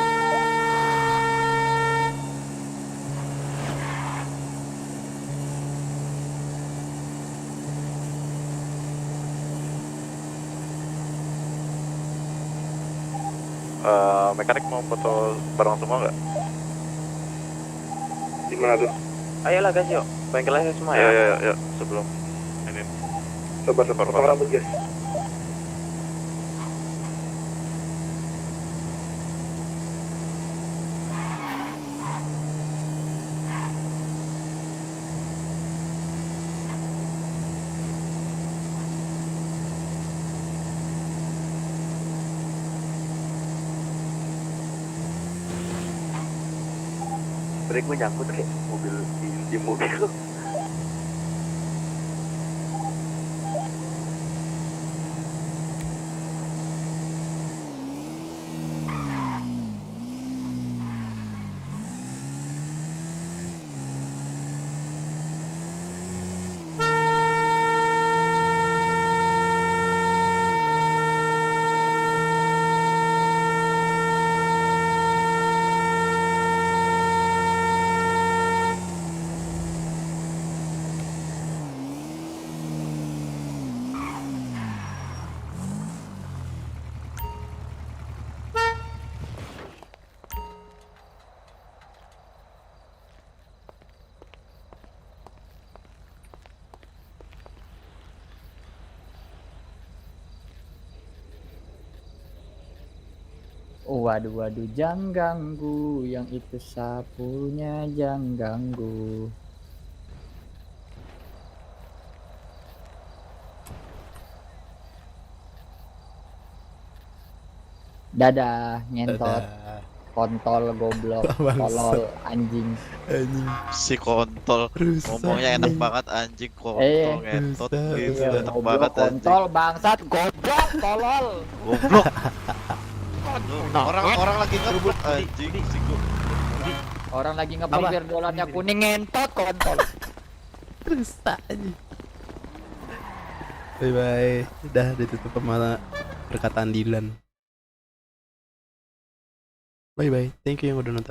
Mekanik mau foto bareng semua nggak? Di mana tuh? Ayolah guys, yuk. Bengkelnya semua ya. Ya. Sebelum ini. Coba potong rambut guys. Break gue nyangkut kayak mobil di mobil. Waduh, jangan ganggu, yang itu sapunya jangan ganggu. Dadah, ngentot. Kontol, goblok, tolol, anjing. Si kontol ngomongnya enak banget anjing, kontol ngentot gitu enak banget anjing. Kontol bangsat, goblok, tolol. Goblok. Orang lagi ngebut anjing si Orang lagi ngebut biar dolarnya kuning, ngentot kontol. Rusak aja. Bye bye. Udah ditutup sama perkataan Dilan. Bye bye. Thank you yang udah nonton.